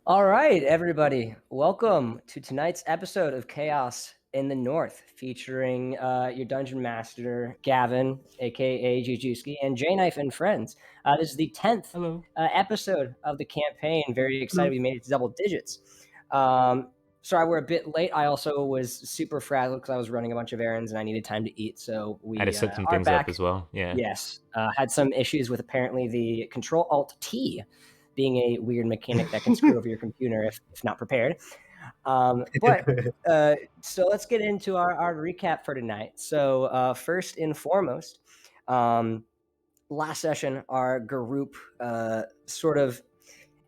All right, everybody, welcome to tonight's episode of Chaos in the North, featuring your dungeon master, Gavin, aka gjewski, and J-Knife and friends. This is the 10th Hello. episode of the campaign. Very excited Hello. we made it to double digits. Sorry, we're a bit late. I also was super frazzled because I was running a bunch of errands and I needed time to eat, so I had to we set some are things up back. as well. Yeah. Yes, had some issues with apparently the Control-Alt-T being a weird mechanic that can screw over your computer if not prepared. But so let's get into our recap for tonight. So first and foremost, last session, our group sort of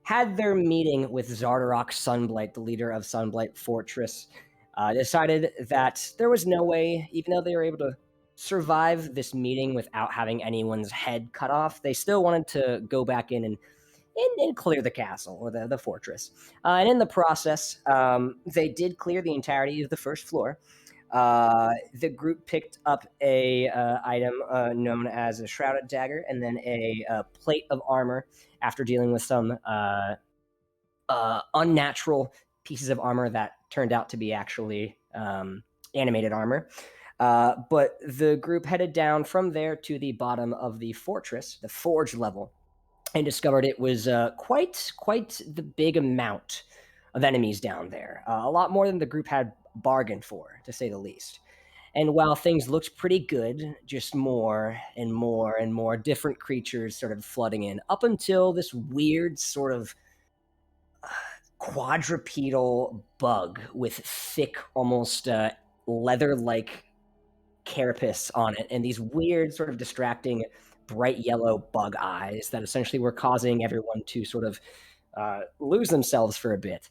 had their meeting with Zardarok Sunblight, the leader of Sunblight Fortress, decided that there was no way, even though they were able to survive this meeting without having anyone's head cut off, they still wanted to go back in and clear the castle or the fortress. And in the process, they did clear the entirety of the first floor. The group picked up a item known as a shrouded dagger and then a plate of armor after dealing with some unnatural pieces of armor that turned out to be actually animated armor. But the group headed down from there to the bottom of the fortress, the forge level, and discovered it was quite the big amount of enemies down there. A lot more than the group had bargained for, to say the least. And while things looked pretty good, just more and more and more different creatures started flooding in, up until this weird sort of quadrupedal bug with thick, almost leather-like carapace on it, and these weird, sort of distracting, bright yellow bug eyes that essentially were causing everyone to sort of lose themselves for a bit.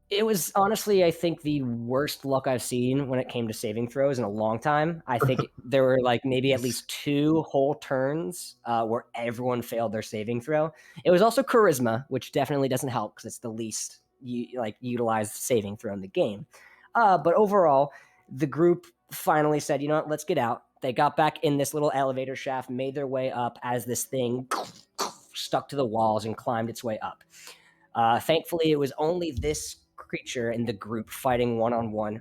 It was honestly, I think, the worst luck I've seen when it came to saving throws in a long time. I think there were like maybe at least 2 whole turns where everyone failed their saving throw. It was also charisma, which definitely doesn't help because it's the least utilized saving throw in the game. But overall, the group finally said, you know what, let's get out. They got back in this little elevator shaft, made their way up as this thing stuck to the walls and climbed its way up. Thankfully, it was only this creature in the group fighting one-on-one.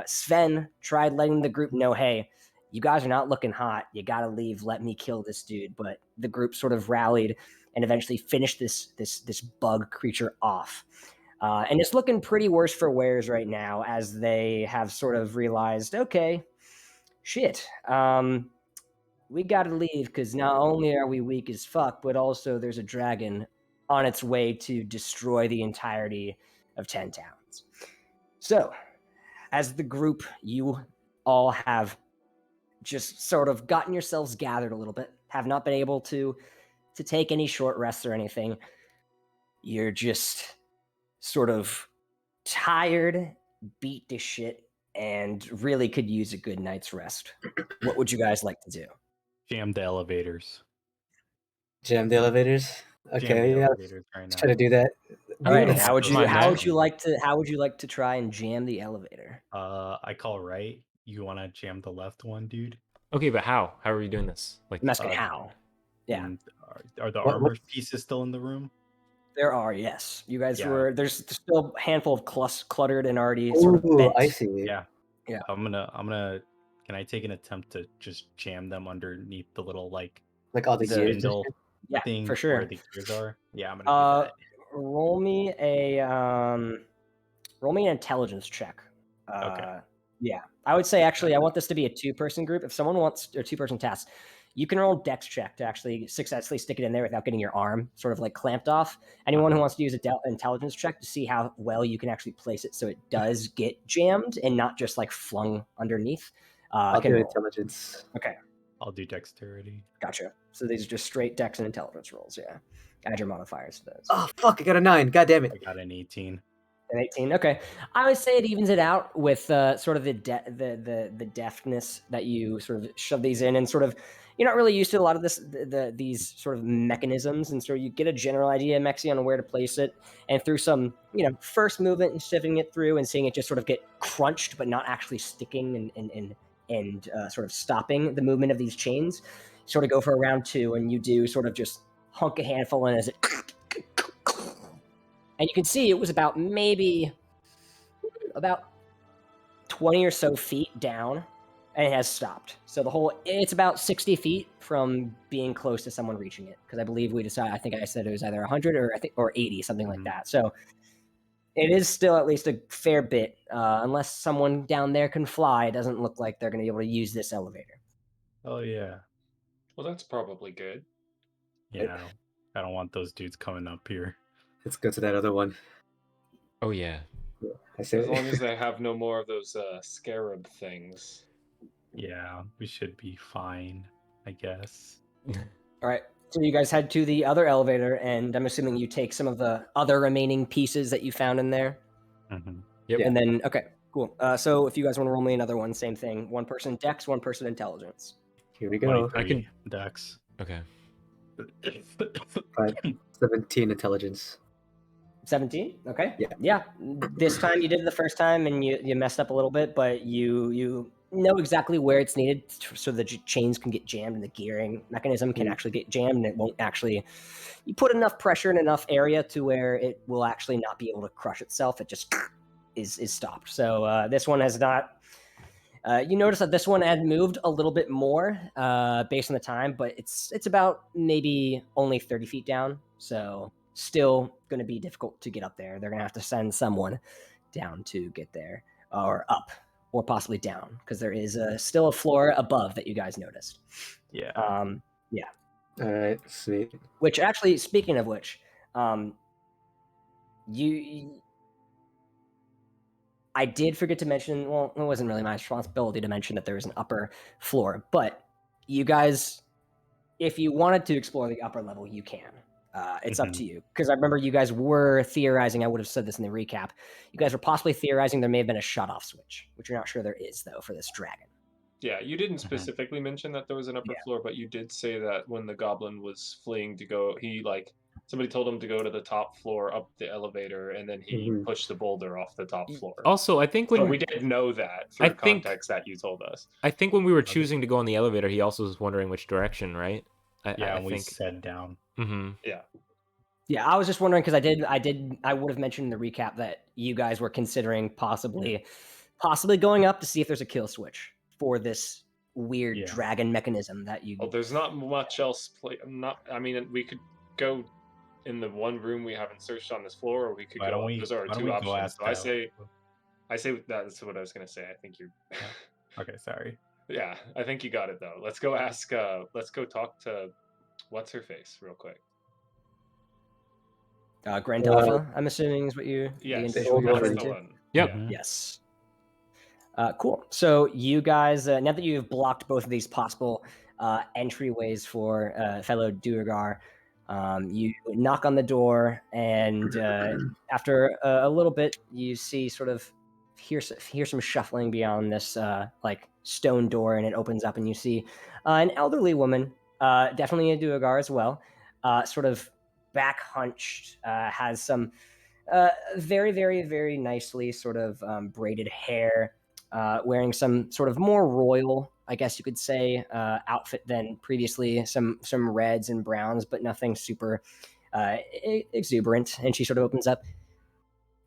Sven tried letting the group know, hey, you guys are not looking hot. You got to leave. Let me kill this dude. But the group sort of rallied and eventually finished this bug creature off. And it's looking pretty worse for wears right now as they have sort of realized, okay, shit, we got to leave because not only are we weak as fuck, but also there's a dragon on its way to destroy the entirety of 10 towns. So, as the group, you all have just sort of gotten yourselves gathered a little bit, have not been able to take any short rests or anything. You're just sort of tired, beat to shit, and really could use a good night's rest. What would you guys like to do? Jam the elevators. Jam the elevators. Jam Okay, the yeah, elevators right let's now. try to do that. All right, Let's how would find you that. like to try and jam the elevator? I call right. You want to jam the left one, dude? Okay, but how? How are you doing this? Like, I'm asking how. Yeah, And are the What- armor pieces still in the room? there are. Yes, you guys Yeah. were. There's still a handful of cluttered and already sort of Ooh, bent. I see. Yeah. Yeah. I'm gonna. Can I take an attempt to just jam them underneath the little like Like all the gears. and spindle shit. Yeah, thing for sure. where the gears are? Yeah, I'm gonna do that. Roll me an intelligence check. Okay. Yeah, I would say actually I want this to be a 2-person group. If someone wants or 2-person task, you can roll dex check to actually successfully stick it in there without getting your arm sort of like clamped off. Anyone who wants to use a intelligence check to see how well you can actually place it so it does get jammed and not just like flung underneath. I'll Can do roll. intelligence. Okay, I'll do dexterity. gotcha. So these are just straight dex and intelligence rolls. Yeah, add your modifiers to those. Oh fuck! I got a 9. God damn I it! got an 18. An 18. Okay, I would say it evens it out with sort of the deftness that you sort of shove these in, and sort of you're not really used to a lot of these sort of mechanisms, and so you get a general idea, Mexian, on where to place it, and through some first movement and sifting it through and seeing it just sort of get crunched, but not actually sticking and sort of stopping the movement of these chains. Sort of go for a round 2, and you do sort of just hunk a handful in as it And you can see it was about maybe about 20 or so feet down, and it has stopped. So it's about 60 feet from being close to someone reaching it, because I believe I think I said it was either 100 or 80, something like that. So it is still at least a fair bit. Unless someone down there can fly, it doesn't look like they're going to be able to use this elevator. Oh yeah. Well, that's probably good. Yeah, I don't want those dudes coming up here. Let's go to that other one. Oh yeah. I say As long as they have no more of those scarab things. Yeah, we should be fine, I guess. All right. So you guys head to the other elevator, and I'm assuming you take some of the other remaining pieces that you found in there. Mm-hmm. Yep. And then, okay, cool. So if you guys want to roll me another one, same thing. One person Dex, one person Intelligence. Here we go. 23 Dex. Okay. 17 intelligence. 17? Okay. Yeah. Yeah. This time you did it the first time, and you messed up a little bit, but you know exactly where it's needed so the chains can get jammed and the gearing mechanism can actually get jammed, and it won't actually... You put enough pressure in enough area to where it will actually not be able to crush itself. It just is stopped. So this one has not... you notice that this one had moved a little bit more based on the time, but it's about maybe only 30 feet down. So still going to be difficult to get up there. They're going to have to send someone down to get there, or up, or possibly down, because there is still a floor above that you guys noticed. Yeah. Yeah. All right, sweet. Which actually, speaking of which, I did forget to mention, well, it wasn't really my responsibility to mention that there was an upper floor, but you guys, if you wanted to explore the upper level, you can. It's up to you. Because I remember you guys were theorizing, I would have said this in the recap, you guys were possibly theorizing there may have been a shut-off switch, which you're not sure there is, though, for this dragon. Yeah, you didn't specifically mention that there was an upper floor, but you did say that when the goblin was fleeing to go, somebody told him to go to the top floor up the elevator, and then he pushed the boulder off the top floor. Also, I think we did know that for context that you told us. I think when we were choosing to go on the elevator, he also was wondering which direction, right? I we said down. Yeah. Yeah, I was just wondering because I would have mentioned in the recap that you guys were considering possibly going up to see if there's a kill switch for this weird dragon mechanism that you... Well, there's not much else. I mean, we could go in the one room we haven't searched on this floor, or we could go. Those are our two options. So I say that's what I was gonna say. I think you're. Okay, sorry. Yeah, I think you got it though. Let's go ask. Let's go talk to what's her face real quick. Grandalpha, I'm assuming is what you... Yes, the individual you're that's referring the to? one. Yep. Yeah. Yes. Cool. So you guys, now that you've blocked both of these possible entryways for fellow Duergar, you knock on the door, and after a little bit, you see hear some shuffling beyond this like stone door, and it opens up, and you see an elderly woman, definitely a Duergar as well, sort of back hunched, has some very, very, very nicely sort of braided hair, wearing some sort of more royal, I guess you could say, outfit than previously. Some reds and browns, but nothing super exuberant. And she sort of opens up.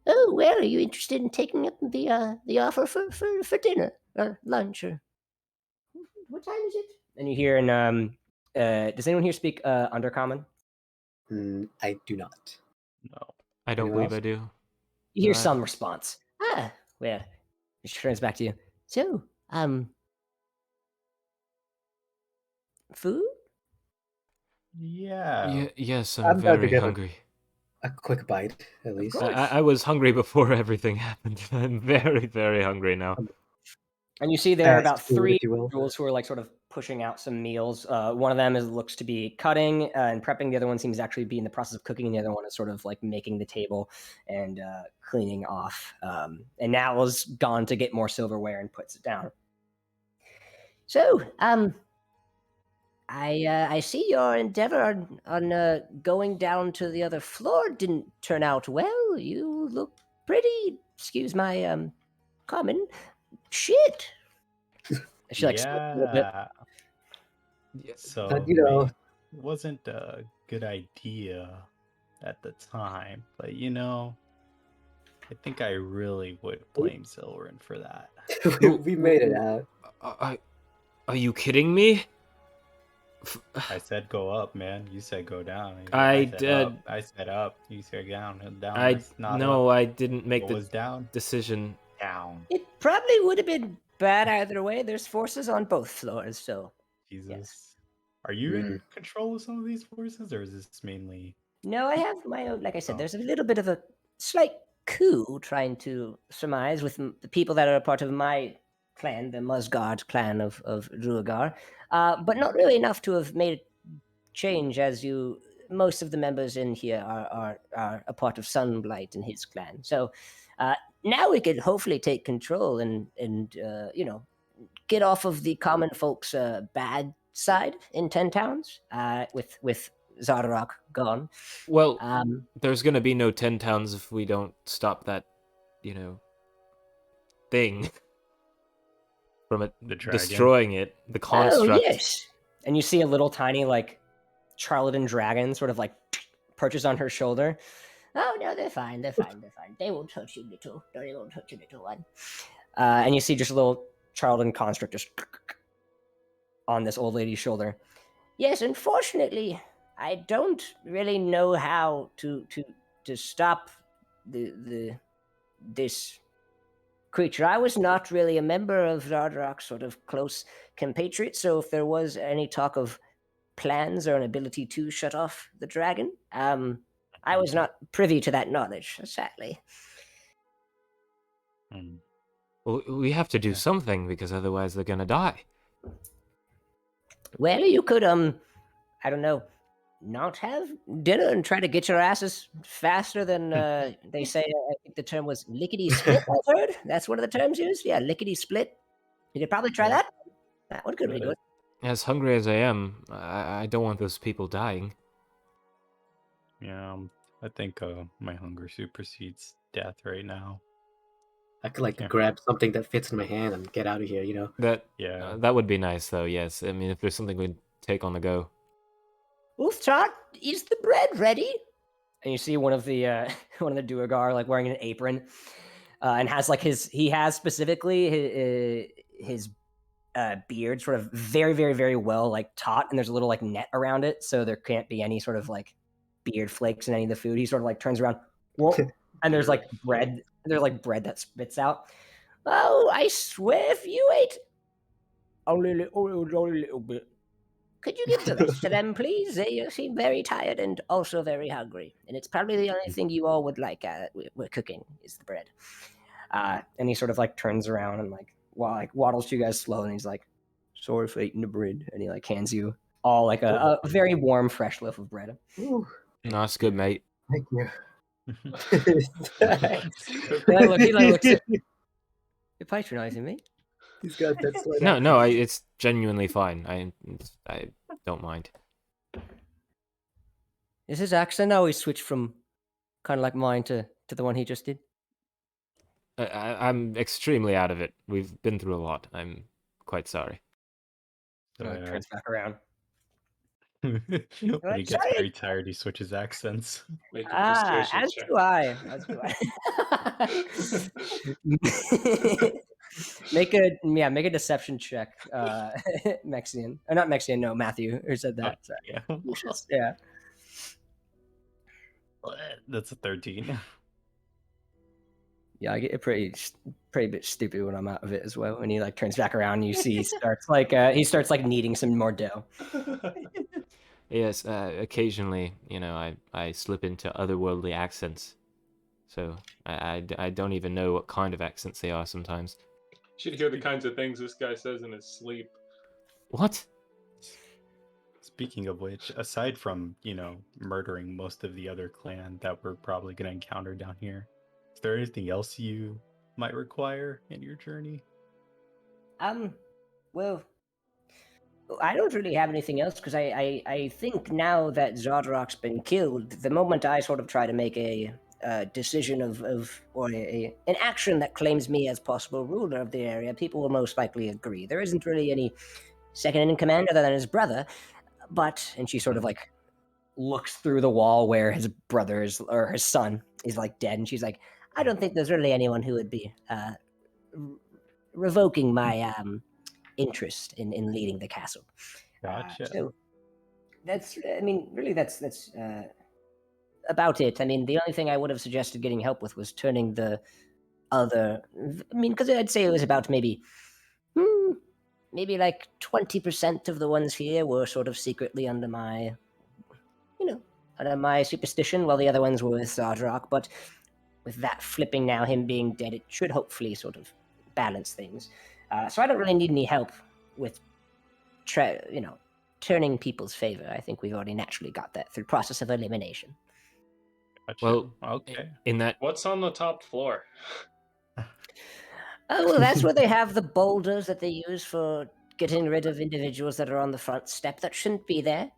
Oh, well, are you interested in taking up the offer for dinner or lunch or what time is it? And you hear does anyone here speak Undercommon? I do not. No. I don't Anyone believe I do. You hear No, some response. Well, she turns back to you. So, food? Yeah. Yes, I'm I'm about to very get hungry. A quick bite, at least. course. I was hungry before everything happened. I'm very, very hungry now. And you see there are about Fast food, three if you will. individuals who are like sort of pushing out some meals. One of them looks to be cutting and prepping. The other one seems to actually be in the process of cooking. And the other one is sort of like making the table and cleaning off. And now is gone to get more silverware and puts it down. So, I see your endeavor on going down to the other floor didn't turn out well. You look pretty, excuse my common, shit. She like a little bit. So But, you know, it wasn't a good idea. at the time, but I think I really would blame Zylwren for that. We made it out. Are you kidding me? I said go up, man. You said go down. I said did. Up. I said up. You said down. Down. I That's not no, up. I didn't make What the was down? decision. Down. It probably would have been bad either way. There's forces on both floors, so. Jesus. Yes. Are you in control of some of these forces, or is this mainly? No, I have my own. Like I said, Oh. there's a little bit of a slight coup trying to surmise with the people that are a part of my clan, the Musgard clan of Ruagar, but not really enough to have made a change, as most of the members in here are a part of Sunblight and his clan. So now we could hopefully take control and get off of the common folks' bad side in 10 towns with Zardarok gone. Well, there's gonna be no 10 towns if we don't stop that, thing from it The dragon. destroying it. The construct. Oh, yes. And you see a little tiny, Charlatan dragon sort of, perches on her shoulder. Oh, no, they're fine. They're fine. They're fine. They won't hurt you, little. They won't hurt you, little one. And you see just a little Charlatan construct just on this old lady's shoulder. Yes, unfortunately, I don't really know how to stop this creature. I was not really a member of Zardarok's sort of close compatriot, so if there was any talk of plans or an ability to shut off the dragon, I was not privy to that knowledge, sadly. Well, we have to do something because otherwise they're gonna die. Well, you could, I don't know, not have dinner and try to get your asses faster than they say. I think the term was lickety split. I've heard that's one of the terms used. Yeah, lickety split. You could probably try that. That one could be good. As hungry as I am, I don't want those people dying. Yeah, I think my hunger supersedes death right now. I could grab something that fits in my hand and get out of here. That Yeah. would be nice though. Yes, I mean if there's something we'd take on the go. Ulftart, is the bread ready? And you see one of the Duergar wearing an apron, and has he has specifically his beard sort of very, very, very well taut, and there's a little net around it, so there can't be any sort of beard flakes in any of the food. He sort of turns around, whoa, and there's bread. There's bread that spits out. Oh, I swear, if you ate only a little bit. Could you give the rest to them, please? They seem very tired and also very hungry. And it's probably the only thing you all would like we're cooking is the bread. And he sort of turns around and waddles to you guys slow, and he's like, sorry for eating the bread. And he hands you all a very warm, fresh loaf of bread. Ooh, Nice, good mate. thank you. He looks at you're patronizing me. He's got that slight No, it's genuinely fine. I don't mind. Is his accent now? He switched from kind of like mine to the one he just did. I'm extremely out of it. We've been through a lot. I'm quite sorry. Turns back around. When he gets Sorry. very tired, he switches accents. Make a persuasion As check. do I. Make a deception check, Mexian. Or not Mexian, no, Matthew, who said that. Sorry. Yeah. Lucius, yeah. That's a 13. Yeah, I get pretty bit stupid when I'm out of it as well. And he turns back around and you see he starts kneading some more dough. Yes, occasionally, I slip into otherworldly accents. So I don't even know what kind of accents they are sometimes. You should hear the kinds of things this guy says in his sleep. What? Speaking of which, aside from, murdering most of the other clan that we're probably going to encounter down here, is there anything else you might require in your journey? Well, I don't really have anything else because I think now that Zardarok's been killed, the moment I sort of try to make a decision or an action that claims me as possible ruler of the area, people will most likely agree. There isn't really any second in command other than his brother, and she sort of looks through the wall where his brother's or his son is like dead, and she's like, I don't think there's really anyone who would be revoking my interest in leading the castle. Gotcha. So that's, I mean, really, that's about it. I mean, the only thing I would have suggested getting help with was turning the other. I mean, because I'd say it was about maybe like 20% of the ones here were sort of secretly under my, under my superstition, while the other ones were with Zardrock. But with that flipping now, him being dead, it should hopefully sort of balance things. So I don't really need any help with, turning people's favor. I think we've already naturally got that through process of elimination. Gotcha. Well, okay. In that, What's on the top floor? Oh, well, that's where they have the boulders that they use for getting rid of individuals that are on the front step that shouldn't be there.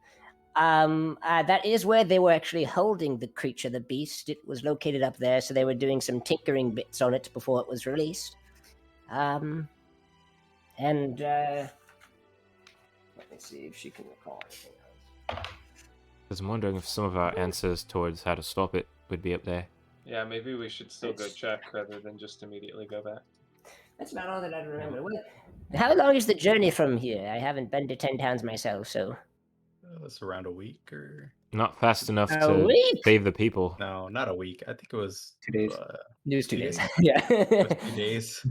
That is where they were actually holding the creature, the beast. It was located up there, so they were doing some tinkering bits on it before it was released. Let me see if she can recall anything else. because I'm wondering if some of our answers towards how to stop it would be up there. Yeah, maybe we should still go check rather than just immediately go back. That's about all that I remember. Well, how long is the journey from here? I haven't been to 10 towns myself, so... It's around a week or... Not fast enough A to week? save the people. No, not a week. I think it was... 2 days. It was 2 2 days. days. Yeah. It was 2 days.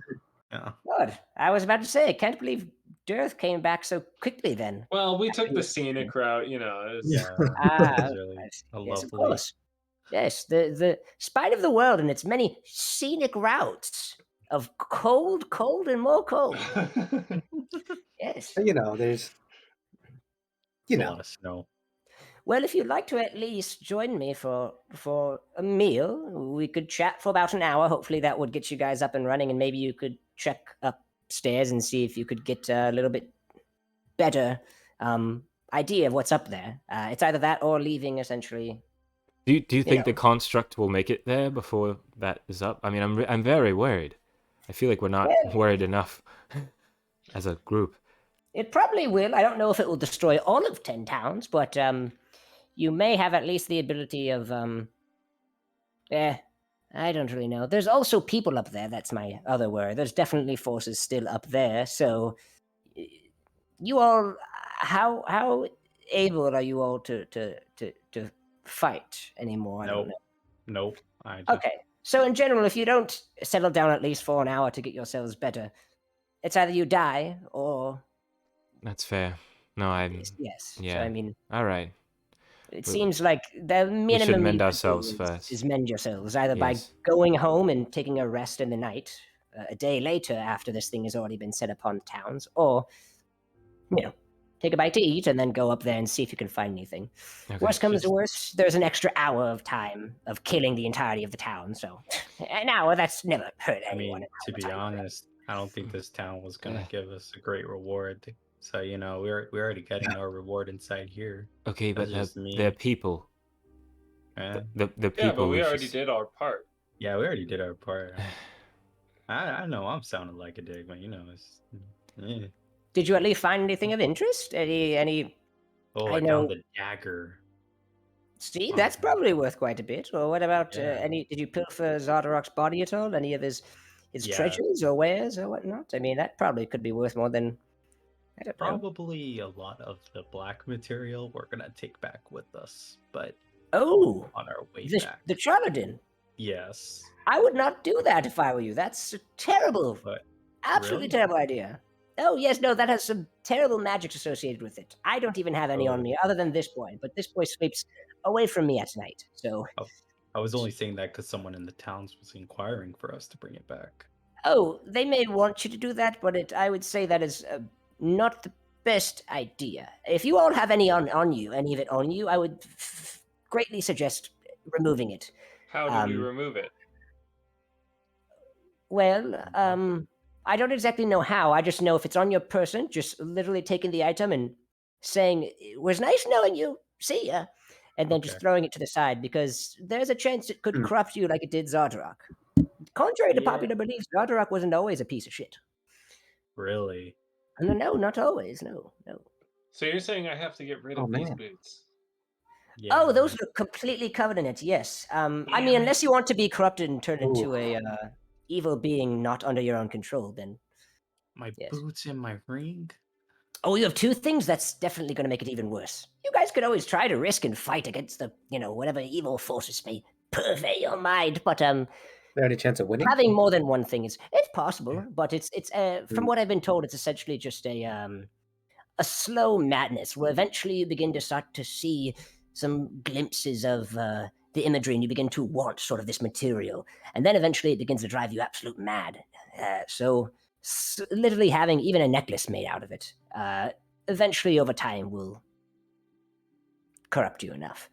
Yeah. God, I was about to say, I can't believe Dearth came back so quickly then. Well, we took the scenic route, It was, Yeah. Ah, It was really yes, of lovely. course. Yes, the spite of the world and its many scenic routes of cold and more cold. Yes. There's, A lot of snow. Well, if you'd like to at least join me for a meal, we could chat for about an hour. Hopefully that would get you guys up and running, and maybe you could check upstairs and see if you could get a little bit better idea of what's up there. It's either that or leaving, essentially. Do you think the construct will make it there before that is up? I mean, I'm very worried. I feel like we're not worried enough as a group. It probably will. I don't know if it will destroy all of 10 towns, but you may have at least the ability of I don't really know. There's also people up there. That's my other worry. There's definitely forces still up there. So you all, how able are you all to fight anymore? I don't know. Nope. Okay. So in general, if you don't settle down at least for an hour to get yourselves better, it's either you die or... That's fair. No, Yes. Yeah. So, I mean... All right. It seems like the minimum we should mend you ourselves do first. is mend yourselves, either by Yes. going home and taking a rest in the night, a day later after this thing has already been set upon towns, or, take a bite to eat and then go up there and see if you can find anything. Okay. Worst comes to worst, there's an extra hour of time of killing the entirety of the town, so an hour, that's never hurt I anyone. mean, to be honest, I don't think this town was going to give us a great reward. So, we're already getting our reward inside here. Okay, but That's just me. they're people. Eh? The people. yeah, but we already Lucius. did our part. Yeah, we already did our part. I know I'm sounding like a dick, but it's... Yeah. Did you at least find anything of interest? Any? Oh, I I know- found the dagger. See, that's probably worth quite a bit. Or what about Yeah. did you pilfer Zardarok's body at all? Any of his Yeah. treasures or wares or whatnot? I mean, that probably could be worth more than, I don't know. Probably a lot of the black material we're going to take back with us, but Oh, on our way back. the Charlatan. Yes. I would not do that if I were you. That's a terrible, But absolutely really? terrible idea. Oh, yes, no, that has some terrible magic associated with it. I don't even have any on Oh. me other than this boy, but this boy sleeps away from me at night, so... I was only saying that because someone in the towns was inquiring for us to bring it back. Oh, they may want you to do that, but I would say that is not the best idea. If you all have any on you, any of it on you, I would greatly suggest removing it. How do we remove it? Well, I don't exactly know how. I just know if it's on your person, just literally taking the item and saying, "It was nice knowing you. See ya." And then just Okay. throwing it to the side, because there's a chance it could corrupt you like it did Zardarok. Contrary to Yeah. popular belief, Zardarok wasn't always a piece of shit. Really? No, not always. No. So you're saying I have to get rid Oh, of these man. boots? Yeah. Oh, those look completely covered in it. Yes. I mean, unless you want to be corrupted and turned into a evil being not under your own control, then My yes. boots and my ring. Oh, you have two things? That's definitely going to make it even worse. You guys could always try to risk and fight against the, whatever evil forces may purvey your mind. But There any chance of winning? having more than one thing it's possible. But it's from what I've been told, it's essentially just a slow madness where eventually you begin to start to see some glimpses of the imagery, and you begin to want sort of this material, and then eventually it begins to drive you absolute mad. So literally having even a necklace made out of it, eventually over time will corrupt you enough.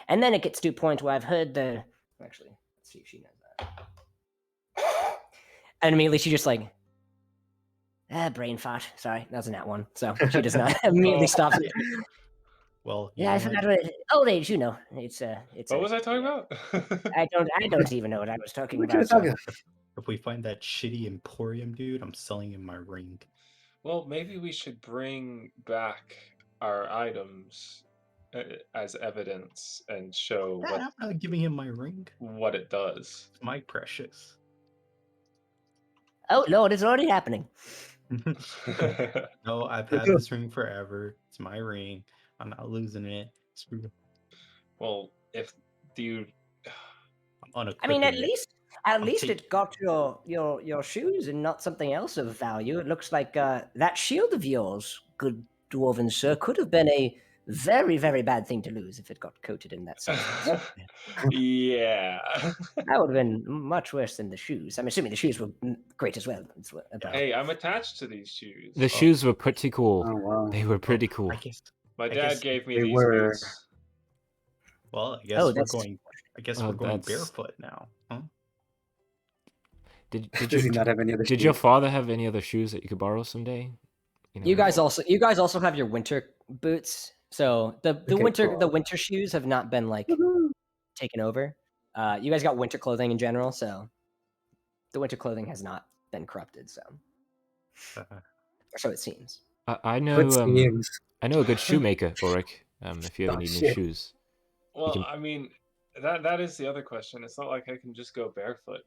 And then it gets to a point where I've heard actually, let's see if she knows that. And immediately she just like, brain fart. Sorry, that was a nat one. So she does not immediately stops it. Well, Yeah, I forgot what old age. It's What was I talking about? I don't even know what I was talking What about. you talking about? If we find that shitty Emporium dude, I'm selling him my ring. Well, maybe we should bring back our items as evidence and show I'm not giving him my ring. what it does. It's my precious. Oh Lord, it's already happening. No, I've had this ring forever. It's my ring. I'm not losing it. Screw. Well, if you, I mean, at Unequivocally, least it got your shoes and not something else of value. It looks like that shield of yours, good dwarven sir, could have been a very, very bad thing to lose if it got coated in that substance. yeah. That would have been much worse than the shoes. I'm assuming the shoes were great as well. Hey, I'm attached to these shoes. The shoes were pretty cool. Oh wow. They were pretty cool. My I dad guess gave me they these were- boots. Well, I guess Oh, we're that's- going. I guess Oh, we're going that's- barefoot now. Huh? Did Does he not have any other did your shoes? father have any other shoes that you could borrow someday? You guys also have your winter boots. So the Okay, winter cool. shoes have not been like taken over. You guys got winter clothing in general, so the winter clothing has not been corrupted. So, or so it seems. I know. What seems? I know a good shoemaker, Orik. If you ever Oh, need new shit. shoes. Well, can- I mean, that is the other question. It's not like I can just go barefoot.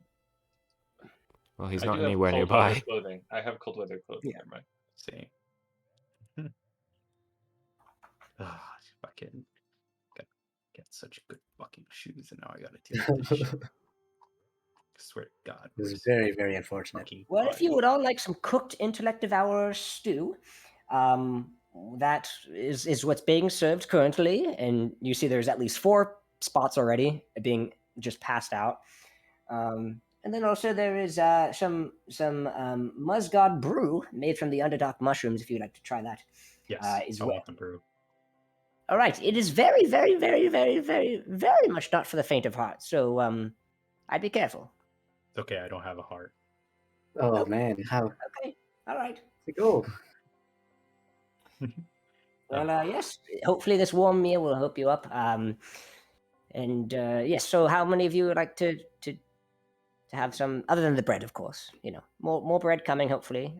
Well, he's I not do have anywhere cold nearby. weather clothing. I have cold weather clothing. Yeah. Never mind. See. Fucking get such good fucking shoes, and now I gotta deal with this shit. I swear to God. This is very, very unfortunate. Fucking Well, if you fine. would all like some cooked intellect devour stew, that is what's being served currently, and you see there's at least 4 spots already being just passed out. And then also there is some Musgod brew made from the Underdark mushrooms. If you'd like to try that, Yes, is I well. want the brew. All right, it is very, very, very, very, very, very much not for the faint of heart. So I'd be careful. It's okay, I don't have a heart. Oh man, how Okay, all right. it go? Well, yes. Hopefully, this warm meal will help you up. And yes. So, how many of you would like to have some, other than the bread, of course? More bread coming, hopefully.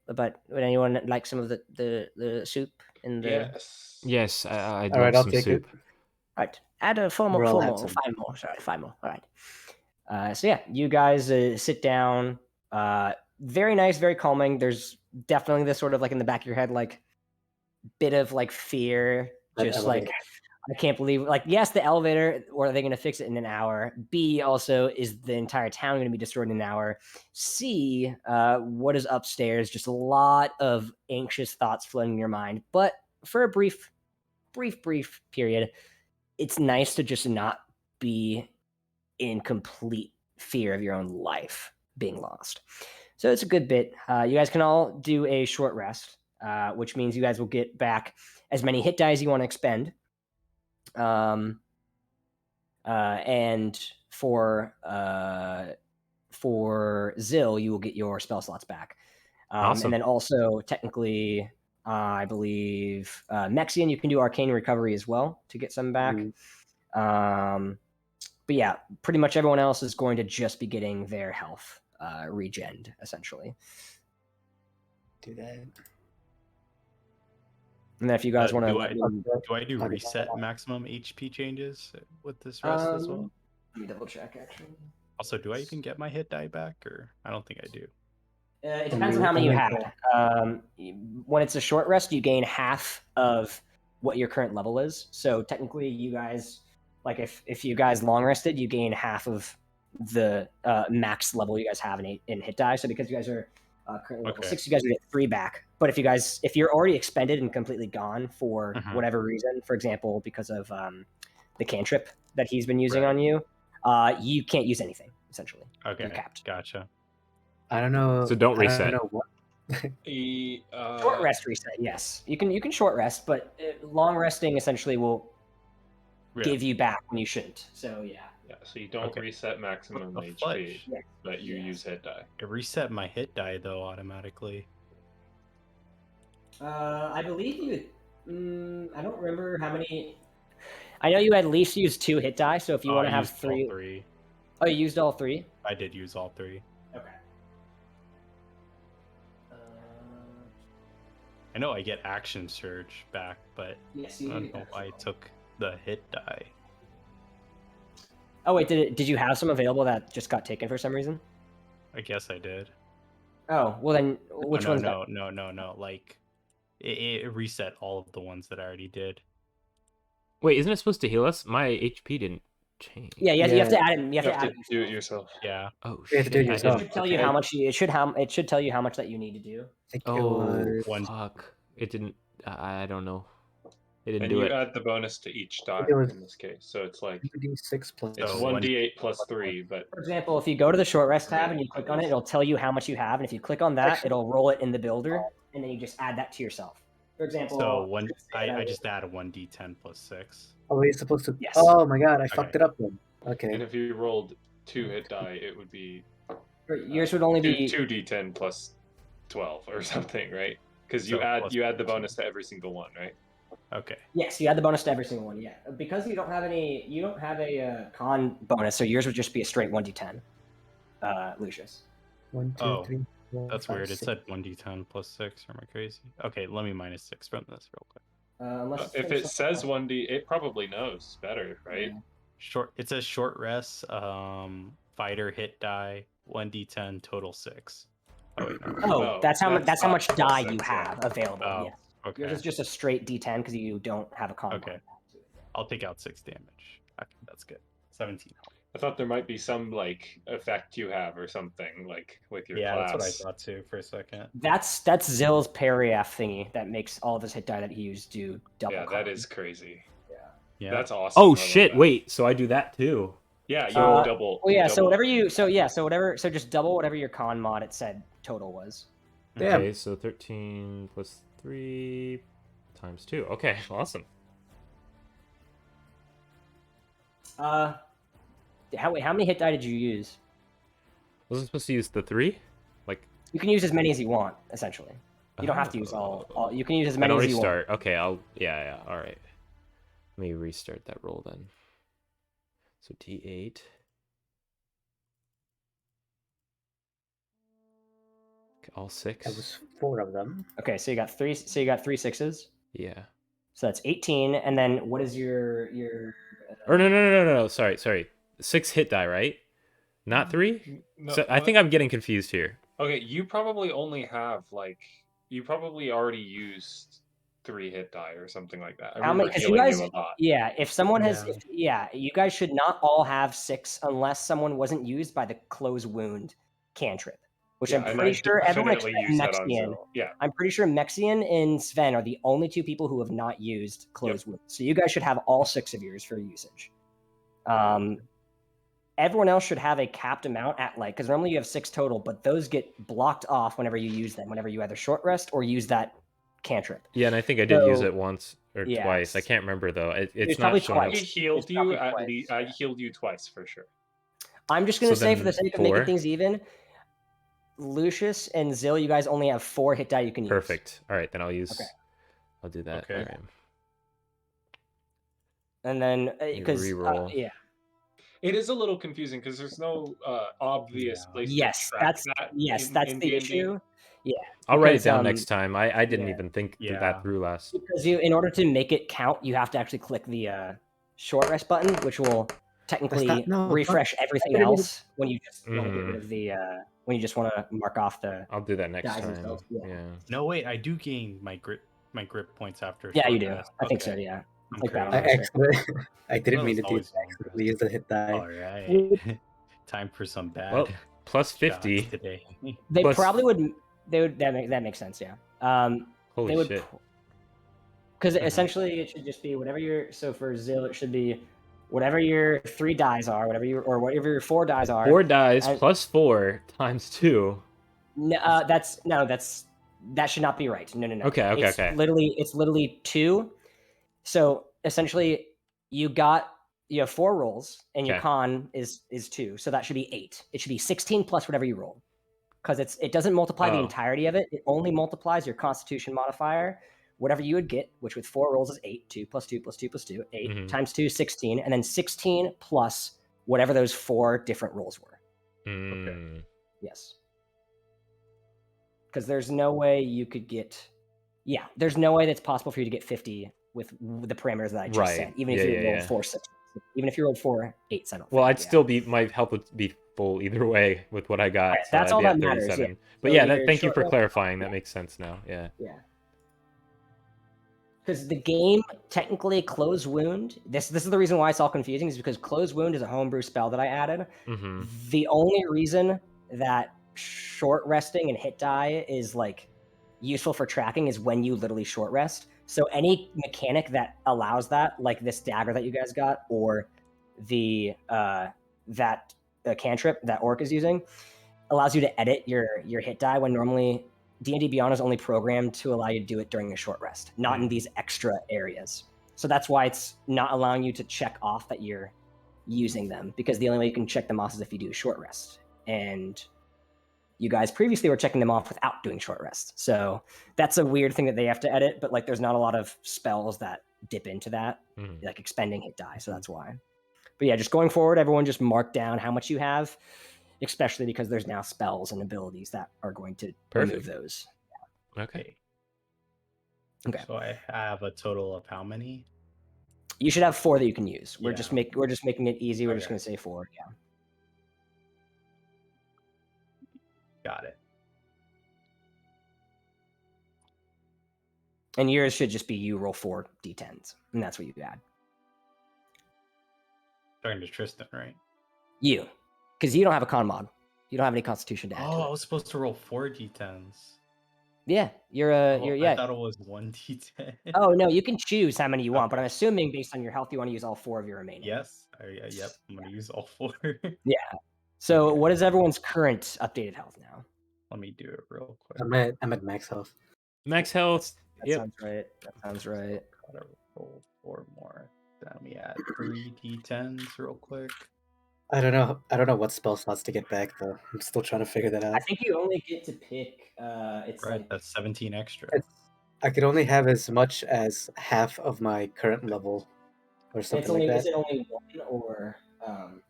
But would anyone like some of the soup in the? Yes. Yes, I'd All love right, I'll some take soup. it. Right. Add 4 more. We'll all 4 have more. some. 5 more. Sorry, 5 more. All right. So yeah, you guys sit down. Very nice, very calming. There's definitely this sort of like in the back of your head, like bit of like fear, That just like elevator. I can't believe, like, yes, the elevator, or are they going to fix it in an hour? B, also, is the entire town going to be destroyed in an hour? C, what is upstairs? Just a lot of anxious thoughts flooding in your mind. But for a brief period, it's nice to just not be in complete fear of your own life being lost. So it's a good bit. You guys can all do a short rest, which means you guys will get back as many hit dice you want to expend. And for Zyl, you will get your spell slots back. Awesome. And then also, technically, I believe Mexian, you can do arcane recovery as well to get some back. But yeah, pretty much everyone else is going to just be getting their health regened, essentially. Do that. And then if you guys want to do let I- me, Do I do Okay. reset maximum HP changes with this rest as well? let me double check actually. Also, do I even get my hit die back, or I don't think I do. It depends on how many you had. When it's a short rest, you gain half of what your current level is. So technically, you guys, like if you guys long rested, you gain half of the max level you guys have in hit die. So because you guys are currently level Okay. 6, you guys would get 3 back. But if you're already expended and completely gone for Mhm. whatever reason, for example, because of the cantrip that he's been using Right. on you, you can't use anything essentially. Okay, You're capped. gotcha. I don't know. So don't I reset. don't know what. Short rest reset, yes. You can short rest, but long resting essentially will Yeah. give you back when you shouldn't. So yeah. Yeah, so you don't Okay. reset maximum What the HP, fudge? Yeah. but you Yes. use hit die. It reset my hit die though automatically. I believe you. I don't remember how many. I know you at least used 2 hit die. So if you want to I have used all 3, 3. oh, you used all 3. I did use all 3. Okay. I know I get action surge back, but Yes, I you don't do. know why I took the hit die. Oh wait, did you have some available that just got taken for some reason? I guess I did. Oh well, then which no, one's no. Like it reset all of the ones that I already did. Wait, isn't it supposed to heal us? My HP didn't change. Yeah, you have to add it. You You have to have add to it. do it yourself. Yeah. Oh You have to do it shit! I It yourself. should tell didn't. you how much. It should tell you how much that you need to do. I think it Oh was. One- fuck! It didn't. I don't know. It didn't And do you it. add the bonus to each die it was- in this case. So it's like 2d6 plus. it's So 1d8 plus 3, but For example, if you go to the short rest tab Okay, and you click that on it, is- it'll tell you how much you have, and if you click on that, Actually- it'll roll it in the builder, and then you just add that to yourself. For example, So I would- just add a 1d10 plus 6. Oh, we're supposed to. Yes. Oh my god, I Okay. fucked it up then. and Okay. if you rolled 2 hit die, it would be yours would only be 2d10 plus 12 or something, right? Because So you add plus the 14. bonus to every single one, right? Okay. yes, you add the bonus to every single one. Yeah, because you don't have a con bonus, so yours would just be a straight 1d10. Lucius. 1, 2, Oh, 3, 4, That's 5, weird. It 6. said 1d10 plus 6. Am I crazy? Okay, let me minus 6 from this real quick. Unless If it says 1d, it probably knows better, right? It says short rest, fighter hit die, 1d10 total 6. Oh wait, no. Oh, that's how that's much not die plus you 6, yeah. have available. Oh, Yes. okay. Yours is just a straight d10 because you don't have a con. Okay. bonus. I'll take out 6 damage. Okay, that's good. 17. I thought there might be some like effect you have or something like with your Yeah, class. that's what I thought too for a second. That's Zyl's parry-af thingy that makes all of his hit die that he used do double. Yeah, con. that is crazy. Yeah. That's awesome. I Oh love shit! that. Wait, so I do that too? Yeah, you Uh, double. Well, yeah. you So double. whatever so just double whatever your con mod it said total was. Damn. Okay, so 13 plus 3 times 2. Okay, awesome. How many hit die did you use? Wasn't supposed to use the 3? Like, You can use as many as you want. Essentially, you don't have to use all. You can use as I many don't as you want. restart. Okay, yeah, all right. Let me restart that roll then. So D8. Okay, all 6. That was 4 of them. Okay, so you got 3. So you got 3 6s. Yeah. So that's 18. And then what is your? Or no. Sorry. 6 hit die, right? Not 3? No, So I think I'm getting confused here. Okay, you probably only have like you probably already used 3 hit die or something like that. I How many? remember Because you healing guys, you a lot. yeah. If someone has, Yeah. you guys should not all have 6 unless someone wasn't used by the close wound cantrip, which Yeah, I'm and pretty I sure everyone definitely except used that on Mexian. Zyl. Yeah, I'm pretty sure Mexian and Sven are the only 2 people who have not used close wound. So you guys should have all 6 of yours for usage. Everyone else should have a capped amount at because normally you have 6 total, but those get blocked off whenever you use them. Whenever you either short rest or use that cantrip. Yeah, and I think I did use So- it once or yes. twice. I can't remember though. It's probably not showing up. I twice. healed It's you probably at twice, least. yeah. I healed you twice for sure. I'm just gonna So say for the then sake of making 4? things even, Lucius and Zyl, you guys only have 4 hit die you can use. Perfect. All right, then I'll use. Okay. I'll do that. Okay. All right. And then because reroll. yeah, It is a little confusing because there's no obvious Yeah. place yes, to track that's that. yes, in that's the D&D. issue. Yeah, I'll write it because, down next time. I didn't yeah. even think Yeah. that through last. Because in order to make it count, you have to actually click the short rest button, which will technically refresh everything else when you just want to get rid of the when you just want to mark off the. I'll do that next dies time. themselves. Yeah. No, wait, I do gain my grip points after. Yeah, short you do. rest. I think Okay. so. Yeah. I'm Like crazy. I didn't That mean was to do always that. I accidentally used the hit die. All right. Time for some bad Well, plus shots 50. today. They Plus- probably would. They would. That makes sense. Yeah. Holy they would, shit. Because essentially it should just be whatever your. So for Zyl, it should be whatever your 3 dies are, whatever your 4 dies are. 4 dies plus 4 times 2. No, that should not be right. No. Okay. It's literally 2. So essentially, you have 4 rolls, and your Okay. con is 2. So that should be 8. It should be 16 plus whatever you roll, because it doesn't multiply the entirety of it. It only multiplies your Constitution modifier, whatever you would get, which with 4 rolls is 8. 2 plus 2 plus 2 plus 2, 8 times 2, 16, and then 16 plus whatever those 4 different rolls were. Okay. Yes. Because there's no way you could get. Yeah, there's no way that's possible for you to get 50 with the parameters that I just said. Even if you rolled 4 6, even if you rolled 4 8, I don't. Well, I'd still be. My health would be full either way with what I got. Right, so that's I'd all be that at matters. 37. Yeah. But So yeah, thank you for clarifying. That makes sense now. Yeah. Yeah. Because the game technically close wound. This is the reason why it's all confusing, is because close wound is a homebrew spell that I added. The only reason that short resting and hit die is like useful for tracking is when you literally short rest. So any mechanic that allows that, like this dagger that you guys got, or the cantrip that Orik is using, allows you to edit your hit die when normally D&D Beyond is only programmed to allow you to do it during a short rest, not in these extra areas. So that's why it's not allowing you to check off that you're using them, because the only way you can check them off is if you do a short rest. And you guys previously were checking them off without doing short rest. So that's a weird thing that they have to edit, but like there's not a lot of spells that dip into that, like expending hit die. So that's why. But yeah, just going forward, everyone just mark down how much you have, especially because there's now spells and abilities that are going to remove those. Yeah. Okay. So I have a total of how many? You should have 4 that you can use. We're just making it easy. We're just going to say 4. Yeah. Got it. And yours should just be you roll 4 d10s, and that's what you add. Talking to Tristan, right? You, because you don't have a con mod. You don't have any Constitution to add. Oh, I was supposed to roll 4 d10s. Yeah, I thought it was 1 d10. Oh no, you can choose how many you want, but I'm assuming based on your health, you want to use all 4 of your remaining. Yes. Yep. I'm gonna use all 4. Yeah. So what is everyone's current updated health now? Let me do it real quick. I'm at max health. Max health. That sounds right. Gotta roll 4 more. Let me add 3 d10s real quick. I don't know what spell slots to get back though. I'm still trying to figure that out. I think you only get to pick. It's Right, like that's 17 extra. I could only have as much as half of my current level, or something like that. Is it only 1 or?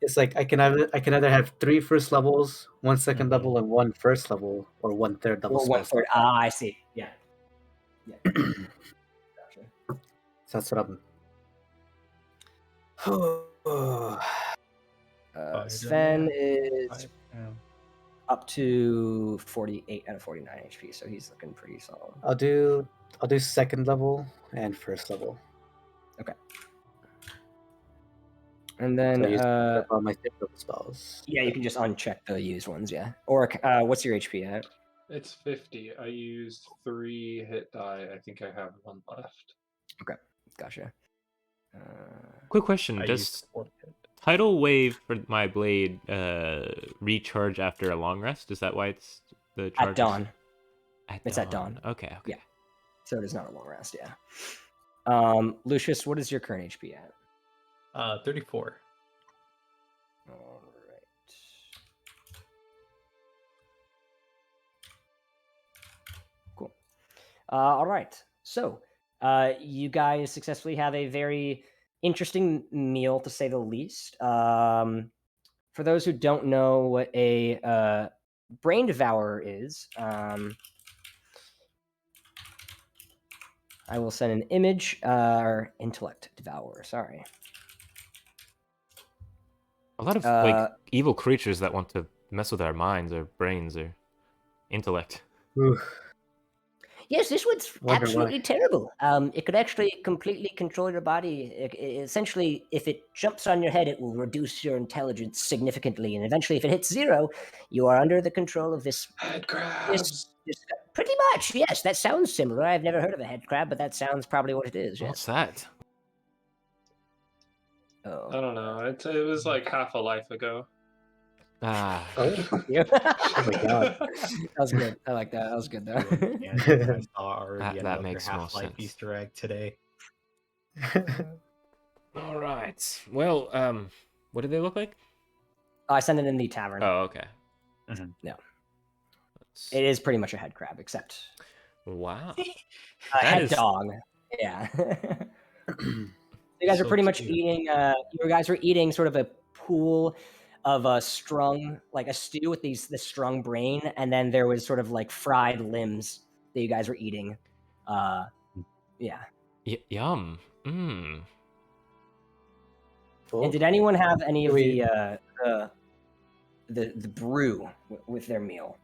It's like I can either have 3 first levels, 1 second level, and 1 first level, or 1 third level. Or 1/3. Ah, I see. Yeah. Gotcha. So that's what I'm. Sven is up to 48 out of 49 HP, so he's looking pretty solid. I'll do second level and first level. Okay. And then all my spells. Yeah, you can just uncheck the used ones. Yeah. Orik, what's your HP at? It's 50. I used 3 hit die. I think I have 1 left. Okay, gotcha. Quick question: does tidal wave for my blade recharge after a long rest? Is that why it's the charge? At dawn? It's dawn. at dawn. Okay. Yeah. So it is not a long rest. Yeah. Lucius, what is your current HP at? 34. All right. Cool. All right. So, you guys successfully have a very interesting meal, to say the least. For those who don't know what a brain devourer is, I will send an image or intellect devourer. Sorry. A lot of like evil creatures that want to mess with our minds or brains or intellect. Oof. Yes, this one's Wonder absolutely why. terrible. It could actually completely control your body. Essentially, if it jumps on your head, it will reduce your intelligence significantly, and eventually, if it hits 0, you are under the control of this. Head This, crabs. this pretty much, yes. That sounds similar. I've never heard of a head crab, but that sounds probably what it is. Yes. What's that? Oh. I don't know. It was like half a life ago. Ah, Oh, Yeah. oh my god. That was good. I like that. That was good though. And I saw already that another makes more Half-Life sense. Easter egg today. all right. Well, what do they look like? I sent it in the tavern. Oh, okay. No. Let's- It is pretty much a head crab, except Wow. a That head is- dog. Yeah. You guys are So pretty much cute. eating. You guys were eating sort of a pool of strung, like a stew with this strung brain, and then there was sort of like fried limbs that you guys were eating. Yeah. Yum. Mmm. Cool. And did anyone have any of We- the brew with their meal?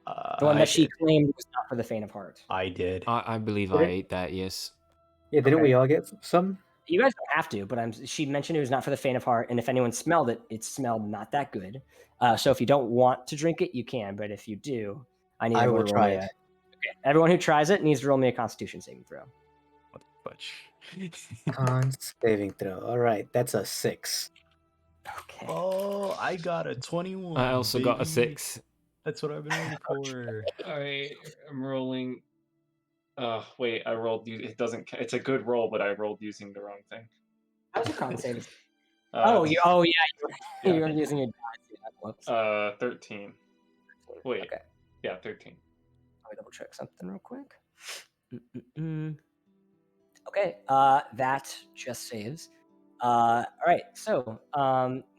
The I one that she did. claimed was not for the faint of heart. I did. I believe Did I it? ate that. Yes. Yeah, didn't Okay. we all get some? You guys don't have to, but she mentioned it was not for the faint of heart, and if anyone smelled it, it smelled not that good. So if you don't want to drink it, you can, but if you do, I need I everyone will to roll try me it. Okay. Everyone who tries it needs to roll me a Constitution saving throw. What the fudge? Con saving throw. All right, that's a 6. Okay. Oh, I got a 21. I also got a baby. 6. That's what I've been waiting for. I am rolling. Wait, I rolled. It doesn't. It's a good roll, but I rolled using the wrong thing. How's your con saving? Uh, Yeah, yeah. you were using your dice. Yeah, whoops. 13. Wait. Okay. Yeah, 13. Let me double check something real quick. Okay, that just saves. All right, so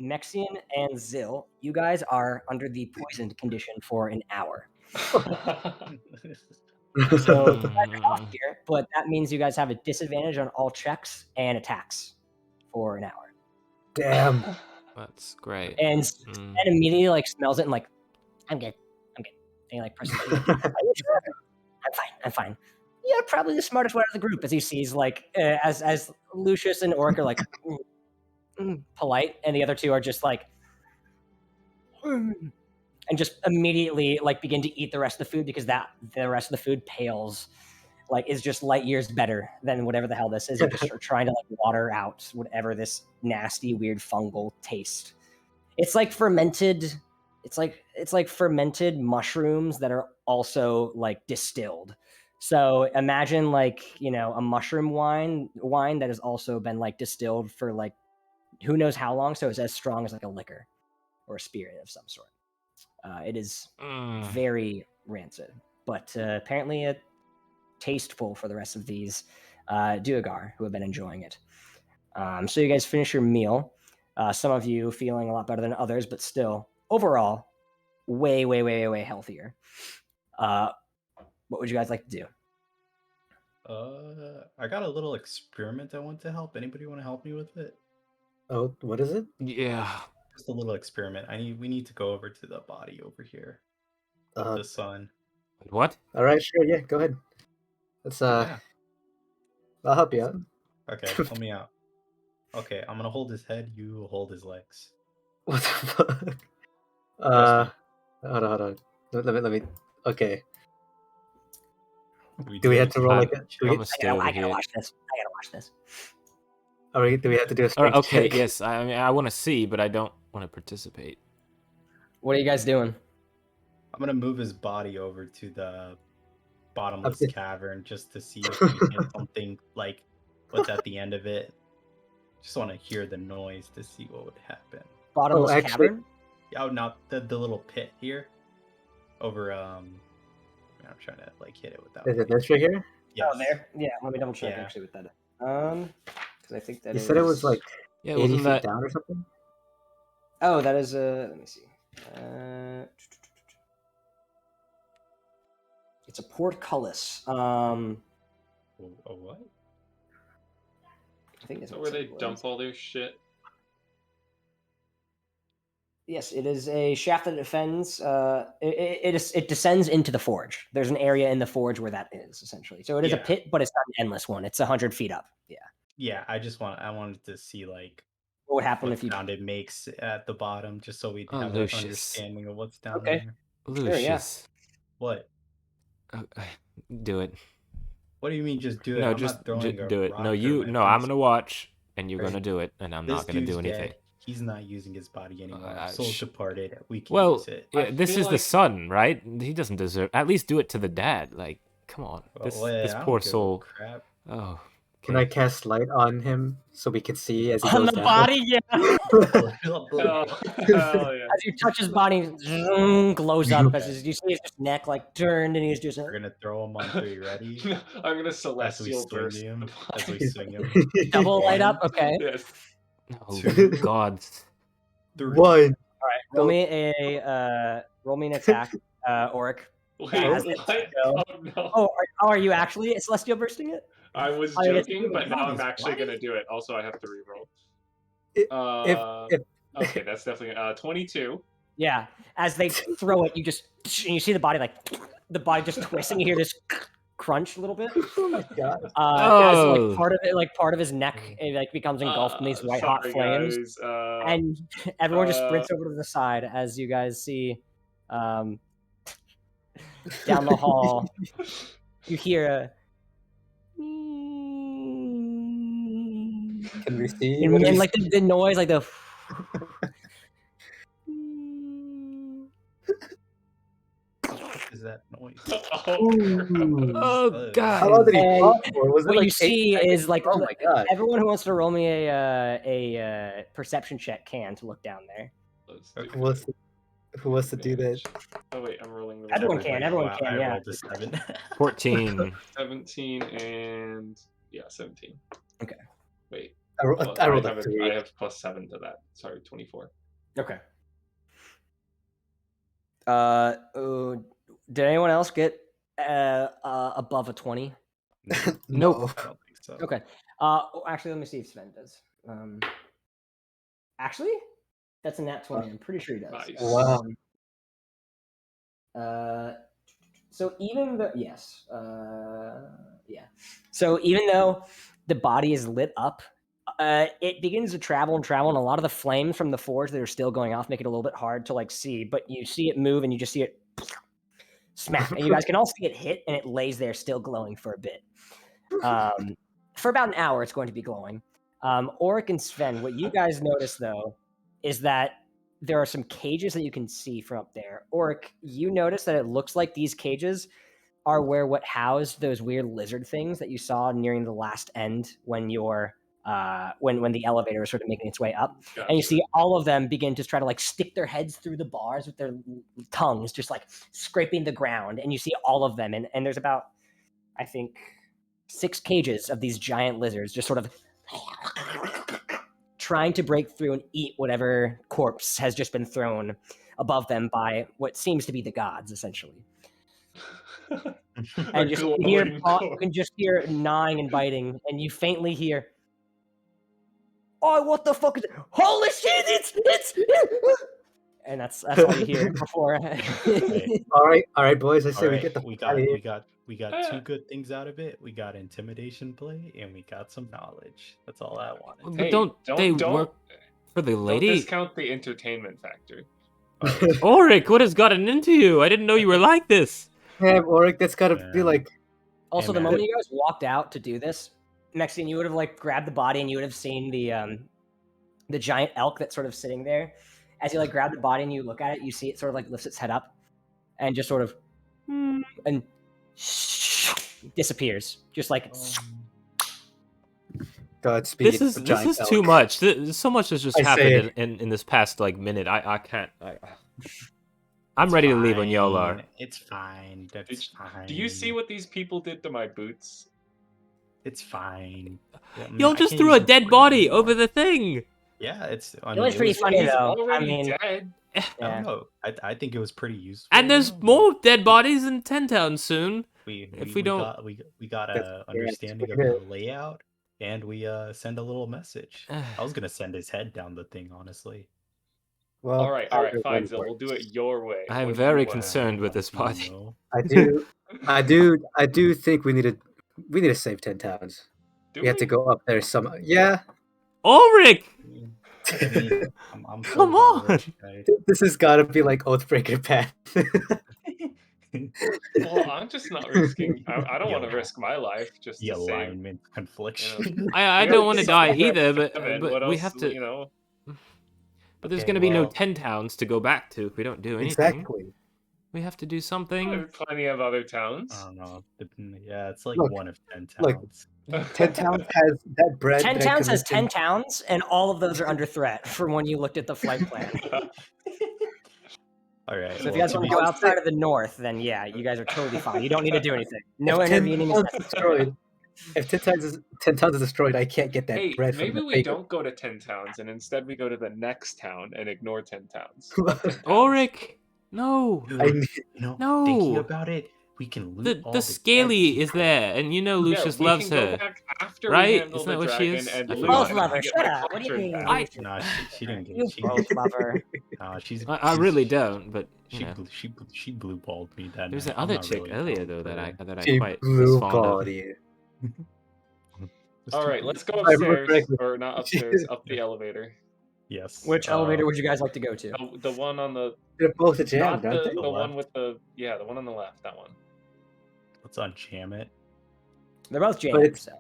Mexian and Zyl, you guys are under the poisoned condition for an hour. So you guys are off here, but that means you guys have a disadvantage on all checks and attacks for an hour. Damn. That's great. And Mm. and immediately like smells it and like, I'm good. And he like presses it. Are you sure? I'm fine. You're probably the smartest one of the group, as he sees like as Lucius and Orik are like polite, and the other two are just like and just immediately like begin to eat the rest of the food because the rest of the food pales is just light years better than whatever the hell this is. You're just trying to like water out whatever this nasty, weird fungal taste. It's like fermented. It's like fermented mushrooms that are also like distilled. So imagine like a mushroom wine that has also been like distilled for like who knows how long. So it's as strong as like a liquor or a spirit of some sort. It is very rancid, but apparently tasteful for the rest of these Duergar who have been enjoying it. So you guys finish your meal. Some of you feeling a lot better than others, but still, overall, way, way, way, way healthier. What would you guys like to do? I got a little experiment I want to help. Anybody want to help me with it? Oh, what is it? Yeah. Just a little experiment. We need to go over to the body over here of the sun. What? All right, sure, yeah, go ahead. Let's Yeah. I'll help you out. Okay, help me out. Okay, I'm gonna hold his head. You hold his legs. What the fuck? Trust Hold on. Let me. Okay. me. Do we have to roll like I'm a? gonna stay over I gotta here. watch this. All right. Do we have to do a All strength right, okay, check? yes. I mean, I want to see, but I don't want to participate. What are you guys doing? I'm gonna move his body over to the bottomless Okay. cavern just to see if we get something like what's at the end of it. Just want to hear the noise to see what would happen. Bottomless actually- cavern? Oh, not the little pit here. Over I'm trying to like hit it without. Is it this right here? Yes. Oh, there. Yeah, let me double check Yeah. actually with that. Because I think that You said it was like Yeah, 80 wasn't feet that? down or something. Oh, that is let me see. It's a portcullis. A what? I think that's So what where it they said it dump was. all their shit. Yes, it is a shaft that defends. It descends into the forge. There's an area in the forge where that is essentially. So it is a Yeah. pit, but it's not an endless one. It's 100 feet up. Yeah. Yeah, I wanted to see like What would happen what if you? sound it makes at the bottom, just so we'd Oh, have an Lucius. understanding of what's down Okay. there. Lucius. What? Do it. What do you mean just do it? No, I'm just not throwing a do it. rock No, or no, I'm weapons. gonna watch, and you're Right. gonna do it, and I'm This not gonna dude's do anything. dead. He's not using his body anymore. I- Soul's sh- departed. We can Well, use it. yeah, I this feel is the like- son, right? He doesn't deserve. At least do it to the dad. Like, come on, this I don't poor give a soul. crap. Oh, Can I cast light on him so we can see as he On goes the down? body, yeah. Oh, hell yeah. As you touch his body, zoom, glows up. As you see his neck like turned, and he's just. We're gonna throw him on 3. Ready? I'm gonna As we celestial swing burst. him. the As we body. swing him. Double light up. One, Okay. Yes. oh Two. God. 3. One. All right. Roll me an attack, Orik. Wait, As what? it's go. Oh no. Oh, are you actually celestial bursting it? I was Oh, yeah, it's joking, really but now not I'm his actually body. gonna do it. Also, I have to reroll. If Okay, that's definitely 22. Yeah. As they throw it, and you see the body just twists, and you hear this crunch a little bit. oh my god. As Oh. part of his neck, it becomes engulfed in these white hot Sorry, flames, guys. and everyone just sprints over to the side as you guys see down the hall. You hear a. Can we see? And What do then, we like the noise, like the. What is that noise? Oh, Ooh. Oh God. How long did he And talk for? Was it what like you 8 see seconds? is like Oh my god. everyone who wants to roll me a perception check can to look down there. Let's do Who wants to do that? Oh wait, I'm rolling the Everyone wrong can, way. everyone Wow, can, I yeah. rolled a 7. 14. 17 and 17. Okay. Wait. I rolled have a 3. I have +7 to that. Sorry, 24. Okay. Did anyone else get above a 20? Nope. I don't think so. Okay. Actually, let me see if Sven does. Actually, that's a nat 20. I'm pretty sure he does. Nice. Wow. So even though So even though the body is lit up, it begins to travel, and a lot of the flames from the forge that are still going off make it a little bit hard to like see. But you see it move, and you just see it smack, and you guys can all see it hit, and it lays there still glowing for a bit. For about an hour, it's going to be glowing. Orik and Sven, what you guys notice though is that there are some cages that you can see from up there. Orik, you notice that it looks like these cages are where what housed those weird lizard things that you saw nearing the last end when you're when the elevator was sort of making its way up. Gotcha. And you see all of them begin to try to like stick their heads through the bars with their tongues, just like scraping the ground. And you see all of them, and there's about, I think, 6 cages of these giant lizards just sort of trying to break through and eat whatever corpse has just been thrown above them by what seems to be the gods, essentially. And just you can just hear gnawing and biting, and you faintly hear, "Oh, what the fuck is it? Holy shit! It's!" And that's all you hear before. All right, boys. I say All we right, get the we fuck out of here. got 2 good things out of it. We got intimidation play, and we got some knowledge. That's all I wanted. But Hey, don't they don't- work for the Don't lady? discount the entertainment factor. Orik, what has gotten into you? I didn't know you were like this. Yeah, Orik, that's gotta be Yeah. like. Also, Hey, the man. moment you guys walked out to do this, Mexian, you would have like grabbed the body, and you would have seen the giant elk that's sort of sitting there. As you like grab the body and you look at it, you see it sort of like lifts its head up and just sort of and disappears, just like. Godspeed. This is the giant too elk. much. So much has just I say happened in this past like minute. I can't. I'm ready to leave when y'all are. Fine. It's fine. That's fine. Do you see what these people did to my boots? It's fine. I mean, Y'all I just can't threw use a them dead for body anymore. over the thing. Yeah, it's. I It mean, was pretty was- funny He's though. I already mean, dead. I yeah. don't know. I think it was pretty useful. And there's you know? more dead bodies in 10 Town soon. if we don't, we got That's a correct. understanding of the layout, and we send a little message. I was gonna send his head down the thing, honestly. Well, all right, either fine, one Zill. We'll works. do it your way. I am What do very you want? concerned with this party. No. I do think we need to save 10 towns. Do We have to go up there some. Yeah, Orik, I mean, I'm come sold on on. Orik, right? this has got to be like Oathbreaker path. Well, I'm just not risking. I don't want to Yo. risk my life just The to save. alignment confliction. I We don't got want to something die like either, Gavin, but what we else, have to. you know. But there's Okay, going to be no well- 10 towns to go back to if we don't do anything. Exactly. We have to do There something. are plenty of other towns. I don't know. Yeah, it's like Look, 1 of 10 look. towns. 10 towns has that bread. 10 that I towns has 10 commissioned. towns, and all of those are under threat from when you looked at the flight plan. All right. So if well, you guys to want be to go I'll outside say- of the north, then yeah, you guys are totally fine. You don't need to do anything. No If 10 intervening is towns necessary. is destroyed, if 10 towns is destroyed, I can't get that Hey, bread from maybe the we baker. don't go to 10 towns and instead we go to the next town and ignore 10 towns. Orik, no. Dude, I need- you know, No. thinking about it, we can loot all The Scaly is there, and you know Lucius we loves can go her. back after right? we handle Isn't that the what she dragon is? and I move forgot. on Both and love her. get Shut my up. What do you cauldron mean? back. No, she didn't get. You She both love her. she's. I really don't, but you know. She blue balled me that There's night. that I'm other not chick really earlier down though for that I her. She quite was blue fond of. balled you. Just All too right, blue. let's go I remember upstairs, correctly. or not upstairs, up the elevator. Yes. Which elevator would you guys like to go to? The one on the They're both a not jam, aren't the they? the one left. with the the one on the left. That one. Let's unjam it. They're both But jammed, it's- so.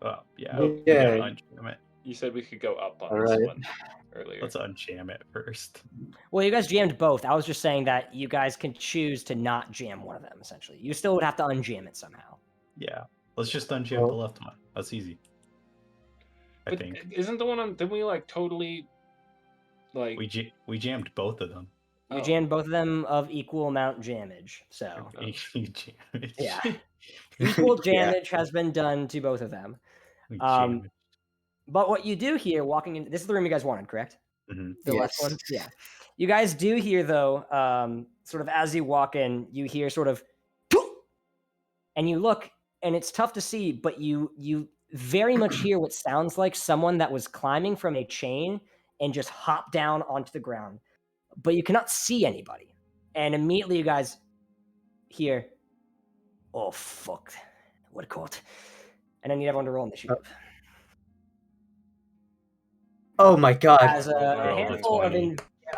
Oh yeah. Oh, we yeah. gotta unjam it. You said we could go up on All this right. one earlier. Let's unjam it first. Well, you guys jammed both. I was just saying that you guys can choose to not jam one of them, essentially. You still would have to unjam it somehow. Yeah. Let's just unjam Well- the left one. That's easy. I But think isn't the one on? Didn't we like totally like? we jammed both of them. You Oh. jammed both of them of equal amount jammage. So, Oh. We jammed it. yeah. Equal Yeah. damage has been done to both of them. We Um, jammed it. But what you do here, walking in, this is the room you guys wanted, correct? Mhm. The left Yes. one? Yeah. You guys do hear, though, sort of as you walk in, you hear sort of, and you look, and it's tough to see, but you very much hear what sounds like someone that was climbing from a chain and just hopped down onto the ground. But you cannot see anybody. And immediately you guys hear, oh, fuck. What a quote. And I need everyone to roll initiative. Oh my god. As Roll a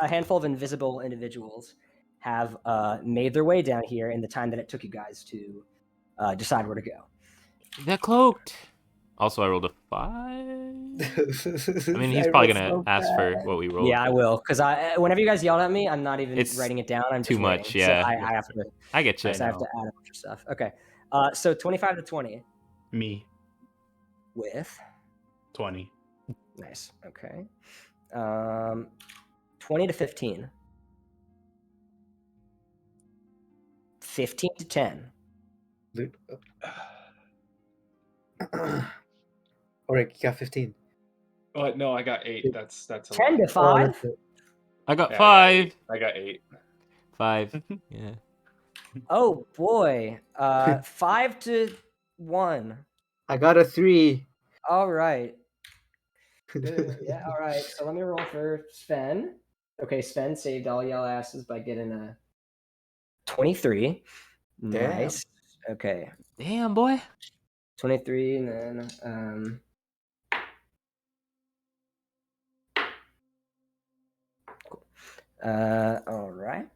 the handful of invisible individuals have made their way down here in the time that it took you guys to decide where to go. They're cloaked. Also, I rolled a 5. I mean, he's probably gonna ask for what we rolled. Yeah, I will, because whenever you guys yelled at me, I'm not even It's writing it down. I'm too just much, waiting. yeah. So I have to. I get you. I have to add a bunch of stuff. Okay, so 25 to 20 Me with 20. nice. Okay, 20 to 15, 15 to 10. Orik, you got 15. Oh no, I got 8. That's a 10 to lot. 5. that's it. I got Yeah, 5. I got 8. 5. Yeah. Oh boy, 5 to 1. I got a 3. All right. Yeah, all right. So let me roll for Sven. Okay, Sven saved all y'all asses by getting a 23. Damn. Nice. Okay. Damn, boy. 23, and then cool. All right.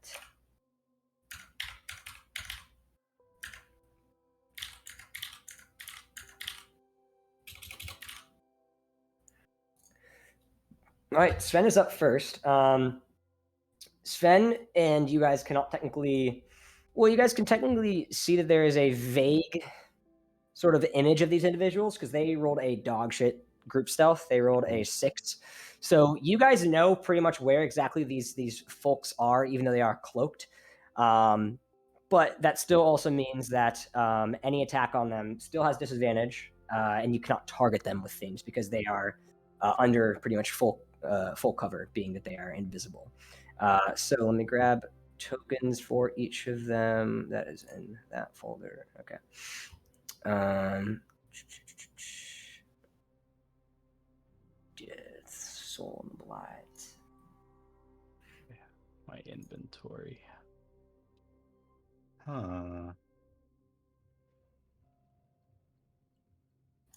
All right, Sven is up first. Sven and you guys cannot technically, well, you guys can technically see that there is a vague sort of image of these individuals because they rolled a dog shit group stealth. They rolled a 6. So you guys know pretty much where exactly these folks are, even though they are cloaked. But that still also means that any attack on them still has disadvantage, and you cannot target them with things because they are under pretty much full cover, being that they are invisible. So let me grab tokens for each of them. That is in that folder. Okay. Death, Soul and Blight. My inventory. Huh.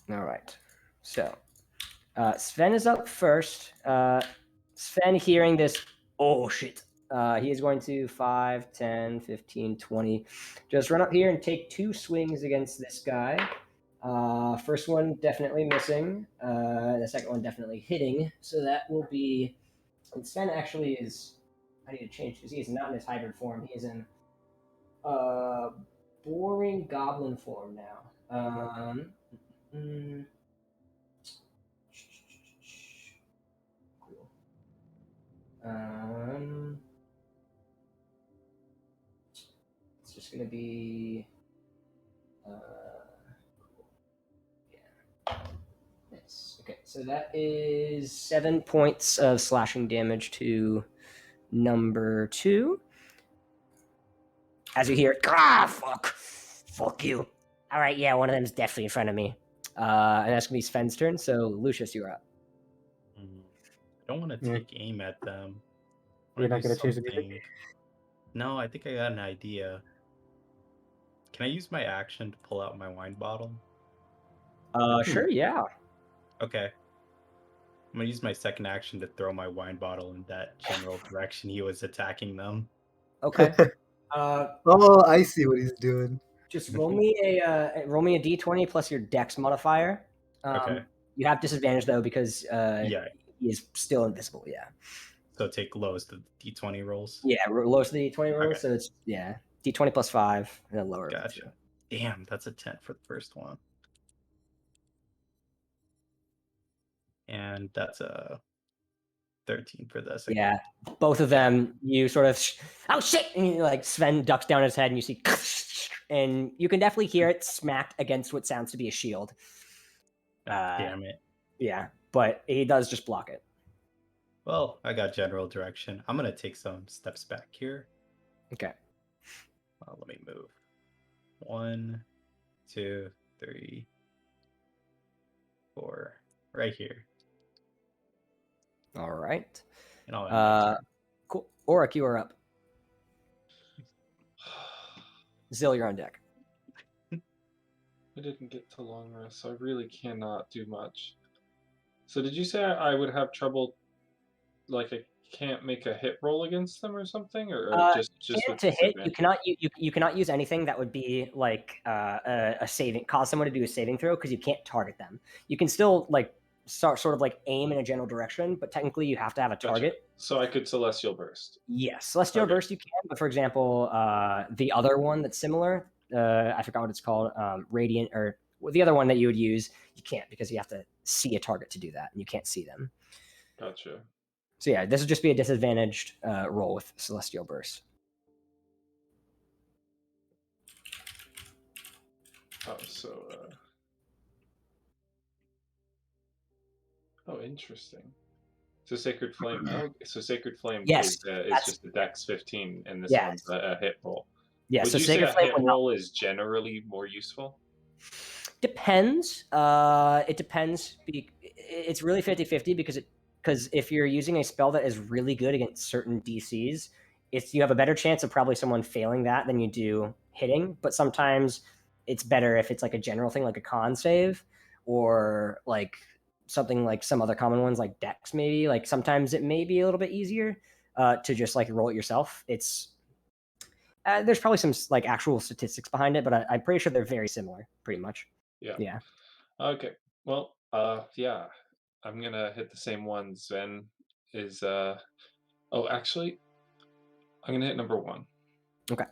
All right. So, Sven is up first. Sven, hearing this, oh shit. He is going to 5, 10, 15, 20. Just run up here and take 2 swings against this guy. First one definitely missing. The second one definitely hitting. So that will be. And Sven actually is. I need to change because he is not in his hybrid form. He is in boring goblin form now. Cool. It's just gonna be. Yeah. Nice. Okay, so that is 7 points of slashing damage to number 2. As you hear, fuck you. All right, yeah, one of them's definitely in front of me. And that's gonna be Sven's turn. So Lucius, you're up. I don't want to take aim at them. You're not gonna choose anything? something. No, I think I got an idea. Can I use my action to pull out my wine bottle? Sure, yeah. Okay. I'm gonna use my second action to throw my wine bottle in that general direction he was attacking them. Okay. Oh, I see what he's doing. Just roll me a d20 plus your dex modifier. Okay. You have disadvantage though because Yeah. he is still invisible. Yeah. So take lowest of the d20 rolls. Yeah, lowest of the d20 rolls. Okay. So it's d20 plus 5 and then lower. Gotcha. Damn, that's a 10 for the first one. And that's a 13 for the second. Yeah, both of them. You sort of oh shit, and like Sven ducks down his head, and you see, and you can definitely hear it smack against what sounds to be a shield. Damn it. Yeah, but he does just block it. Well, I got general direction. I'm gonna take some steps back here. Okay. Let me move. 1, 2, 3, 4. Right here. All right. And I'll end my turn. Cool. Orik, you are up. Zyl, you're on deck. I didn't get to long rest, so I really cannot do much. So did you say I would have trouble, like I can't make a hit roll against them or something, or just with to hit? disadvantage? You cannot use anything that would be like a saving, cause someone to do a saving throw because you can't target them. You can still like sort of like aim in a general direction, but technically you have to have a target. Gotcha. So I could Celestial Burst. Yes, Celestial Burst you can, but for example, the other one that's similar, I forgot what it's called, Radiant, or the other one that you would use, you can't because you have to see a target to do that, and you can't see them. Gotcha. So yeah, this would just be a disadvantaged roll with Celestial Burst. Oh, so oh, interesting. So Sacred Flame. Oh, so Sacred Flame Yes, is just a Dex 15, and this one's a hit roll. Yeah, Would so you Sacred say a Flame hit roll is generally more useful? Depends. It depends. It's really 50-50 because if you're using a spell that is really good against certain DCs, you have a better chance of probably someone failing that than you do hitting. But sometimes it's better if it's like a general thing, like a con save, or like something like some other common ones like Dex maybe. Like sometimes it may be a little bit easier to just like roll it yourself. It's there's probably some like actual statistics behind it, but I'm pretty sure they're very similar, pretty much. Yeah. Okay. Well, yeah. I'm gonna hit the same one. Sven is oh, actually, I'm gonna hit number 1. Okay.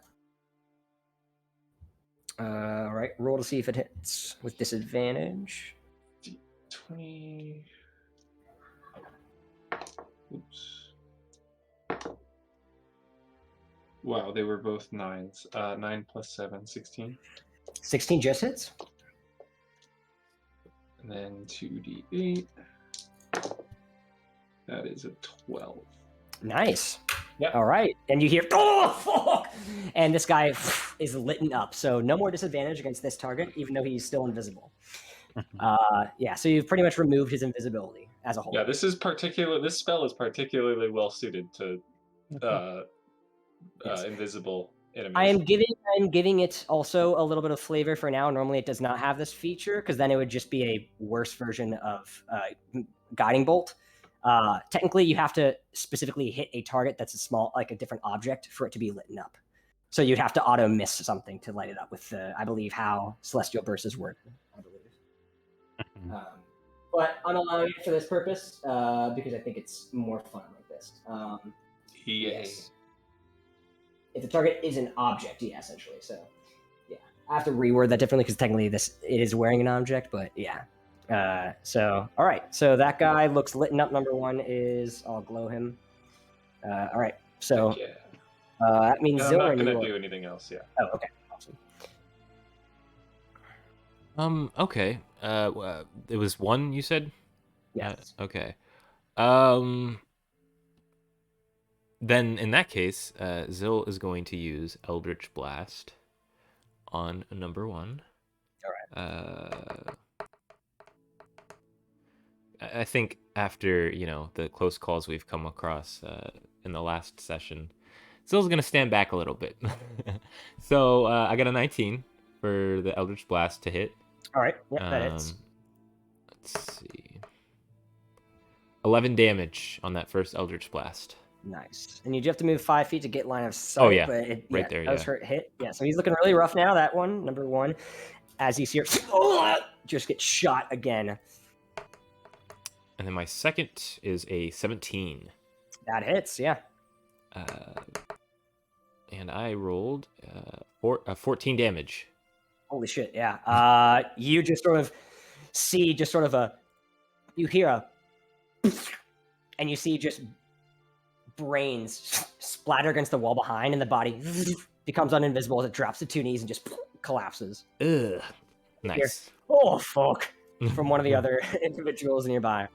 All right. Roll to see if it hits with disadvantage. 20. Oops. Wow, they were both 9s. 9 plus 7, 16. 16 just hits. And then 2d8. That is a 12. Nice. Yep. All right. And you hear, oh, fuck! And this guy is lit up. So no more disadvantage against this target, even though he's still invisible. Yeah, so you've pretty much removed his invisibility as a whole. Yeah, this spell is particularly well suited to Yes. invisible enemies. I'm giving it also a little bit of flavor for now. Normally it does not have this feature because then it would just be a worse version of Guiding Bolt. Technically, you have to specifically hit a target that's a different object for it to be lit up. So you'd have to auto miss something to light it up with I believe how Celestial Burst is worded. I believe. But I'm allowing it for this purpose because I think it's more fun like this. Yes. If the target is an object, yeah, essentially. So, yeah, I have to reword that differently because technically it is wearing an object, but yeah. So, all right. So that guy looks lit up. Number one is I'll glow him. All right. So that means I'm Zylwren. not gonna do anything else. Yeah. Oh, okay. Awesome. Okay. It was one you said? Yes. Okay. Then in that case, Zyl is going to use Eldritch Blast on number one. All right. I think after, the close calls we've come across in the last session, Zyl's going to stand back a little bit. So I got a 19 for the Eldritch Blast to hit. All right. Yep, that hits. Let's see. 11 damage on that first Eldritch Blast. Nice. And you do have to move 5 feet to get line of sight. Oh, yeah. But Right there, that was hurt hit. Yeah, so he's looking really rough now, that one, number one. As you see her just get shot again. And then my second is a 17. That hits, yeah. And I rolled 14 damage. Holy shit, yeah. You just sort of see you hear a and you see just brains splatter against the wall behind, and the body becomes uninvisible as it drops to 2 knees and just collapses. Ugh. Nice. Oh, fuck. From one of the other individuals nearby.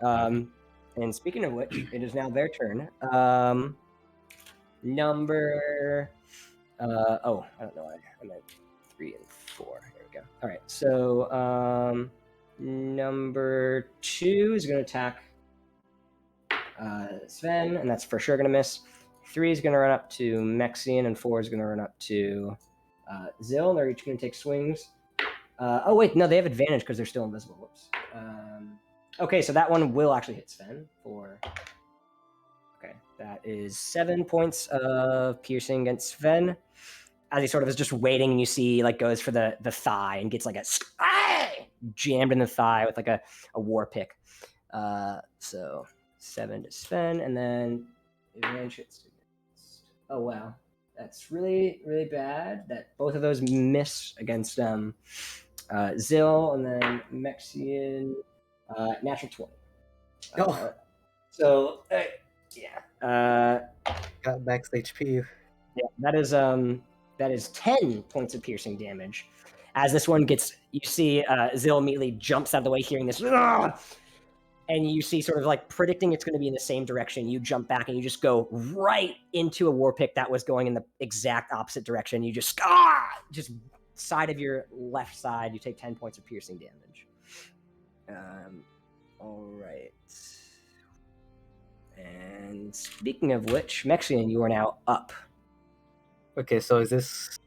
And speaking of which, it is now their turn. Number... I don't know. I meant 3 and 4. There we go. All right. So, number 2 is going to attack Sven, and that's for sure going to miss. 3 is going to run up to Mexian, and 4 is going to run up to Zyl. They're each going to take swings. Oh, wait. No, they have advantage because they're still invisible. Whoops. Okay, so that one will actually hit Sven for... Okay, that is 7 points of piercing against Sven. As he sort of is just waiting, and you see, goes for the thigh and gets jammed in the thigh with a war pick. So 7 to Sven, and then advantage hits. Oh, wow. That's really, really bad. That both of those miss against Zyl, and then Mexian, natural 20. So, yeah. Got max HP. Yeah, that is 10 points of piercing damage. As this one gets, you see Zyl immediately jumps out of the way, hearing this, and you see sort of predicting it's going to be in the same direction. You jump back and you just go right into a war pick that was going in the exact opposite direction. You just side of your left side. You take 10 points of piercing damage. All right. And speaking of which, Mexian, you are now up. Okay, so is this...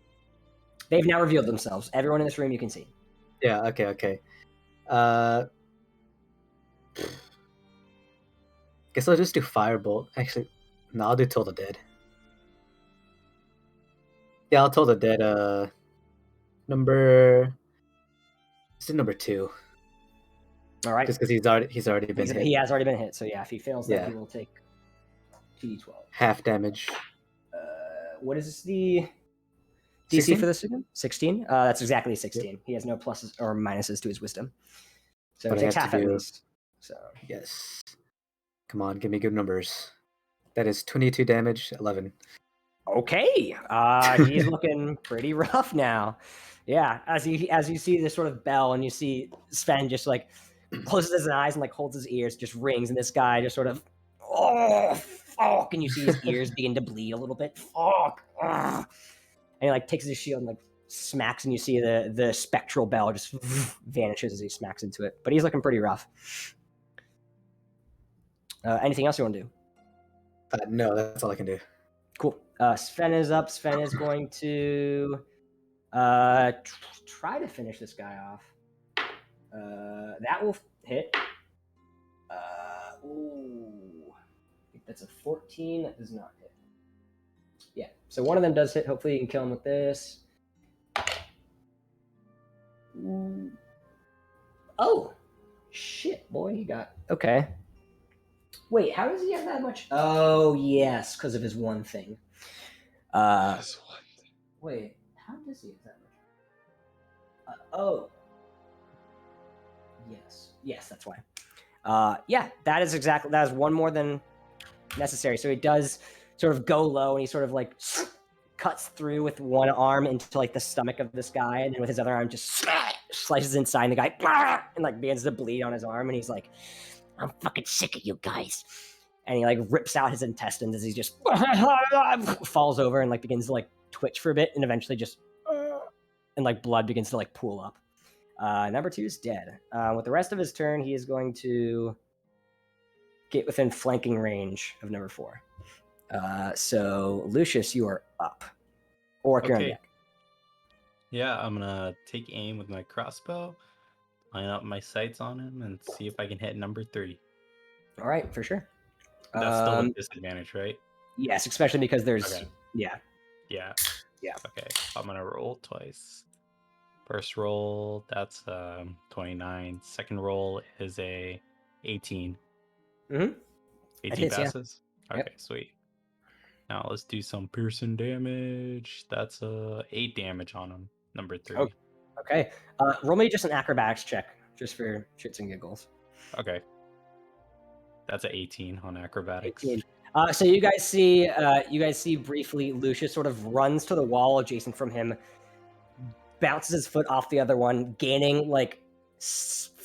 They've now revealed themselves. Everyone in this room you can see. Yeah, okay. Guess I'll just do Firebolt. Actually, no, I'll do Toll the Dead. Yeah, I'll Toll the Dead. Number 2. All right. Just because he's already been hit. He has already been hit. So yeah, if he fails that, he will take 2d12. Half damage. What is the DC 16? for this again? 16? That's exactly 16. Yep. He has no pluses or minuses to his wisdom. So he takes half at least. So yes. Come on, give me good numbers. That is 22 damage, 11. Okay. He's looking pretty rough now. Yeah, as you see this sort of bell, and you see Sven just closes his eyes and holds his ears, just rings, and this guy just sort of fuck, and you see his ears begin to bleed a little bit. Fuck. And he like takes his shield and like smacks, and you see the spectral bell just vanishes as he smacks into it. But he's looking pretty rough. Anything else you want to do? No, that's all I can do. Cool. Sven is up. Sven is going to try to finish this guy off. That will hit. Ooh. I think that's a 14. That does not hit. Yeah. So one of them does hit. Hopefully you can kill him with this. Oh. Shit, boy. He got... Okay. Wait, how does he have that much? Oh, yes, because of his one thing. Wait, how does he have that much? Oh. Yes, that's why. Yeah, that is one more than necessary. So he does sort of go low, and he sort of like cuts through with one arm into like the stomach of this guy, and then with his other arm just slices inside the guy, and like begins to bleed on his arm, and he's like, I'm fucking sick of you guys. And he like rips out his intestines as he just falls over and like begins to like twitch for a bit, and eventually just and like blood begins to like pool up. Number 2 is dead. With the rest of his turn, he is going to get within flanking range of number 4. So Lucius, you are up. Orik, you're on deck. Yeah, I'm gonna take aim with my crossbow, line up my sights on him, and see if I can hit number 3. All right, for sure. That's still a disadvantage, right? Yes, especially because there's... Okay. Yeah. Okay, I'm gonna roll twice. First roll, that's 29. Second roll is a 18. 18 hits, passes? Yeah. Okay, sweet. Now let's do some piercing damage. That's 8 damage on him. Number 3. Oh, okay. Roll me just an acrobatics check, just for shits and giggles. Okay. That's an 18 on acrobatics. 18. So you guys see briefly Lucius sort of runs to the wall adjacent from him, bounces his foot off the other one, gaining like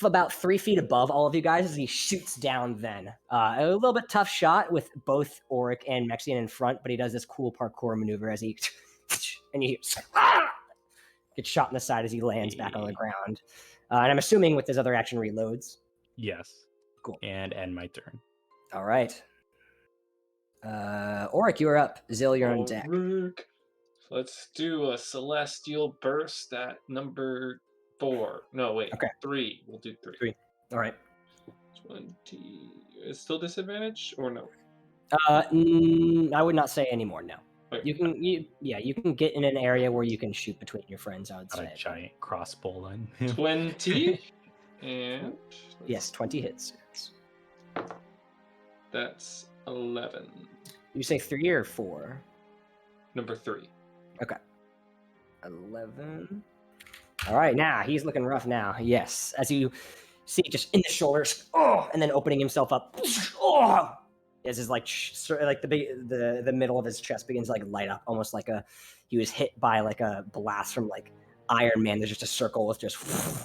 about 3 feet above all of you guys as he shoots down then. A little bit tough shot with both Orik and Mexian in front, but he does this cool parkour maneuver as he and you gets shot in the side as he lands back on the ground. And I'm assuming with his other action reloads. Yes. Cool. And end my turn. All right. Orik, you are up. Zyl, you're on deck. Orik. Let's do a celestial burst at number 4. No, wait. Okay. 3. We'll do 3. 3. All right. 20. Is still disadvantage or no? I would not say anymore. No. Wait, You can get in an area where you can shoot between your friends. I would Got say. a giant crossbow then. 20. And Yes, 20 hits. that's 11. You say 3 or 4? Number 3. Okay. 11. All right, now he's looking rough now. Yes, as you see, just in the shoulders, and then opening himself up. As his like the middle of his chest begins to like light up, almost like he was hit by like a blast from like Iron Man. There's just a circle with just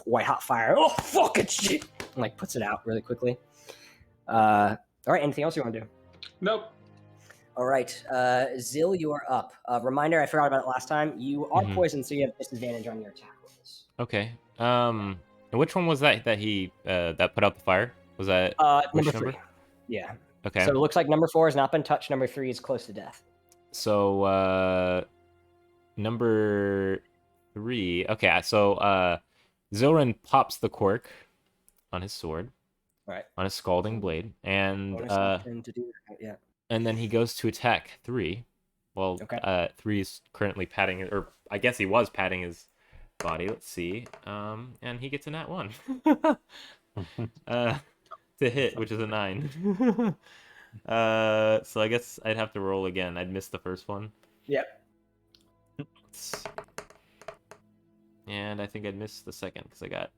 white hot fire. Oh fucking shit! And like puts it out really quickly. All right, anything else you want to do? Nope. All right, Zyl, you are up. Reminder, I forgot about it last time. You are poisoned, so you have disadvantage on your attack rolls. Okay. And which one was that he that put out the fire? Was that number 3? Yeah. Okay. So it looks like number 4 has not been touched. Number 3 is close to death. So number 3. Okay, so Zylwren pops the cork on his sword. Right. On his scalding blade, and yeah. And then he goes to attack 3. Well, okay. 3 is currently patting, or I guess he was patting his body. Let's see. And he gets a nat 1 to hit, which is a 9. So I guess I'd have to roll again. I'd miss the first one. Yep. And I think I'd miss the second because I got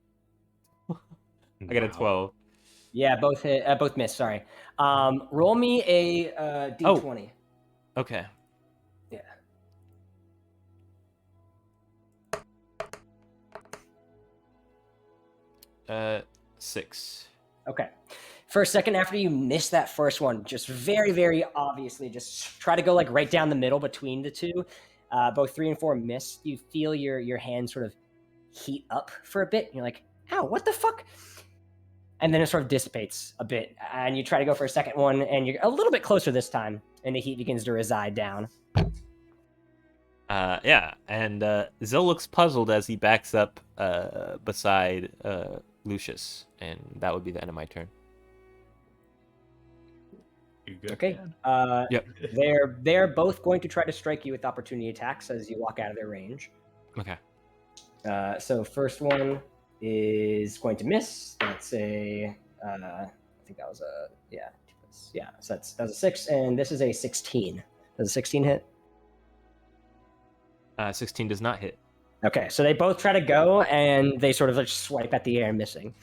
a 12. Yeah, both hit. Both miss. Sorry. Roll me a d20. Oh. Okay. Yeah. 6. Okay. for a second after you miss that first one, just very, very obviously, just try to go like right down the middle between the two. Both 3 and 4 miss. You feel your hand sort of heat up for a bit. And you're like, ow, what the fuck? And then it sort of dissipates a bit. And you try to go for a second one, and you're a little bit closer this time, and the heat begins to reside down. Yeah, and Zyl looks puzzled as he backs up beside Lucius, and that would be the end of my turn. You good? Okay. Man? Yep. They're both going to try to strike you with opportunity attacks as you walk out of their range. Okay. So first one is going to miss. That's a, I think that was a, yeah. So that's a 6, and this is a 16. Does a 16 hit? 16 does not hit. Okay, so they both try to go, and they sort of like swipe at the air, missing.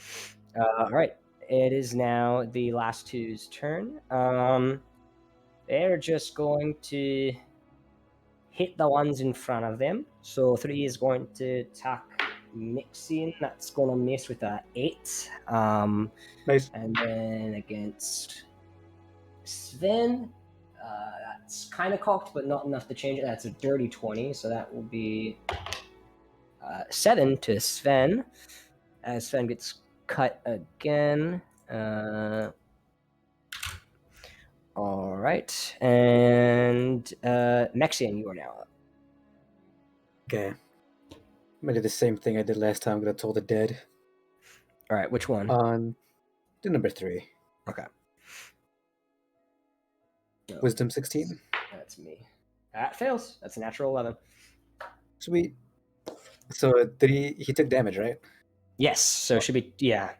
All right, it is now the last two's turn. They're just going to hit the ones in front of them. So 3 is going to attack Mexian. That's going to miss with a 8. Nice. And then against Sven, that's kind of cocked, but not enough to change it. That's a dirty 20, so that will be 7 to Sven. As Sven gets cut again. All right, and Mexian, you are now up. Okay. I'm gonna do the same thing I did last time. I'm gonna toll the dead. All right, which one? On to number 3. Okay. No, Wisdom 16. that's me. That fails. That's a natural 11. Sweet. So did he took damage, right? Yes, so it should be, yeah.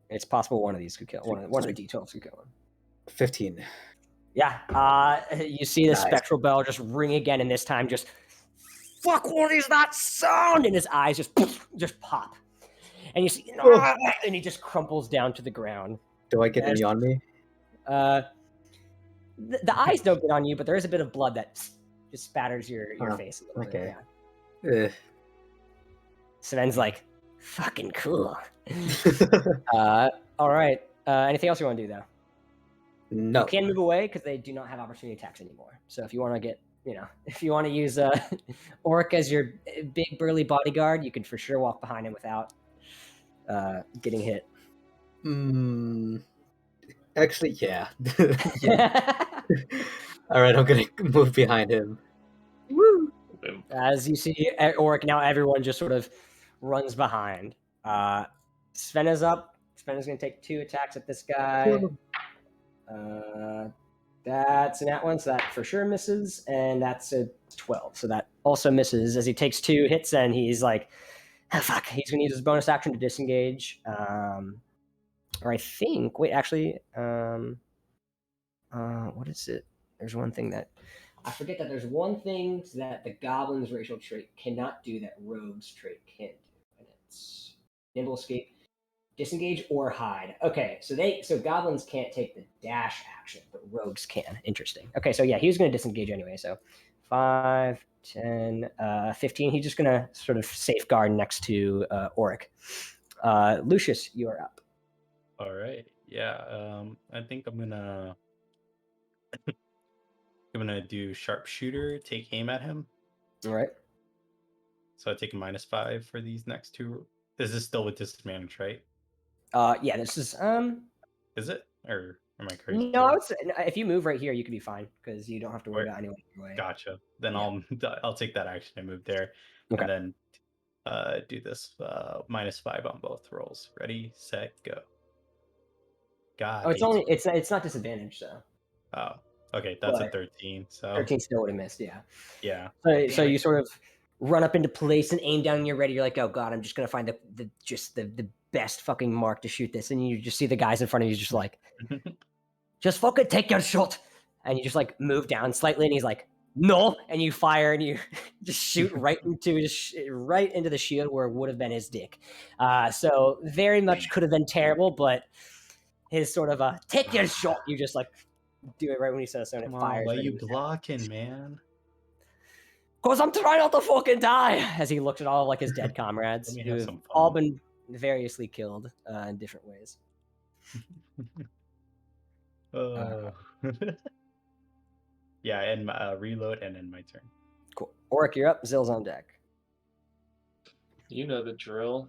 It's possible one of these could kill, one of the D12s could kill him. 15. Yeah, you see the Nice. spectral bell just ring again, and this time just, fuck, what is that sound? And his eyes just pop. And you see, and he just crumples down to the ground. Do I get any on me? The eyes don't get on you, but there is a bit of blood that just spatters your Oh, face a little okay. bit. Yeah. Sven's like, fucking cool. All right. Anything else you want to do, though? No. You can move away because they do not have opportunity attacks anymore. So if you want to get, if you want to use Orik as your big burly bodyguard, you can for sure walk behind him without getting hit. Actually, yeah. Yeah. All right, I'm gonna move behind him. Woo! As you see Orik, now everyone just sort of runs behind. Sven is up. Sven is going to take 2 attacks at this guy. That's an at one, so that for sure misses, and that's a 12, so that also misses as he takes 2 hits, and he's like, oh, fuck, he's going to use his bonus action to disengage. Or I think, wait, actually, what is it? There's one thing that, I forget that there's one thing that the Goblin's racial trait cannot do that Rogue's trait can do, and it's Nimble Escape, Disengage, or Hide. Okay, so Goblins can't take the dash action, but Rogues can. Interesting. Okay, so yeah, he was going to disengage anyway, so 5, 10, 15. He's just going to sort of safeguard next to Orik. Lucius, you are up. All right. Yeah. I think I'm gonna do sharpshooter, take aim at him. All right. So I take a -5 for these next 2. This is still with disadvantage, right? Yeah, this is Is it? Or am I crazy? No, I would say if you move right here, you could be fine because you don't have to worry about anyone in your way. Gotcha. Then Yeah. I'll take that action and move there, Okay. and then do this -5 on both rolls. Ready, set, go. God. Oh, it's not disadvantage, so Oh, okay. That's a But 13. So 13 still would have missed. Yeah. yeah. So you sort of run up into place and aim down, and you're ready. You're like, oh god, I'm just gonna find the best fucking mark to shoot this, and you just see the guys in front of you, just like, just fucking take your shot, and you just like move down slightly, and he's like, no, and you fire, and you just shoot right into the shield where it would have been his dick. So very much could have been terrible, but his sort of take your shot, you just like do it right when he says so, and it fires. Why right you in his head. blocking, man? Cause I'm trying not to fucking die. As he looked at all of his dead comrades, Let me who have have some fun. all been variously killed in different ways. Oh. Yeah, and reload and end my turn. Cool. Orik, you're up. Zill's on deck. You know the drill.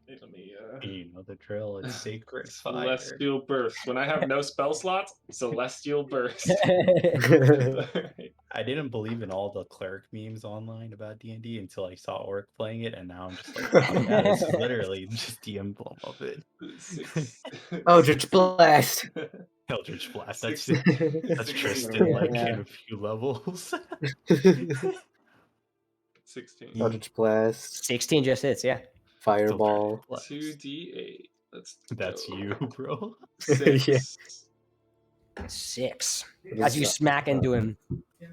Let me. You know the drill. It's sacred fire. Celestial Burst. When I have no spell slots, Celestial Burst. I didn't believe in all the cleric memes online about D&D until I saw Orik playing it, and now I'm just like, oh, yeah, this is literally just the emblem of it. Eldritch Blast. Eldritch Blast. That's 16. Tristan, like Yeah. in a few levels. 16. Eldritch Blast. 16 just hits, yeah. Fireball. 2d8. That's go. you, bro. 6. Yeah. 6. As you smack into him,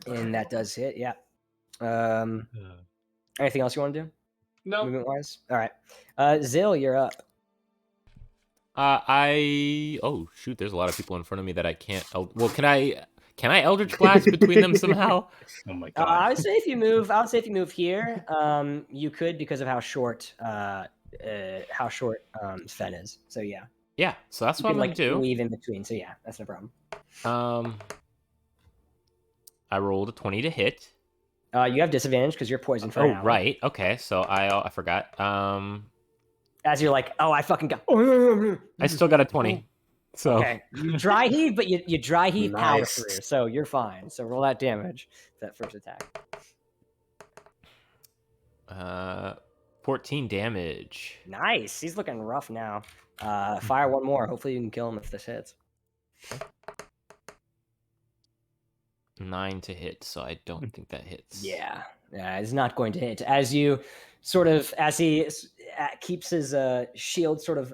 and that does hit, yeah. Anything else you want to do? No. Movement wise? All right. Zyl, you're up. Oh shoot, there's a lot of people in front of me that I can't. Well, can I Eldritch Blast between them somehow? Oh my god. I would say if you move here, you could because of how short Sven is. So yeah. Yeah, so that's You what can I'm gonna do. weave in between. So yeah, that's no problem. I rolled a 20 to hit. You have disadvantage because you're poisoned for an hour. Right. Okay, so I forgot. As you're like, oh, I fucking got. I still got a 20. So Okay, you dry heave, but you dry heave power Nice. through, so you're fine. So roll that damage for that first attack. 14 damage. Nice. He's looking rough now. Fire one more. Hopefully you can kill him if this hits. 9 to hit, so I don't think that hits. Yeah, it's not going to hit. As you as he keeps his shield sort of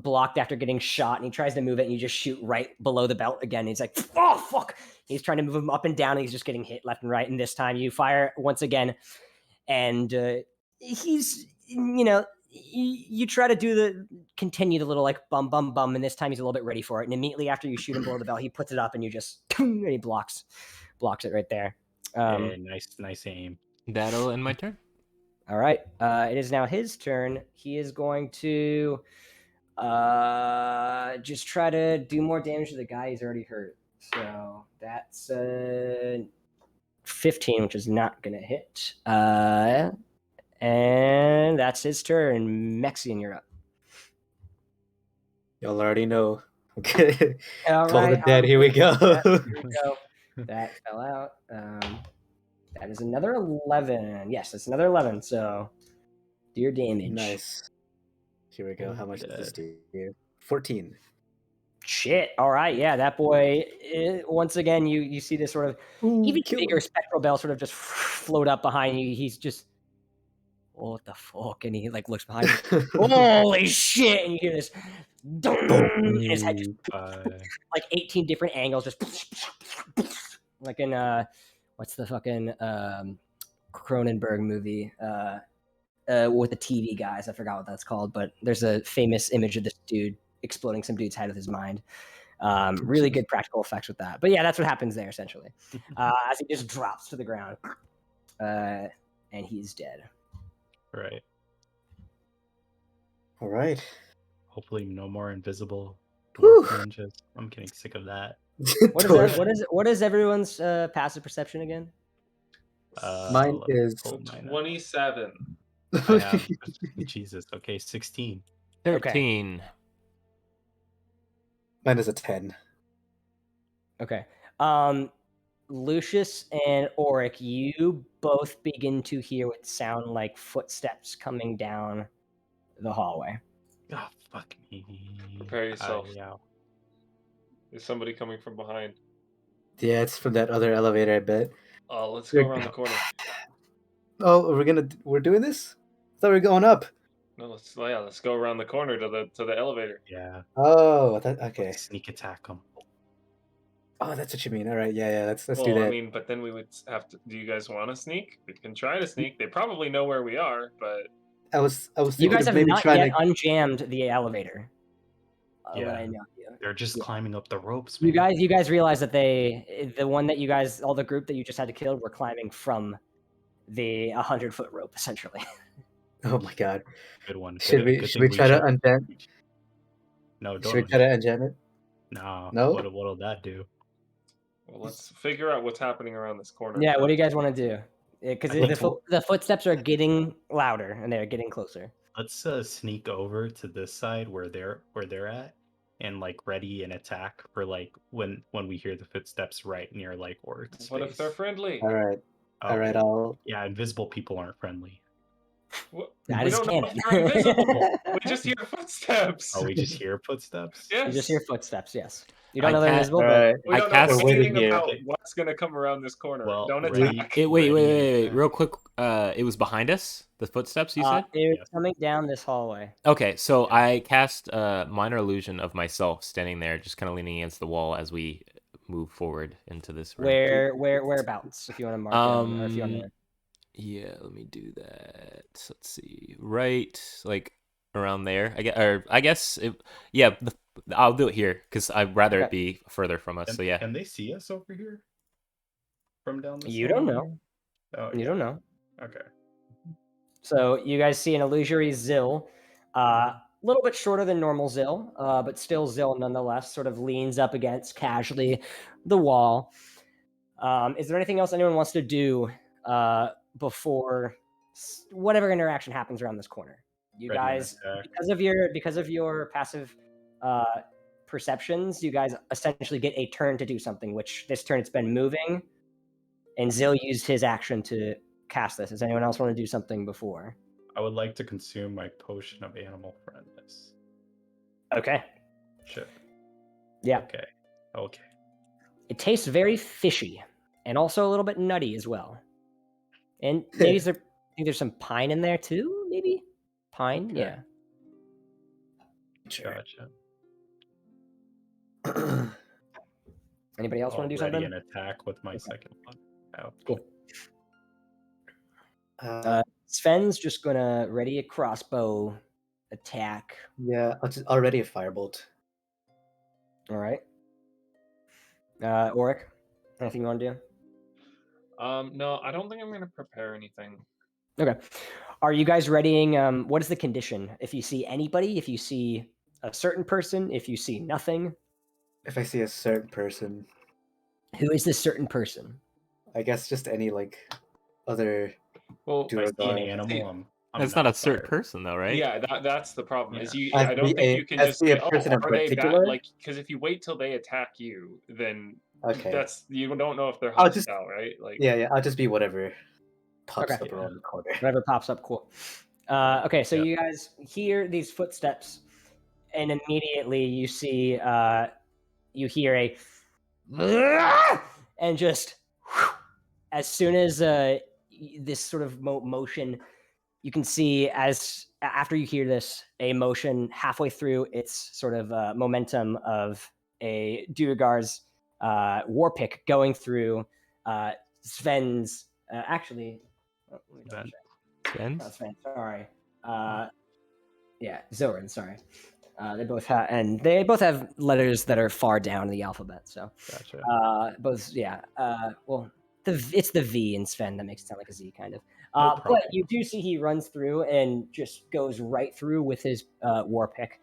blocked after getting shot, and he tries to move it, and you just shoot right below the belt again. He's like, oh, fuck. He's trying to move him up and down, and he's just getting hit left and right. And this time you fire once again, and he's, you try to continue the little like bum, bum, bum, and this time he's a little bit ready for it. And immediately after you shoot him below the belt, he puts it up, and you just, and he blocks it right there. Yeah, nice aim. That'll end my turn. All right. It is now his turn. He is going to just try to do more damage to the guy he's already hurt. So that's 15, which is not going to hit. And that's his turn. Mexian, you're up. Y'all already know. Okay. All Call the right, dead. Here we go. Here we go. That fell out. That is another 11. Yes, that's another 11. So, do your damage. Nice. Here we go. How much does this do? 14. Shit. All right. Yeah, that boy. Once again, you see this sort of even bigger spectral bell sort of just float up behind you. He's just, what the fuck? And he like looks behind him. Holy shit! And you hear this. And his head just like 18 different angles, just like in what's the fucking Cronenberg movie with the TV guys? I forgot what that's called, but there's a famous image of this dude exploding some dude's head with his mind. Really good practical effects with that. But yeah, that's what happens there essentially. As he just drops to the ground, and he's dead. Right. All right. Hopefully, no more invisible Whew. dwarf ninjas. I'm getting sick of that. What is everyone's passive perception again? Mine is 27. I have, Jesus. Okay, 16. 13. Mine is a 10. Okay. Lucius and Orik, you both begin to hear what sound like footsteps coming down the hallway. Oh, fuck me. Prepare yourself. Yeah. Is somebody coming from behind? Yeah, it's from that other elevator, I bet. Oh, let's go around the corner. Oh, we're doing this? I thought we were going up. No, let's go around the corner to the elevator. Yeah. Oh, okay. Sneak attack them. Oh, that's what you mean. All right, yeah, let's do Well, that. I mean, but then we would have to. Do you guys want to sneak? We can try to sneak. They probably know where we are, but I was You thinking guys of have maybe not trying yet unjammed the elevator. Yeah. I know. They're just climbing up the ropes, You man. guys realize that the one that you guys, all the group that you just had to kill, were climbing from the 100-foot rope, essentially. Oh my god. Good one. Should we try to unjam? No, Should we don't. try to enjam it? No. No? What'll that do? Well, let's figure out what's happening around this corner. Yeah, what do you first. guys want to do? Because I think the footsteps are getting louder and they're getting closer. Let's sneak over to this side where they're at, and like ready an attack for like when we hear the footsteps right near like Oric's What if they're space. friendly? All right. All right. I'll. Yeah, invisible people aren't friendly. That We is don't know if canon. they're invisible. We just hear footsteps. Oh, we just hear footsteps? Yes. You just hear footsteps. Yes. You don't I know they're can't- invisible, All but right. We I don't cast- know We're waiting anything here. about what's gonna come around this corner. Well, Don't ready- attack. Wait, Ready. real quick. It was behind us. The footsteps you said. they're Yes. coming down this hallway. Okay, so I cast a minor illusion of myself standing there, just kind of leaning against the wall as we move forward into this room. Whereabouts? If you want to mark down, or if you want to. Yeah, let me do that. Let's see, right, like around there. I guess. I'll do it here because I'd rather it be further from us. So yeah. Can they see us over here? From down this You don't hallway? know. Oh, You don't know. Okay. So you guys see an illusory Zyl, a little bit shorter than normal Zyl, but still Zyl nonetheless. Sort of leans up against casually the wall. Is there anything else anyone wants to do before whatever interaction happens around this corner? You Ready an guys, attack. because of your passive perceptions, you guys essentially get a turn to do something. Which this turn it's been moving, and Zyl used his action to cast this. Does anyone else want to do something before? I would like to consume my potion of animal friendness. Okay. Shit. Yeah. Okay. It tastes very fishy and also a little bit nutty as well. And maybe I think there's some pine in there too, maybe? Pine? Okay. Yeah. Sure. Gotcha. Anybody else want to do Ready something? an attack with my second one. Oh. Cool. Sven's just gonna ready a crossbow attack. Yeah, already a firebolt. All right. Orik, anything you want to do? No, I don't think I'm gonna prepare anything. Okay. Are you guys readying? What is the condition? If you see anybody, if you see a certain person, if you see nothing, If I see a certain person, who is this certain person? I guess just any like other. Well, Do If I it see an dog. animal, I'm That's not a not certain fired. person though, right? yeah, that's the problem. Is Yeah. you? Has I to don't be think a- you can has just to be a say, person in are they particular? like? Because if you wait till they attack you, then Okay. that's you don't know if they're I'll just- hostile, right? Like, Yeah, I'll just be whatever pops Okay. up around the corner. Whatever pops up, cool. Okay, so Yeah. you guys hear these footsteps, and immediately you see, you hear a, and just as soon as this sort of motion, you can see as after you hear this, a motion halfway through its sort of momentum of a Duergar's war pick going through Sven's. Actually, let me double check. Sven? Not Sven, sorry. Yeah, Zylwren, sorry. They both have letters that are far down in the alphabet. So, Gotcha. both, yeah. Well, it's the V in Sven that makes it sound like a Z, kind of. No problem. But you do see he runs through and just goes right through with his war pick,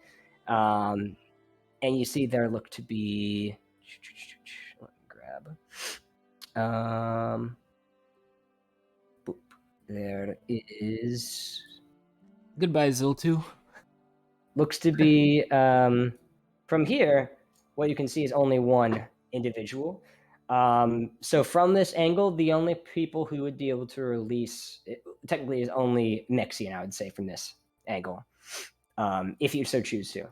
and you see there look to be. Let me grab. Boop. There it is. Goodbye, Zil2. Looks to be from here. What you can see is only one individual. So from this angle, the only people who would be able to release it, technically is only Mexian. I would say from this angle, if you so choose to.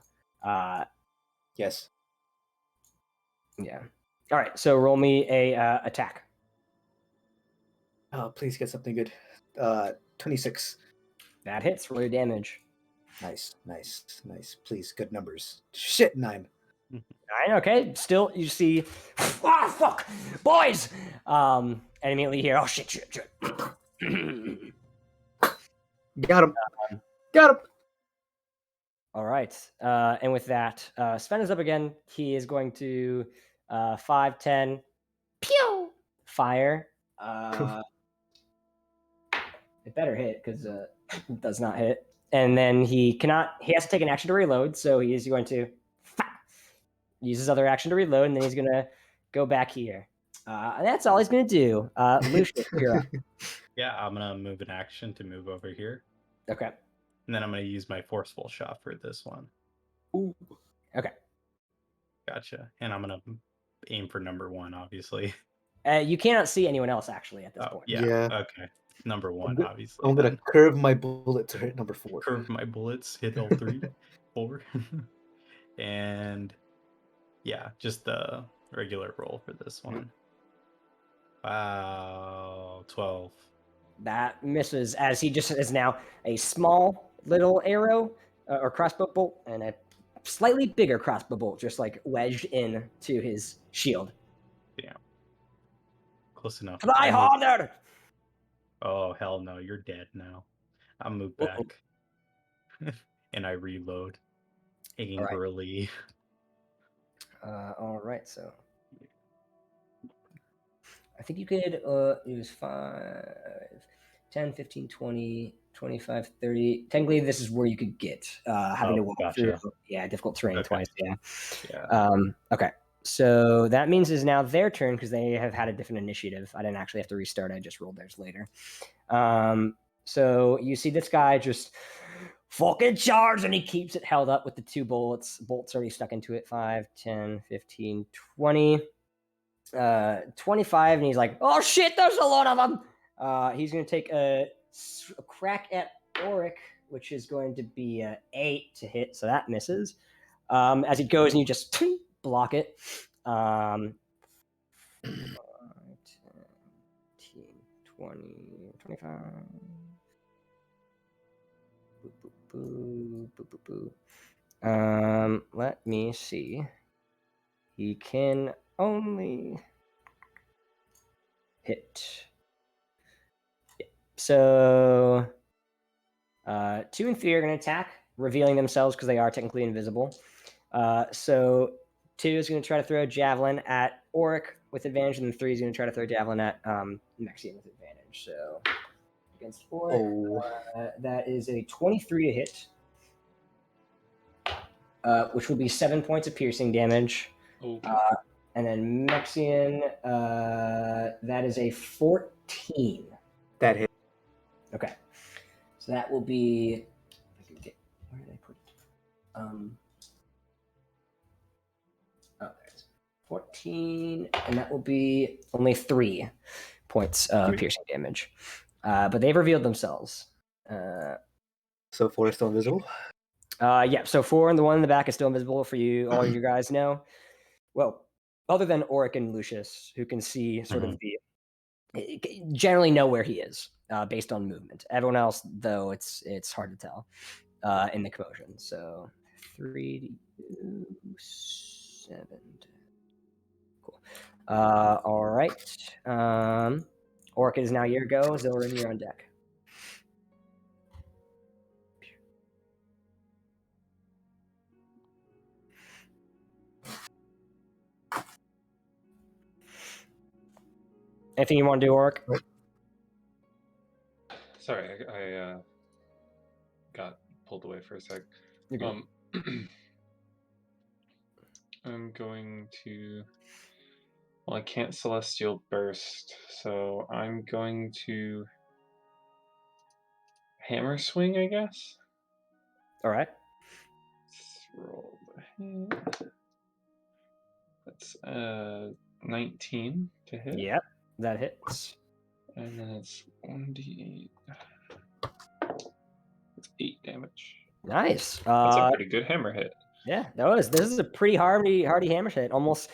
Yes. Yeah. All right. So roll me a attack. Oh, please get something good. 26. That hits. Roll your damage. Nice. Please, good numbers. Shit, 9. 9. Okay. Still, you see. Ah, fuck, boys. And immediately hear. Oh shit. Got him. Got him. All right. And with that, Sven is up again. He is going to 5, 10, pew, fire. It better hit because it does not hit. And then he has to take an action to reload. So he is going to use his other action to reload, and then he's gonna go back here. And that's all he's gonna do. Lucius, you're up. Yeah, I'm gonna move an action to move over here, Okay. and then I'm gonna use my forceful shot for this one. Ooh. Okay. Gotcha. And I'm gonna aim for number 1, obviously. You cannot see anyone else actually at this point. Yeah. Okay. Number 1, obviously. I'm gonna curve my bullet to hit number 4. Curve my bullets, hit all 3, 4, and yeah, just the regular roll for this one. Wow, 12. That misses, as he just is now a small little arrow or crossbow bolt and a slightly bigger crossbow bolt just like wedged in to his shield. Damn. Close enough. Fly harder! Oh, hell no, you're dead now. I'll move back. And I reload angrily. All right, so I think you could use 5, 10, 15, 20, 25, 30. Technically, this is where you could get having to walk through difficult terrain twice. Yeah. Okay. So that means it's now their turn because they have had a different initiative. I didn't actually have to restart. I just rolled theirs later. So you see this guy just fucking charge, and he keeps it held up with the 2 bullets. Bolts already stuck into it. 5, 10, 15, 20. 25, and he's like, oh shit, there's a lot of them. He's going to take a crack at Orik, which is going to be 8 to hit, so that misses. As he goes, and you just block it. 5, 10, 20, 25. Boo, boo, boo, boo, boo. Let me see. He can only hit. Yeah. So 2 and 3 are going to attack, revealing themselves because they are technically invisible. So 2 is going to try to throw a javelin at Orik with advantage, and 3 is going to try to throw a javelin at Mexian with advantage. So against Orik, that is a 23 to hit, which will be 7 points of piercing damage. Okay. And then Mexian, that is a 14. That hit. Okay. So that will be... Where did I put it? There it is. 14, and that will be only 3 points of piercing damage. But they've revealed themselves. So 4 is still invisible? Yeah, so 4 and the one in the back is still invisible for you. All of you guys know. Well, other than Orik and Lucius, who can see sort of generally know where he is based on movement. Everyone else, though, it's hard to tell in the commotion. So 3, 2, 7. Cool. All right. Orik, it is now your go. Zylwren, you're on deck. Anything you want to do, Orik? Sorry, I got pulled away for a sec. I'm going to... Well, I can't Celestial Burst, so I'm going to Hammer Swing, I guess? All right. Let's roll the hit. That's 19 to hit. Yep, that hits. And then it's 1d8. It's 8 damage. Nice. That's a pretty good hammer hit. Yeah, that was. This is a pretty hardy hammer hit. Almost,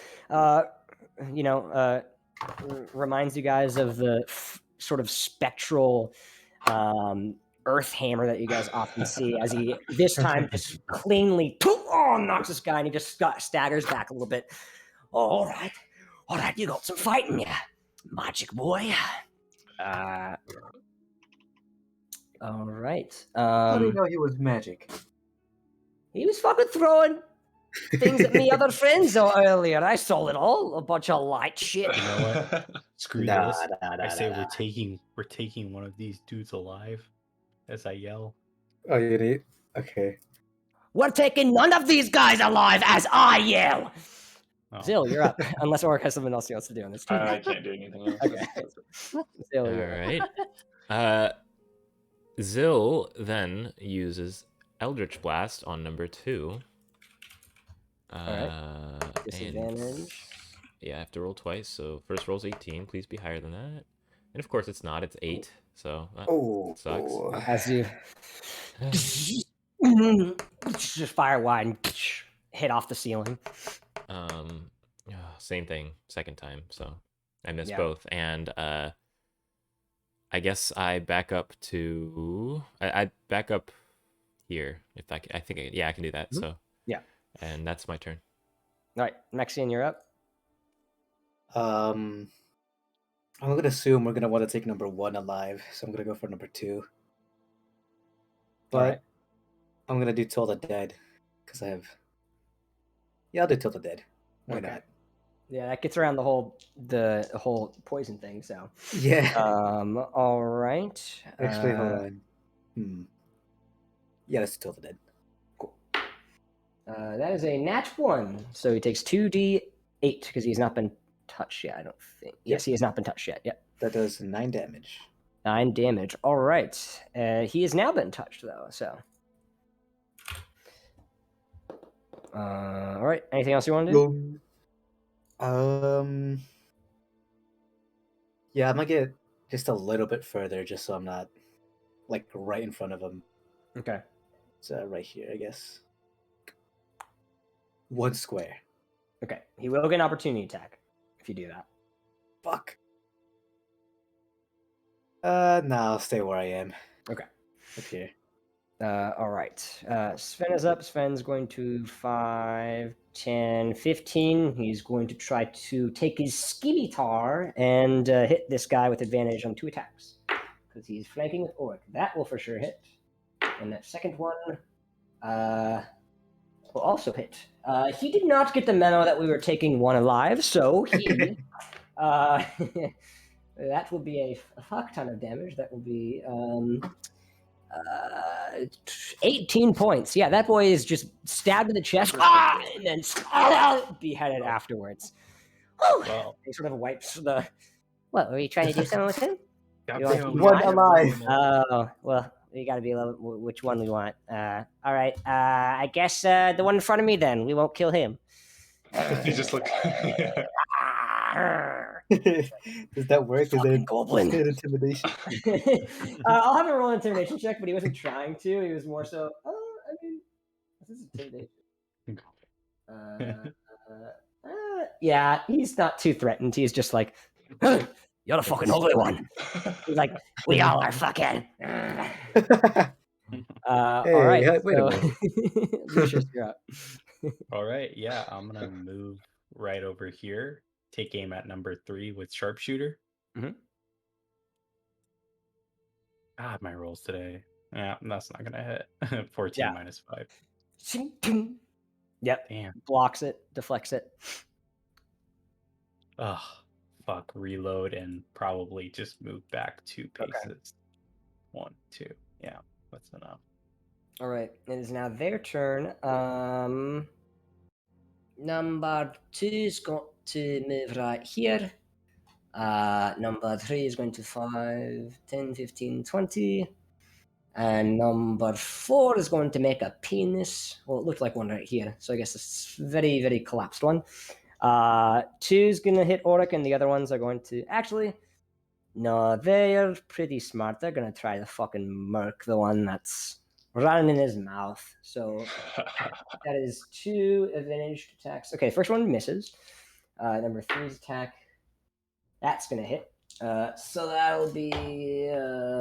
reminds you guys of the sort of spectral earth hammer that you guys often see. As he this time just cleanly knocks this guy, and he just staggers back a little bit. All right, you got some fight in ya, magic boy. All right. How do you know he was magic? He was fucking throwing things at me other friends earlier. I saw it all. A bunch of light shit. You know what? Screw Nah, this. nah, I say nah. we're taking one of these dudes alive as I yell. Oh, you did? Okay. We're taking none of these guys alive as I yell. Oh. Zill, you're up. Unless Orik has something else he wants to do on this team. I can't do anything else. Okay. Zill, All you're up. right. Zill then uses Eldritch Blast on number 2. Alright. Disadvantage. Yeah, I have to roll twice. So first roll's 18. Please be higher than that. And of course, it's not. It's 8. So that sucks. As you just fire wide and hit off the ceiling. Same thing, second time. So I missed Yeah. both. And I guess I back up to. I back up here. If I think I can do that. Mhm. So Yeah. And that's my turn. All right, Mexian, you're up. I'm gonna assume we're gonna want to take number 1 alive, so I'm gonna go for number 2. But Alright. I'm gonna do Toll the Dead because I have. Yeah, I'll do Toll the Dead. Why Okay. not? Yeah, that gets around the whole poison thing. So, Yeah. all right. Actually, hold on. Yeah, let's do Toll the Dead. Cool. That is a nat 1, so he takes 2d8 because he's not been touched yet. I don't think. Yes, he has not been touched yet. Yep. That does 9 damage. 9 damage. All right. He has now been touched though. So. All right. Anything else you want to do? Yeah, I'm gonna get just a little bit further, just so I'm not like right in front of him. Okay. So right here, I guess. 1 square. Okay. He will get an opportunity attack if you do that. Fuck. No, I'll stay where I am. Okay. Up here. All right. Sven is up. Sven's going to 5, 10, 15. He's going to try to take his scimitar and hit this guy with advantage on 2 attacks. Because he's flanking with Orik. That will for sure hit. And that second one will also hit. He did not get the memo that we were taking 1 alive, so he... that will be a fuck ton of damage. That will be... 18 points. Yeah, that boy is just stabbed in the chest and then beheaded afterwards. Well, He sort of wipes the... What, were you trying to do something with him? goddamn, One alive. Oh, well, we gotta be a little... Which one we want. All right, I guess the one in front of me then. We won't kill him. He just looked. Does that work? Is Fucking it goblin. intimidation? I'll have a roll intimidation check, but he wasn't trying to. He was more so... I mean, this is intimidation. Yeah, he's not too threatened. He's just like, you're the fucking ugly one. He's like, we all are fucking. All right. Hey, wait a so... Lucius, you're up. all right, yeah, I'm gonna move right over here. Take aim at number 3 with sharpshooter. Mhm. God, my rolls today. Yeah, that's not gonna hit. 14 Yeah. minus 5. Yep. Damn. Blocks it, deflects it. Ugh. Fuck. Reload and probably just move back 2 paces. Okay. 1, 2. Yeah, that's enough. All right. It is now their turn. Number 2 is going to move right here. Number 3 is going to 5, 10, 15, 20. And number 4 is going to make a penis. Well, it looked like one right here. So I guess it's very, very collapsed one. 2 is going to hit Orik, and the other ones are going to... Actually, no, they're pretty smart. They're going to try to fucking murk the one that's running in his mouth. So that is 2 advantaged attacks. Okay, first one misses. Number 3's attack, that's going to hit. So that'll be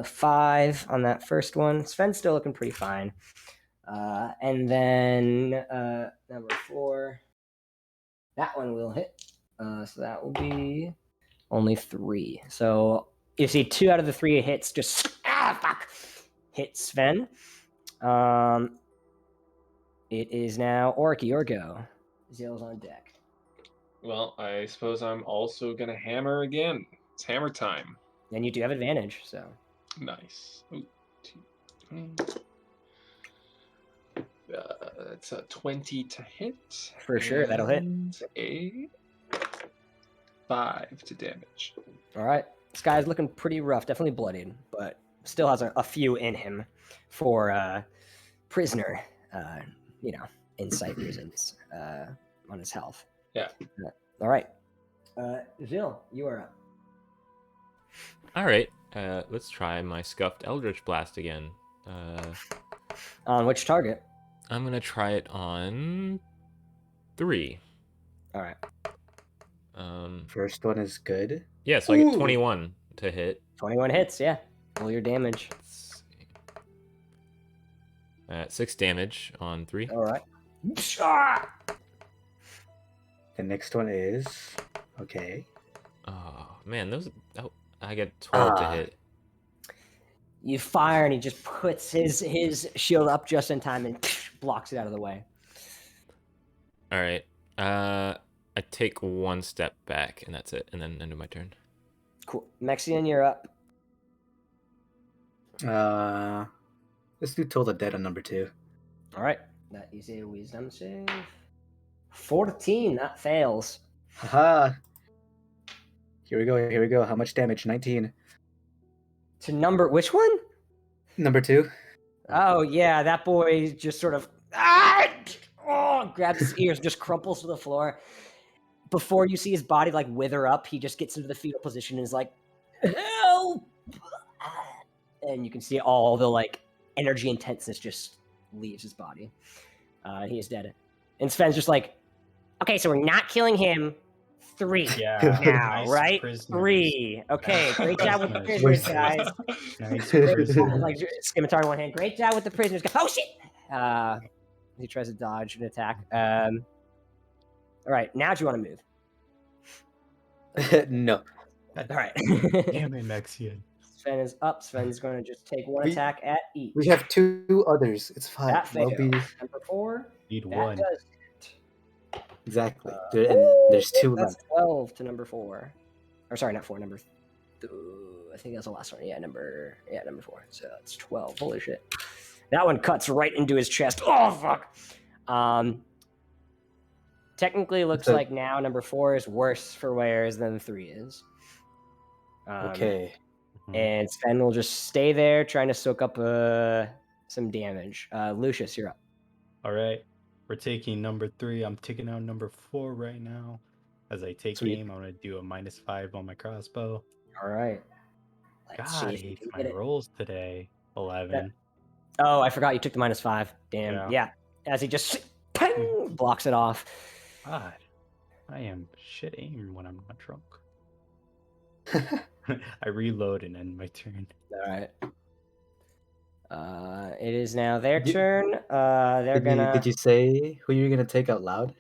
5 on that first one. Sven's still looking pretty fine. And then number 4, that one will hit. So that will be only 3. So you see 2 out of the 3 hits just hit Sven. It is now Orik, your go. Zill's on deck. Well, I suppose I'm also gonna hammer again. It's hammer time. And you do have advantage, so. Nice. Ooh, 2, It's a 20 to hit. For sure, that'll hit. And a 5 to damage. All right. This guy's looking pretty rough, definitely bloodied, but still has a few in him for prisoner, insight reasons on his health. Yeah. All right. Zil, you are up. All right. Let's try my Scuffed Eldritch Blast again. On which target? I'm going to try it on 3. All right. First one is good. Yeah, so I get 21 to hit. 21 hits, yeah. Roll your damage. 6 damage on 3. All right. The next one is okay. Oh, man, I get 12 to hit. You fire, and he just puts his shield up just in time and blocks it out of the way. All right. I take 1 step back, and that's it, and then end of my turn. Cool. Mexian, you're up. Let's do Toll the Dead on number 2. All right. That is a wisdom save. 14. That fails. Haha. Here we go. How much damage? 19. To number which one? Number 2. Oh yeah, that boy just sort of grabs his ears, just crumples to the floor. Before you see his body like wither up, he just gets into the fetal position and is like, "Help!" And you can see all the like energy intenseness just leaves his body. He is dead. And Sven's just like, "Okay, so we're not killing him. 3 Yeah. now, nice right? prisoners. 3. Okay, great job with the Nice prisoners, guys. Nice Great prisoners. job, like scimitar in one hand. Great job with the prisoners. Oh shit! He tries to dodge an attack. All right, now do you want to move? No. All right. Damn it, Mexian. Sven is up. Sven's going to just take one attack at each. We have 2 others. It's fine. That fails. We'll be... Number 4. Need That one. does. Exactly. And there's 2 That's left. 12 to number 4. Or sorry, not 4. Number. I think that's the last one. Yeah, number 4. So it's 12. Holy shit. That one cuts right into his chest. Oh fuck. Technically, looks like now number 4 is worse for wears than 3 is. Okay. And Sven will just stay there, trying to soak up some damage. Lucius, you're up. All right. We're taking number 3. I'm taking out number 4 right now. As I take Sweet. aim, I'm going to do a -5 on my crossbow. All right. God, see I if you hate can my get it. rolls today. 11. Oh, I forgot you took the -5. Damn. Yeah. As he just ping, blocks it off. God, I am shit aim when I'm not drunk. I reload and end my turn. All right. It is now their Did- turn. They're gonna. Did you say who you're gonna take out loud?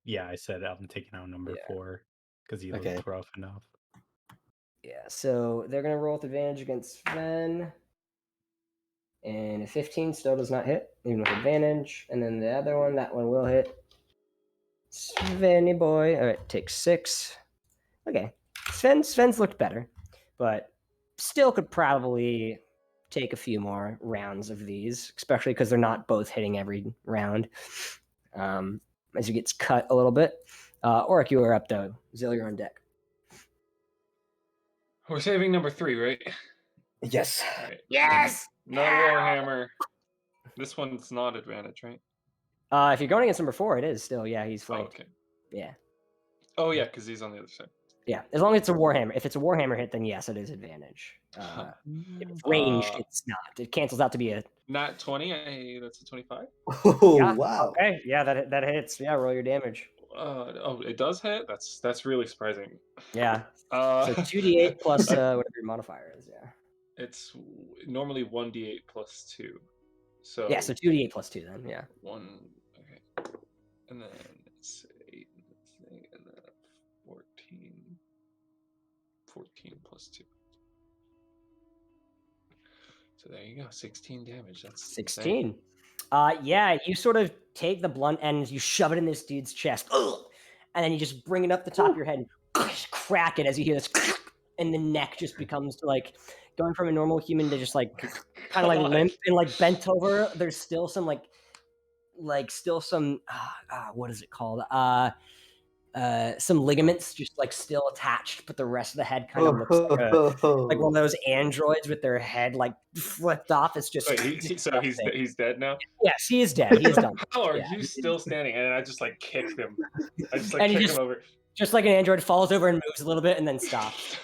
Yeah, I said I'm taking out number 4 because he Okay. looked rough enough. Yeah. So they're gonna roll with advantage against Sven. And a 15 still does not hit, even with advantage. And then the other one, that one will hit. Svenny boy. All right, take 6. Okay. Sven's looked better, but still could probably take a few more rounds of these, especially because they're not both hitting every round. As he gets cut a little bit. Orik, you are up though. Zil, you're on deck. We're saving number 3, right? Yes. All right. Yes! No Warhammer. This one's not advantage, right? If you're going against number 4, it is still. Yeah, he's Oh, flanked. okay. Yeah. Oh, yeah, because he's on the other side. Yeah. As long as it's a Warhammer. If it's a Warhammer hit, then yes, it is advantage. If it's ranged, it's not. It cancels out to be a. Not 20. That's a 25. Oh Yeah. wow. Okay. Yeah, that hits. Yeah, roll your damage. Oh, it does hit. That's really surprising. Yeah. Uh, So 2d8 plus whatever your modifier is. Yeah. It's normally 1d8 plus 2. So Yeah. So 2d8 plus 2 then. Yeah. 1. Okay. And then it's 8 and then 14. 14 plus 2. So there you go. 16 damage. That's 16. Yeah, you sort of take the blunt end, you shove it in this dude's chest, and then you just bring it up the top of your head and crack it as you hear this, and the neck just becomes like going from a normal human to just like kind of like limp and like bent over. There's still some like like still some what is it called? Some ligaments just like still attached, but the rest of the head kind of looks like one of those androids with their head like flipped off. It's just Wait, so he's dead now? yes, he is dead. He's done. How are Yeah, you still standing? And I just like kicked him. I just like And he kicked just- him over. Just like an android falls over and moves a little bit and then stops.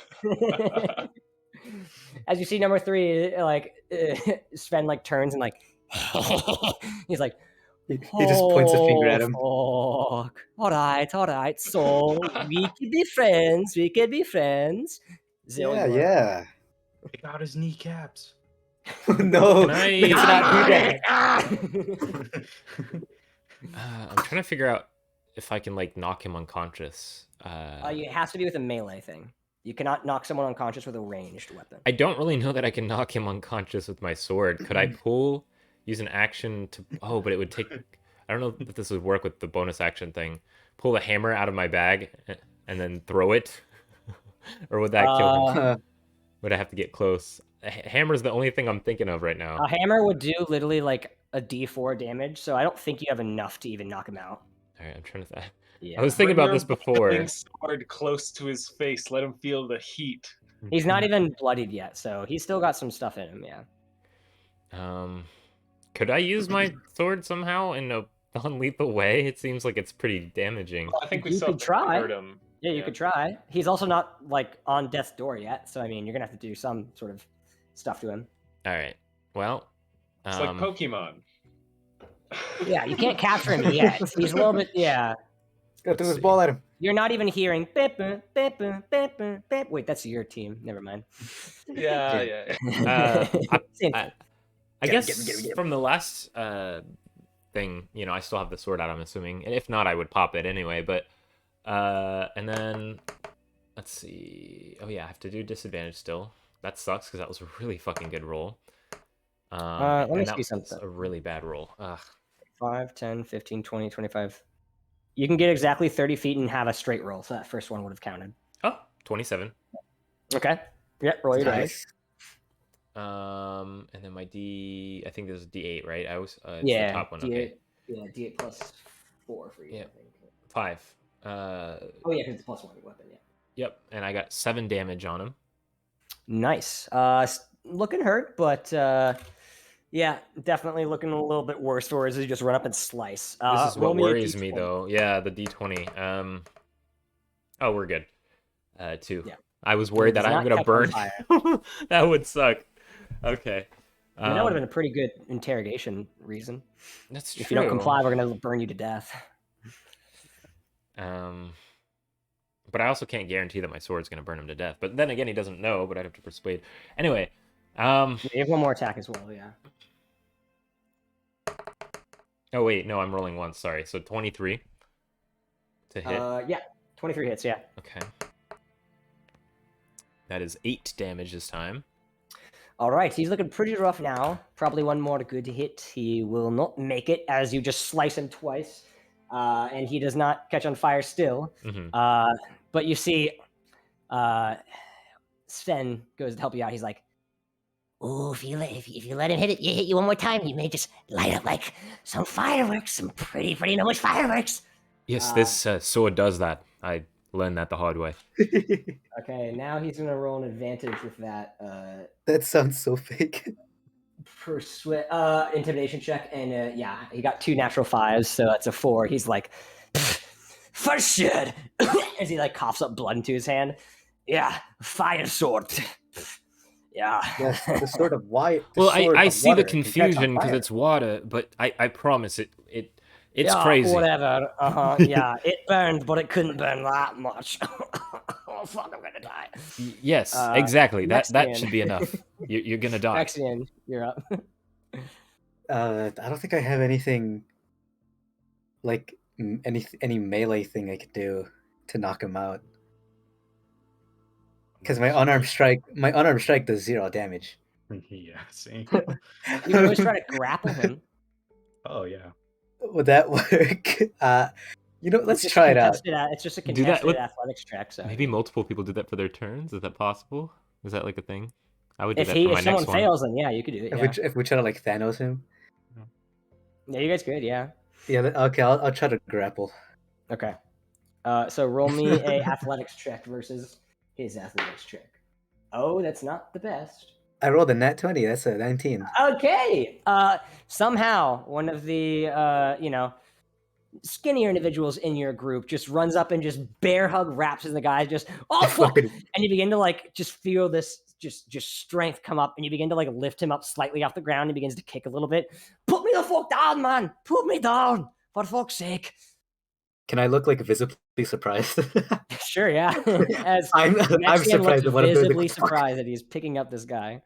As you see, number 3, like Sven like turns and like he's like, He just points a finger at him. Fuck. All right. So we could be friends. Zylwren. Yeah. Pick out his kneecaps. No, Can I- let's not do that. I'm trying to figure out if I can like knock him unconscious. It has to be with a melee thing. You cannot knock someone unconscious with a ranged weapon. I don't really know that I can knock him unconscious with my sword. Could I use an action to? Oh, but it would take. I don't know if this would work with the bonus action thing. Pull the hammer out of my bag and then throw it, or would that kill him? Would I have to get close? Hammer's the only thing I'm thinking of right now. A hammer would do literally like a D4 damage, so I don't think you have enough to even knock him out. All right, I'm trying to. Yeah. I was thinking Bring about your this before. boiling sword close to his face. Let him feel the heat. He's not even bloodied yet, so he's still got some stuff in him. Yeah. Could I use my sword somehow in a non-lethal way? It seems like it's pretty damaging. Well, I think we You still could have to try. hurt him. Yeah, you could try. He's also not like on death's door yet, so I mean, you're gonna have to do some sort of stuff to him. All right. Well, It's like Pokemon. Yeah, you can't capture him yet. He's a little bit. Yeah, Go throw his ball at him. you're not even hearing. Beep, beep, beep, beep, beep, beep. Wait, that's your team. Never mind. Yeah. Same thing. I Get him, guess get him, get him, get him. from the last thing, I still have the sword out. I'm assuming, and if not, I would pop it anyway. But and then let's see. Oh yeah, I have to do disadvantage still. That sucks because that was a really fucking good roll. Let me and that see was something. a really bad roll. Ugh. 5, 10, 15, 20, 25. You can get exactly 30 feet and have a straight roll, so that first one would have counted. Oh, 27. Okay. Yep, roll your dice. Nice. And then my D, I think this is D8, right? I was it's Yeah, the top one. D8, Okay, yeah, D8 plus 4 for you. Yeah. I think. 5. Oh yeah, because it's plus 1 weapon. Yeah. Yep, and I got 7 damage on him. Nice. Looking hurt, but yeah, definitely looking a little bit worse for as you just run up and slice. This is roll what me a worries me D20. though. Yeah, the D20. Oh, we're good. 2. Yeah. I was worried Does that I'm not gonna catch on burn. fire. That would suck. Okay. I mean, that would have been a pretty good interrogation reason. That's true. If you don't comply, we're gonna burn you to death. But I also can't guarantee that my sword's gonna burn him to death. But then again, he doesn't know. But I'd have to persuade. Anyway. You have one more attack as well. Yeah. Oh wait, no, I'm rolling once. Sorry. So 23 to hit. Yeah. 23 hits. Yeah. Okay. That is 8 damage this time. All right, he's looking pretty rough now. Probably one more good hit. He will not make it as you just slice him twice, and he does not catch on fire still. Mm-hmm. But you see, Sven goes to help you out. He's like, "Oh, if you let him hit you one more time, he may just light up like some fireworks, some pretty enormous fireworks." Yes, this sword does that. I learned that the hard way. Okay, now he's gonna roll an advantage with that. That sounds so fake. Intimidation check, and yeah, he got 2 natural 5s, so that's a 4. He's like, for sure, as he like coughs up blood into his hand. Yeah, fire sword. Yeah. Yes, the sort of white. Well, I see the confusion because it's water, but I promise it's Yeah, crazy. Whatever. Yeah, it burned, but it couldn't burn that much. Oh fuck, I'm gonna die. Yes, exactly. That Mexian. should be enough. You're gonna die. Mexian, you're up. I don't think I have anything like any melee thing I could do to knock him out. Because my unarmed strike does 0 damage. Yeah, same. You can always try to grapple him. Oh yeah. Would that work? Let's try it out. It's just a Do that contested with- athletics check. So Maybe multiple people do that for their turns. Is that possible? Is that like a thing? I would do if that for my someone next one. fails, then yeah, you could do it. Yeah, If we try to like Thanos him, yeah, you guys good. Yeah. Yeah. Okay. I'll try to grapple. Okay. So roll me a athletics check versus his athletics check. Oh, that's not the best. I rolled a nat 20. That's a 19. Okay. Somehow one of the skinnier individuals in your group just runs up and just bear hug wraps in the guy, just fuck, and you begin to like just feel this just strength come up, and you begin to like lift him up slightly off the ground. He begins to kick a little bit. Put me the fuck down, man. Put me down, for fuck's sake. Can I look like visibly surprised? Sure, yeah. As I'm Mexian surprised looks at what I'm doing. visibly surprised that he's picking up this guy.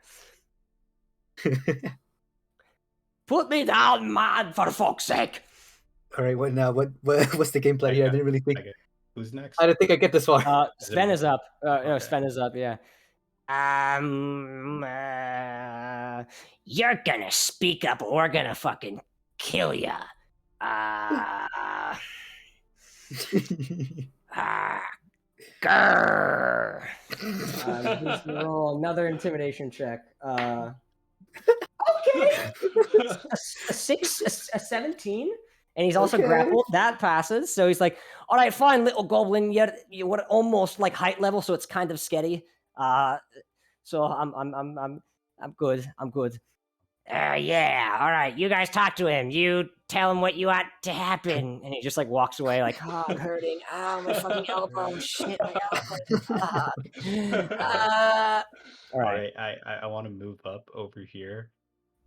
Put me down, man, for fuck's sake. All right, what now? What's the game plan here? I didn't really think. Okay. Who's next? I didn't think I get this far. Sven is up. No, Okay. Sven is up. Yeah. You're gonna speak up, or we're gonna fucking kill ya. Grrr. Just roll another intimidation check. Okay. a 17, and he's also Okay. grappled. That passes. So he's like, "All right, fine, little goblin. You're almost like height level, so it's kind of sketty. So I'm good. I'm good. Yeah. All right, you guys talk to him. You tell him what you want to happen." And he just like walks away, like, "Oh, I'm hurting. Oh, my fucking elbow. Shit, my elbow." All right. I want to move up over here,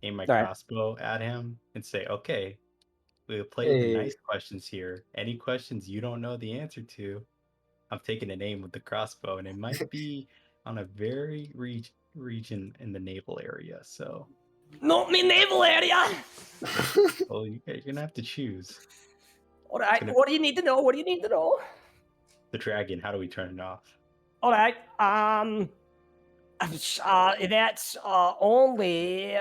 aim my All right. crossbow at him, and say, "Okay, we'll play the nice questions here. Any questions you don't know the answer to, I'm taking an aim with the crossbow, and it might be on a very region in the naval area. So, Not me naval area. well, you're gonna have to choose All right. What do you need to know? What do you need to know? the dragon. How do we turn it off? All right. That's only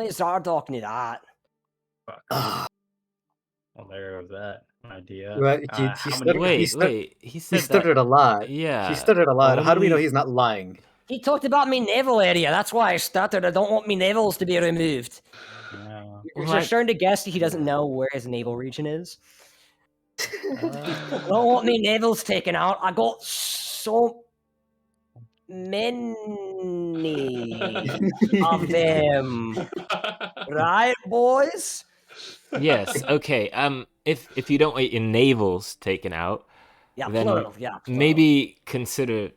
Zardoz knew that. Fuck. Well, there was that idea. Right, Wait, he said he stuttered a lot. Yeah. He stuttered a lot. How do we know only- he's not lying? He talked about me naval area. That's why I stuttered. I don't want me navals to be removed. Yeah. You're starting to guess he doesn't know where his naval region is. I don't want me navals taken out. I got so many of them. Right, boys? Yes. Okay. If you don't want your navels taken out, Yeah, then plural. Yeah, plural. maybe consider,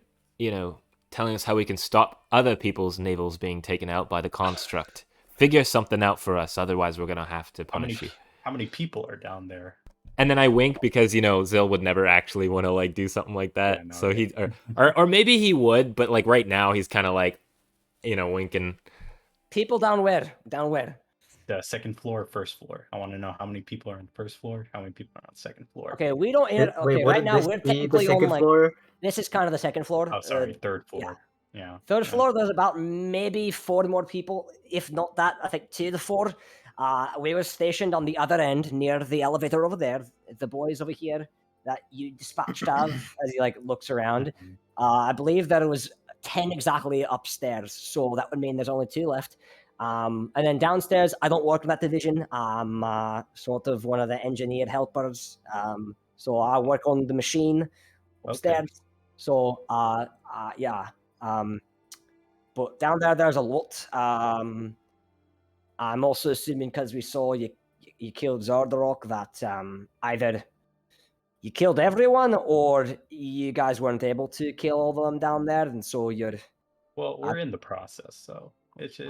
telling us how we can stop other people's navels being taken out by the construct. Figure something out for us, otherwise we're gonna have to punish you. How many people are down there? And then I wink because Zyl would never actually want to like do something like that. Yeah, no, So right. he or maybe he would, but like right now he's kind of like, winking. People down where? Down where? The second floor, first floor. I want to know how many people are on the first floor, how many people are on the second floor. Okay, we don't. Okay, Wait, right now we're technically on like. floor? This is kind of the second floor. Oh, sorry, third floor. Yeah. Third floor, there's about maybe 4 more people, if not that. I think 2 to 4. We were stationed on the other end near the elevator over there. The boys over here that you dispatched of, as he like looks around. I believe that it was 10 exactly upstairs, so that would mean there's only 2 left. And then downstairs, I don't work in that division. I'm sort of one of the engineer helpers. So I work on the machine upstairs. Okay. So yeah. But down there's a lot. I'm also assuming because we saw you killed Zardorok that either you killed everyone or you guys weren't able to kill all of them down there, and so you're. Well, we're in the process, so it should.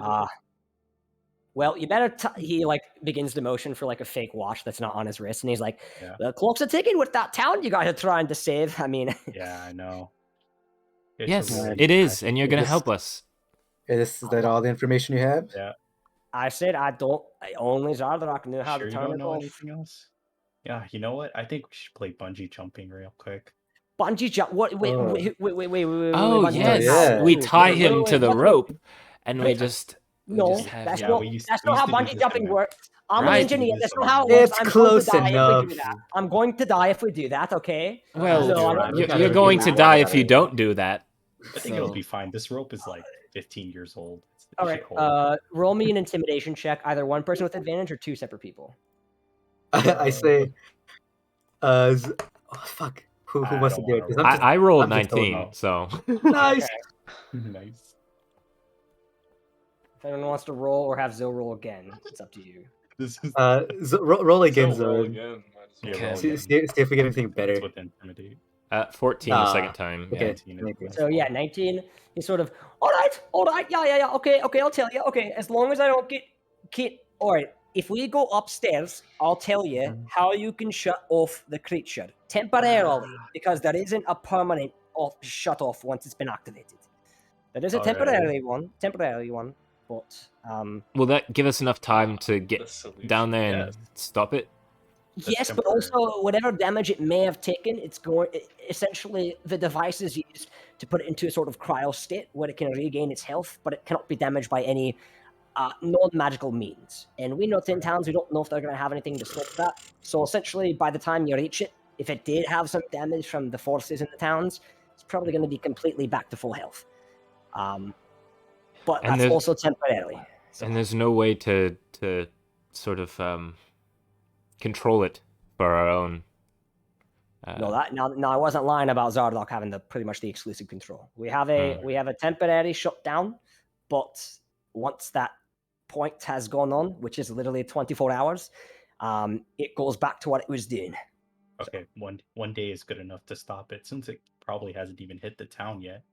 Well, you better. He like begins to motion for like a fake watch that's not on his wrist, and he's like, Yeah. "The clocks are ticking with that town you guys are trying to save." I mean, Yeah, I know. It's Yes, really it is, bad. and you're gonna help us. Is that all the information you have? Yeah. I said I don't. Only Zardorak knew how Sure, to you turn don't it know off. anything else? Yeah, you know what? I think we should play bungee jumping real quick. Bungee jump. What? Wait. Oh. Wait. Oh bungee yes, yeah. we tie Wait, him wait, to the what? rope, and we Wait, just No, have that's yeah, not. we used- That's we not how used to do bungee this jumping in a- works. I'm Right. an engineer. That's not Yeah. how it works. It's I'm close going to die enough. if we do that. I'm going to die if we do that. Okay. Well, So I don't- you're going to die if you don't do that. I think it'll So- be fine. This rope is like 15 years old. All It right. should hold. Roll me an intimidation check. Either one person with advantage or 2 separate people. I say, oh fuck, who I wants to don't do it? wanna 'Cause roll. I rolled I'm just going 19, off. so Nice. Nice. If anyone wants to roll or have Zill roll again, it's up to you. This is Roll again, So roll Zylwren. again. Might as well. Yeah, roll Okay. again. See if we get anything It's better. with intimidate. 14 the second Ah, time. okay. Yeah. 19 is the best So yeah, one. 19. He's sort of, all right, yeah, okay, I'll tell you. Okay, as long as I don't get. All right, if we go upstairs, I'll tell you how you can shut off the creature temporarily, because there isn't a permanent shut off once it's been activated. There is a temporary one, but Will that give us enough time to The get solution. down there and Yes. stop it? yes, but temporary. also whatever damage it may have taken, it's going essentially the device is used to put it into a sort of cryo state where it can regain its health, but it cannot be damaged by any non-magical means. And we know in towns we don't know if they're going to have anything to stop that. So essentially, by the time you reach it, if it did have some damage from the forces in the towns, it's probably going to be completely back to full health. But And that's there's- also temporarily. So. And there's no way to sort of control it for our own. No, I wasn't lying about Zardok having pretty much the exclusive control. We have a temporary shutdown, but once that point has gone on, which is literally 24 hours, it goes back to what it was doing. Okay, one day is good enough to stop it, since it probably hasn't even hit the town yet.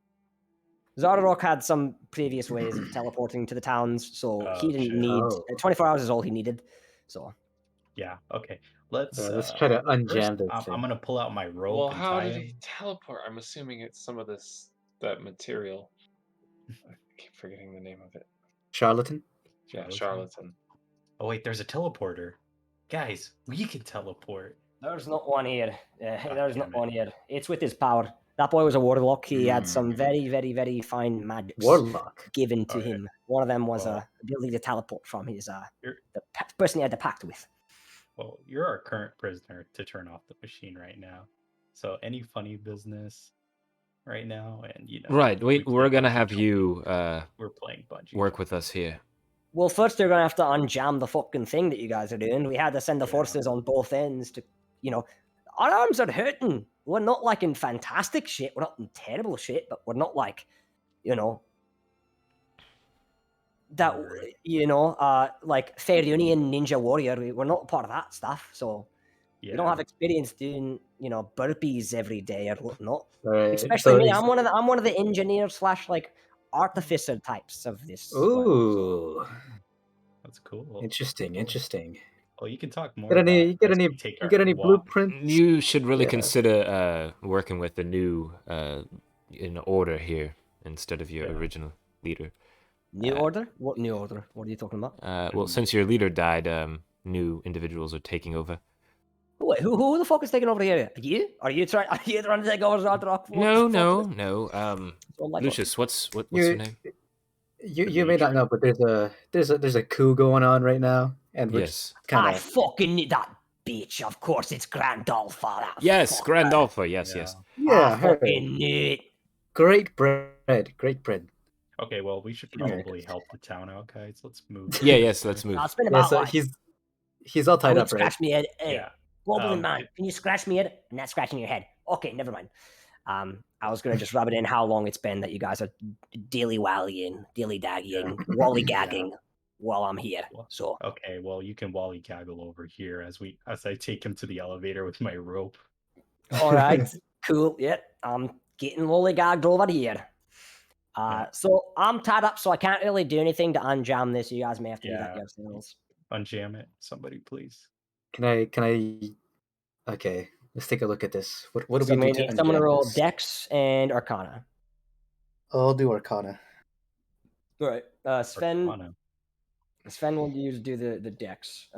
Zardok had some previous ways of teleporting to the towns, so he didn't shit. need Oh. 24 hours is all he needed. So Yeah. Okay. Let's try to unjam first, this I'm thing. gonna pull out my rope Well, and how tie did him. he teleport? I'm assuming it's some of that material. I keep forgetting the name of it. Charlatan? Yeah, Charlatan? charlatan. Oh wait, there's a teleporter. Guys, we can teleport. there's not one here. There's not damn it. one here. It's with his power. That boy was a warlock. He had some very, very, very fine magics Warlock. given to Alright. him. One of them was Well, ability to teleport from his You're, the person he had the pact with. well, you're our current prisoner to turn off the machine right now. So any funny business right now, and Right, we're play gonna Bungie have Jump. you We're playing Bungie. work Jump. with us here. Well, first they're gonna have to unjam the fucking thing that you guys are doing. We had to send the Yeah. forces on both ends to, our arms are hurting. We're not like in fantastic shape. We're not in terrible shape, but we're not like, that Right. like Fair Union Ninja Warrior. We're not part of that stuff, so Yeah. we don't have experience doing burpees every day or whatnot. Alright. Especially so me. it's- I'm one of the engineers / like artificer types of this. Ooh, That's cool. interesting. Well, you can talk more. You get as any we take you our get any walk. blueprints? You should really Yeah. consider working with the new order here instead of your Yeah. original leader. New order? What new order? What are you talking about? Well, since your leader died, new individuals are taking over. Wait, who the fuck is taking over here? You? Are you trying to take over Zardrock? No. Lucius, what's your name? You may not know, but there's a coup going on right now, and we're Yes. kind I of fucking need that bitch. Of course, it's Grand Alpha. That Yes, fucker. Grand Alpha. Yes. I fucking knew it. great bread. Okay, well, we should probably help the town out, guys. Let's move. Yeah. Yes. Let's move. It's been Yeah, about so like, he's all tied would up, right? scratch me head. Hey, Yeah. Goblin man, can you scratch me head? And that's scratching your head. Okay, never mind. I was gonna just rub it in how long it's been that you guys are dilly-wallying, dilly-daggying, wally-gagging while I'm here. So Okay, well, you can wally gaggle over here as I take him to the elevator with my rope. all right, cool. Yeah, I'm getting lollygagged over here. So I'm tied up, so I can't really do anything to unjam this. You guys may have to do that yourselves. Unjam it, somebody, please. Can I? Okay, let's take a look at this. What do So we do to unjam someone roll this? Dex and Arcana. I'll do Arcana. All right, Sven. Arcana. Sven will do the Dex.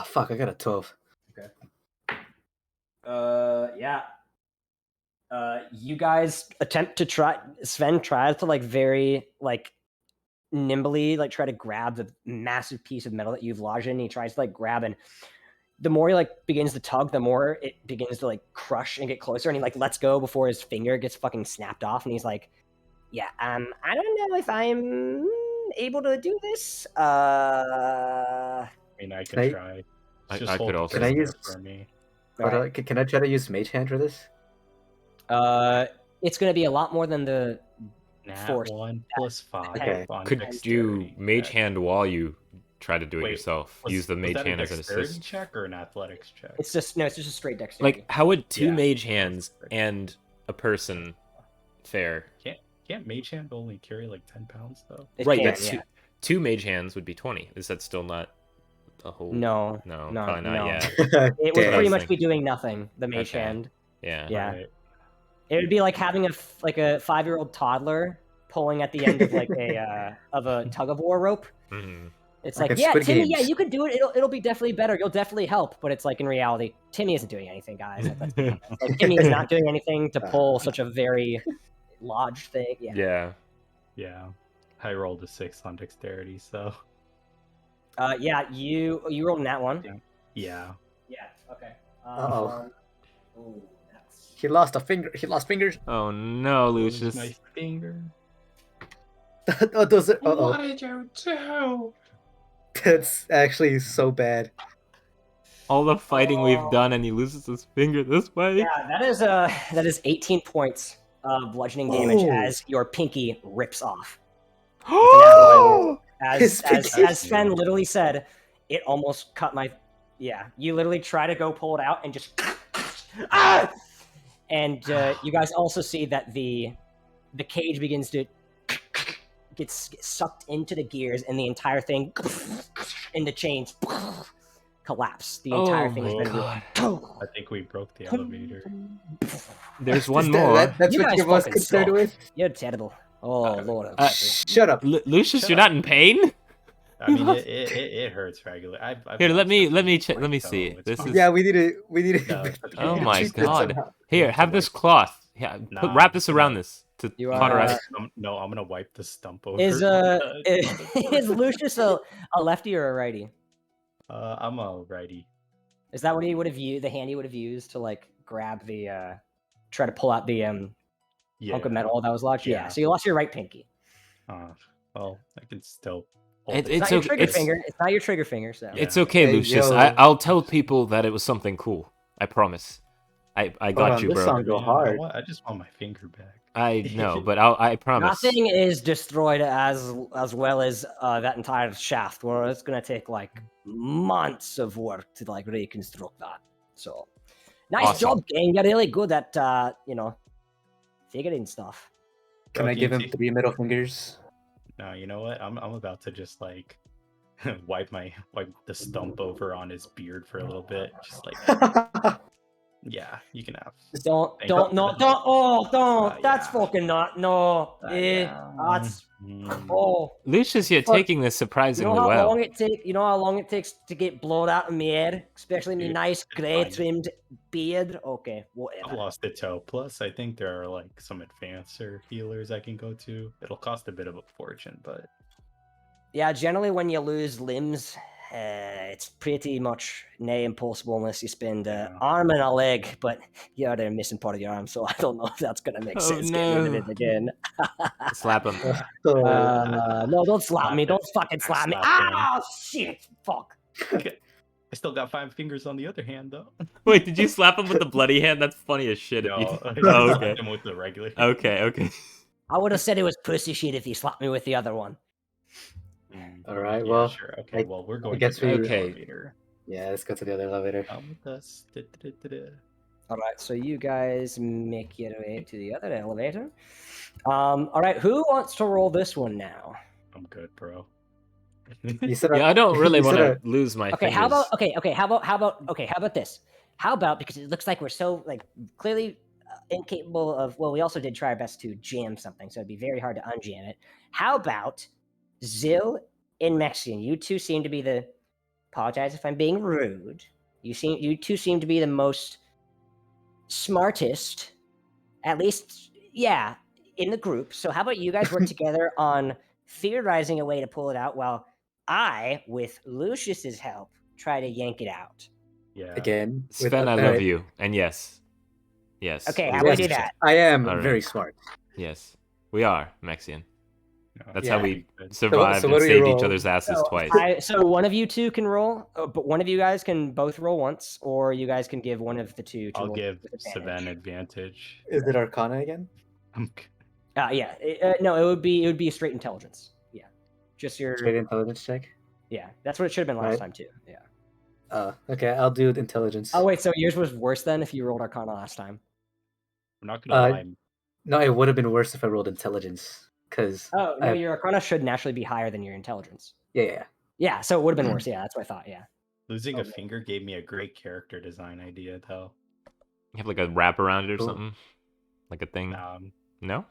Fuck! I got a 12. Okay. Yeah. You guys attempt to try. Sven tries to very nimbly try to grab the massive piece of metal that you've lodged in. He tries to grab, and the more he begins to tug, the more it begins to crush and get closer. And he lets go before his finger gets fucking snapped off. And he's like, "Yeah, I don't know if I'm able to do this." I mean, I can try. Just I hold could the also. Can I prisoner use- for me? Alright. Can I try to use Mage Hand for this? It's going to be a lot more than the Nat Force. 1 plus 5 Okay. on Could you dexterity mage check. hand while you try to do it Wait, yourself? Was- Use the was mage that a hand as an dexterity assist. check or an athletics check? It's just a straight dexterity. Like, how would two Yeah. mage hands and a person fare? Can't mage hand only carry like 10 pounds though? It Right, can, but yeah. two mage hands would be 20. Is that still not a whole? No, No, no, probably not. no. Yeah, It would Damn. pretty much Thinking. be doing nothing. The mage Okay. hand. yeah. Yeah. Right. It would be like having a 5-year-old toddler pulling at the end of like a tug of war rope. Mhm. It's Like like, in yeah, Squid Timmy, yeah, Games. you can do it. It'll be definitely better. You'll definitely help. But it's like in reality, Timmy isn't doing anything, guys. Like Timmy is not doing anything to pull such a very large thing. Yeah. Yeah. Yeah. I rolled a 6 on dexterity, so Yeah. You rolled in that one. yeah. Yeah. Okay. Uh-oh. Ooh, that's... He lost a finger. He lost fingers. Oh no, Lose Lucius. my finger. Oh, those are. What Uh-oh. did you do? That's actually so bad. All the fighting we've Oh. done, and he loses his finger this way. Yeah, that is 18 points of bludgeoning damage Oh. as your pinky rips off. Oh! His pinky- As Sven literally said, it almost cut my. Yeah, you literally try to go pull it out and just. Ah! And you guys also see that the cage begins to get sucked into the gears, and the entire thing, and the chains collapse. The entire thing has my been God. ruined. I think we broke the elevator. There's one Is more. That's You what guys you're most fucking concerned suck. with? You're terrible. Oh Lord. of Uh, mercy. Shut up. Lucius, Shut you're up. not in pain? I mean, it hurts regularly. I've Here, let lost me a let me finger check. Let me twice, see. so it's This fine. is. Yeah, we need to. No, it's okay. Oh my treat this God. somehow. Here, Need to have this wipe- cloth. Yeah, Nah, wrap this I'm around gonna- this to You are, cauterize. No, I'm gonna wipe the stump over. Is the- is Lucius a lefty or a righty? I'm a righty. Is that what he would have used? The hand he would have used to like grab the try to pull out the Yeah. hunk of metal that was locked? Yeah. Yeah. So you lost your right pinky. Well, I can still. hold It's it. It's not your okay- trigger it's- finger. It's not your trigger finger. So Yeah. It's okay, Hey, Lucius. yo. I'll tell people that it was something cool. I promise. I got on, you, this bro. song go Man, hard. I just want my finger back. I know, but I promise. nothing is destroyed as well as that entire shaft. Where it's gonna take like months of work to like reconstruct that. So nice Awesome. job, gang. You're really good at figuring stuff. Can Bro, I do give you him see- 3 middle fingers? No, you know what? I'm about to just like wipe the stump over on his beard for a little bit. Just like, yeah, you can have. Don't Thank don't you. no don't oh don't that's Yeah. fucking not no Yeah. that's Mm. oh Lucius, you're Fuck. taking this you surprisingly know how well. long it takes to get blown out of my hair, especially me Dude, nice it's grey fine. trimmed beard. Okay, I've whatever. lost a toe. Plus, I think there are like some advancer healers I can go to. It'll cost a bit of a fortune, but Yeah, generally when you lose limbs, it's pretty much near impossible unless you spend Yeah. arm and a leg. But you're the missing part of your arm, so I don't know if that's gonna make Oh, sense. Getting rid of no. it again. Slap him. So, No, don't slap Slap me! it. Don't fucking I slap me! slapped him. Ah, shit! Fuck! I still got 5 fingers on the other hand, though. Wait, did you slap him with the bloody hand? That's funny as shit. No, If I you... just Oh, slapped okay. him with the regular. Okay. I would have said it was pussy shit if you slapped me with the other one. all right, Yeah, well, sure. Okay, I- well, we're going guess to the we- Okay. elevator. yeah, let's go to the other elevator. Come with us. Da-da-da-da-da. All right, so you guys make your way to the other elevator. All right, who wants to roll this one now? I'm good, bro. You said Yeah, I don't really you want said to lose my Okay, fingers. how about this? How about, because it looks like we're so like clearly incapable of. Well, we also did try our best to jam something, so it'd be very hard to unjam it. How about Zyl and Mexian? You two seem to be the. Apologize if I'm being rude. You two seem to be the most smartest, at least, yeah, in the group. So how about you guys work together on theorizing a way to pull it out, while I, with Lucius's help, try to yank it out. Yeah. again. with- Sven, I all love right. you. And yes. Okay, we how about we Yes, do that? I am All right. very smart. Yes. We are, Mexian. No, That's Yeah. how we good. survived so and what do we saved each roll? other's asses twice. So one of you two can roll, but one of you guys can both roll once, or you guys can give one of the two to I'll roll give with advantage. Savannah advantage. Is it Arcana again? Yeah. No, it would be straight intelligence. Yeah. Just your Straight intelligence check. Yeah. That's what it should have been last Right. time too. Yeah. Okay, I'll do intelligence. Oh wait, so yours was worse then if you rolled Arcana last time. I'm not gonna lie. No, it would have been worse if I rolled intelligence, because Oh no, your Arcana should naturally be higher than your intelligence. yeah. Yeah, so it would have been worse. Yeah, that's what I thought. Yeah. Losing a finger gave me a great character design idea, though. You have like a wrap around it or Cool. something, like a thing. No.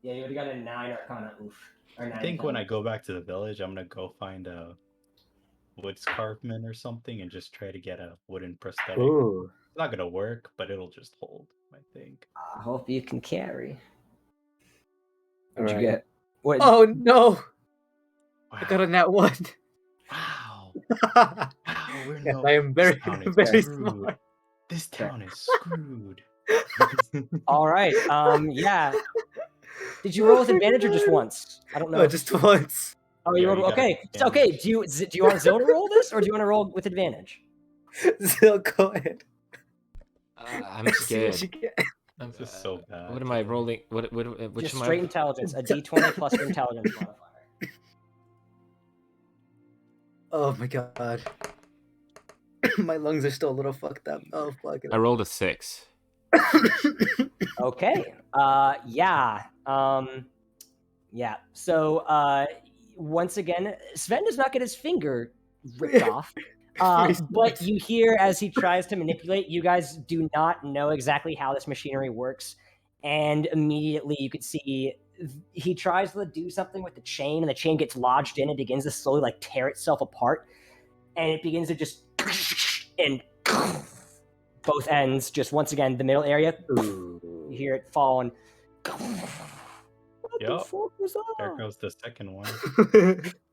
Yeah, you would have got a 9 Arcana. Oof. Or 9 I think when I intelligence. go back to the village, I'm gonna go find a wood carvement or something and just try to get a wooden prosthetic. Ooh. It's not gonna work, but it'll just hold, I think. I hope you can carry. All What'd you right. get? What? Oh no! Wow. I got a nat 1. Wow. We're Yes, no. I am very, This town is very screwed. smart. This town is screwed. All right. Yeah. Did you roll with Oh my advantage or just God. once? I don't know. No, just once. Oh, Yeah, you rolled. you got Okay. advantage. Do you want Zil to roll this, or do you want to roll with advantage? Still go ahead. I'm See what scared. you get. This is so bad. What am I rolling? Which Just am straight I? intelligence, a D20 plus your intelligence modifier. Oh my god. My lungs are still a little fucked up. Oh fuck it. I rolled a 6. Okay. Yeah. Yeah. So, once again, Sven does not get his finger ripped off. But you hear as he tries to manipulate, you guys do not know exactly how this machinery works. And immediately you could see he tries to do something with the chain, and the chain gets lodged in and begins to slowly like tear itself apart. And it begins to just and both ends, just once again, the middle area, you hear it fall and what the Yup. fuck was There that? goes the second one.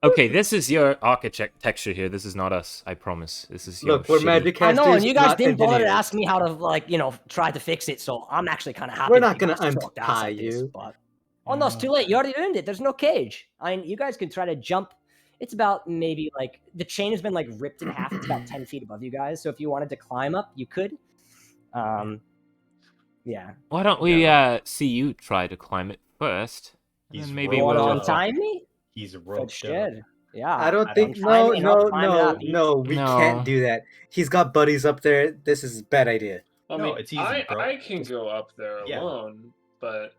Okay, this is your architecture here. This is not us. I promise. This is your Look, we're shitty- magic I casters. know, and you guys not didn't bother to engineers. ask me how to, try to fix it, so I'm actually kind of happy. We're that not you gonna guys talked ass untie like this, you. but oh no, it's too late. You already earned it. There's no cage. I mean, you guys could try to jump. It's about maybe like the chain has been like ripped in half. It's about 10 feet above you guys. So if you wanted to climb up, you could. Yeah. Why don't we see you try to climb it first? And He's then maybe You want to we'll. untie me? He's Good roped up. shit. Yeah. I don't think untie me and I'll climb it up. we can't No. do that. He's got buddies up there. This is a bad idea. I No, mean, it's easy, bro. I can Just- go up there Yeah. alone, but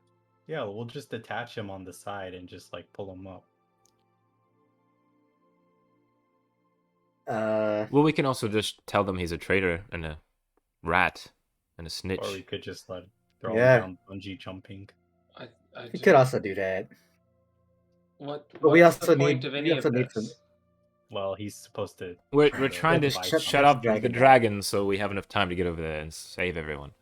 Yeah, we'll just attach him on the side and just like pull him up. Well, we can also just tell them he's a traitor and a rat and a snitch. Or we could just like throw Yeah. him down bungee jumping. I We could also do that. What? But we what's also the point need- of we any also of need this? some- Well, he's supposed to. We're try trying to just buy shut- shut something. up the dragon down. dragon so we have enough time to get over there and save everyone.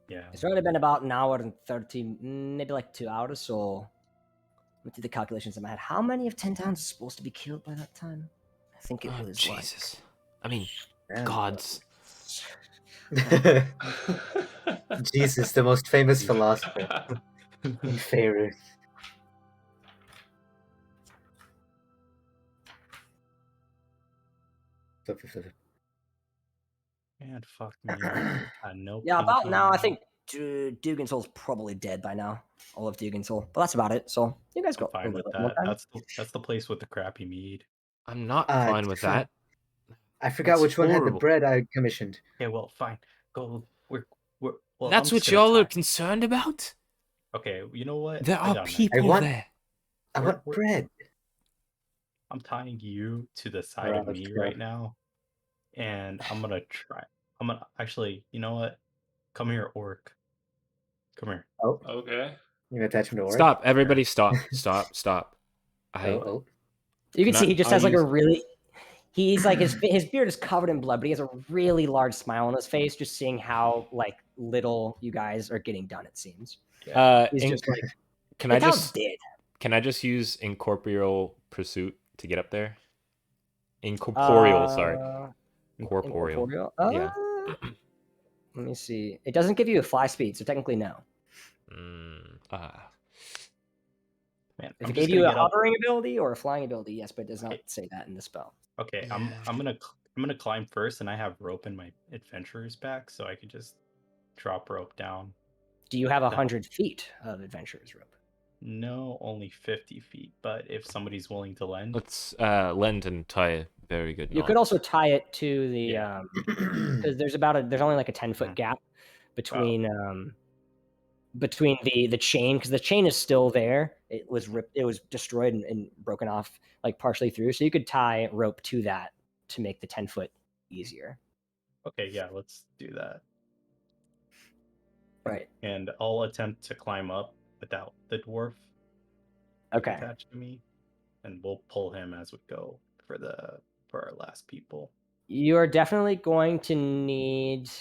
Yeah. It's already been about an hour and 30, maybe like 2 hours. So let me do the calculations in my head. How many of 10 towns is supposed to be killed by that time? I think it Oh, was Jesus. I mean, Damn. gods. Jesus, the most famous philosopher. In Pharaoh. Man, fuck me. I know. Yeah, about pinky now, I nail. think Dugansol's probably dead by now. All of Dugansol. But that's about it. So you guys I'm go. fine with one that. time. That's the place with the crappy mead. I'm not Ah, fine with that. I forgot That's which one had the horrible. bread I commissioned. Okay, well, fine. Go. We're. Well, That's I'm what just gonna y'all are tie- concerned about? Okay, you know what? There I are got an people idea. want- there. I We're- want we're- bread. I'm tying you to the side Alright, of let's me go. right now, and I'm gonna try. I'm gonna actually. You know what? Come here, Orik. Come here. Oh, Okay. you gonna attach him to Orik? Stop. Everybody stop. Stop. Oh. You can Can see I- he just I'll has like a use- really. He's like his beard is covered in blood, but he has a really large smile on his face, just seeing how like little you guys are getting done. It seems. He's just like, can I "The town's just dead." use incorporeal pursuit to get up there? Incorporeal, sorry. Corporeal. Incorporeal? Yeah. Let me see. It doesn't give you a fly speed, so technically no. If I'm it just gave you gonna a get up. hovering ability or a flying ability, yes, but it does not Okay. say that in the spell. Okay, Yeah. I'm gonna climb first, and I have rope in my adventurer's pack, so I could just drop rope down. Do you have To help. 100 feet of adventurer's rope? No, only 50 feet. But if somebody's willing to lend, Let's lend and tie a very good You knot. could also tie it to the Yeah. because there's only like a 10-foot gap between between the chain, because the chain is still there. It was destroyed and broken off like partially through, so you could tie rope to that to make the 10-foot easier. Okay, yeah, let's do that. Right. And I'll attempt to climb up without the dwarf Okay. attached to me, and we'll pull him as we go for our last people. You are definitely going to need.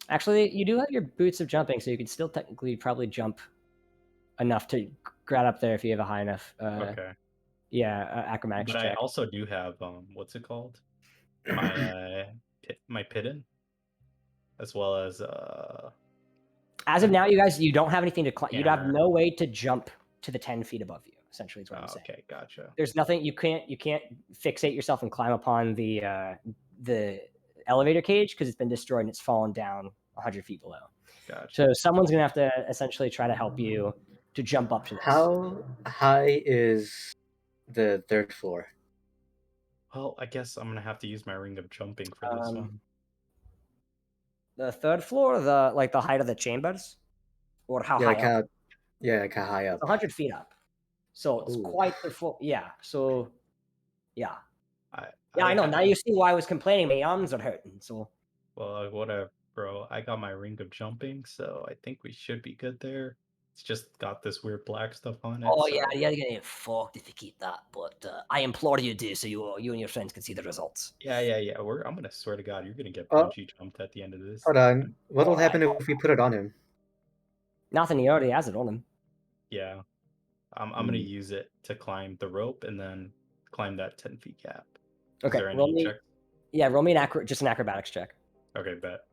Actually, you do have your boots of jumping, so you could still technically probably jump enough to grab up there if you have a high enough. Okay. Yeah, acrobatics But check. I also do have what's it called? My my pidden, as well as As of now, you guys, you don't have anything to climb. You'd have hammer. no way to jump to the 10 feet above you. Essentially, is what I'm saying. Okay, gotcha. There's nothing you can't fixate yourself and climb upon the elevator cage because it's been destroyed and it's fallen down 100 feet below. Gotcha. So someone's gonna have to essentially try to help you to jump up to this. How high is the third floor? Well, I guess I'm gonna have to use my ring of jumping for this one. The third floor, the height of the chambers, or how Yeah, high like up? how, yeah, like how high up? It's 100 feet up. So it's Ooh. quite the full. Yeah. So, yeah. I know. have- Now you see why I was complaining. My arms are hurting. So. Well, whatever, bro. I got my ring of jumping, so I think we should be good there. It's just got this weird black stuff on it. Oh so... yeah, you're gonna get fucked if you keep that. But I implore you do, so you and your friends can see the results. Yeah. I'm gonna swear to God, you're gonna get Oh. bungee jumped at the end of this. Hold on. What'll Alright. happen if we put it on him? Nothing. He already has it on him. Yeah. I'm gonna use it to climb the rope and then climb that 10 feet gap. Okay. Is there Roll any me. check? Yeah, roll me just an acrobatics check. Okay, bet.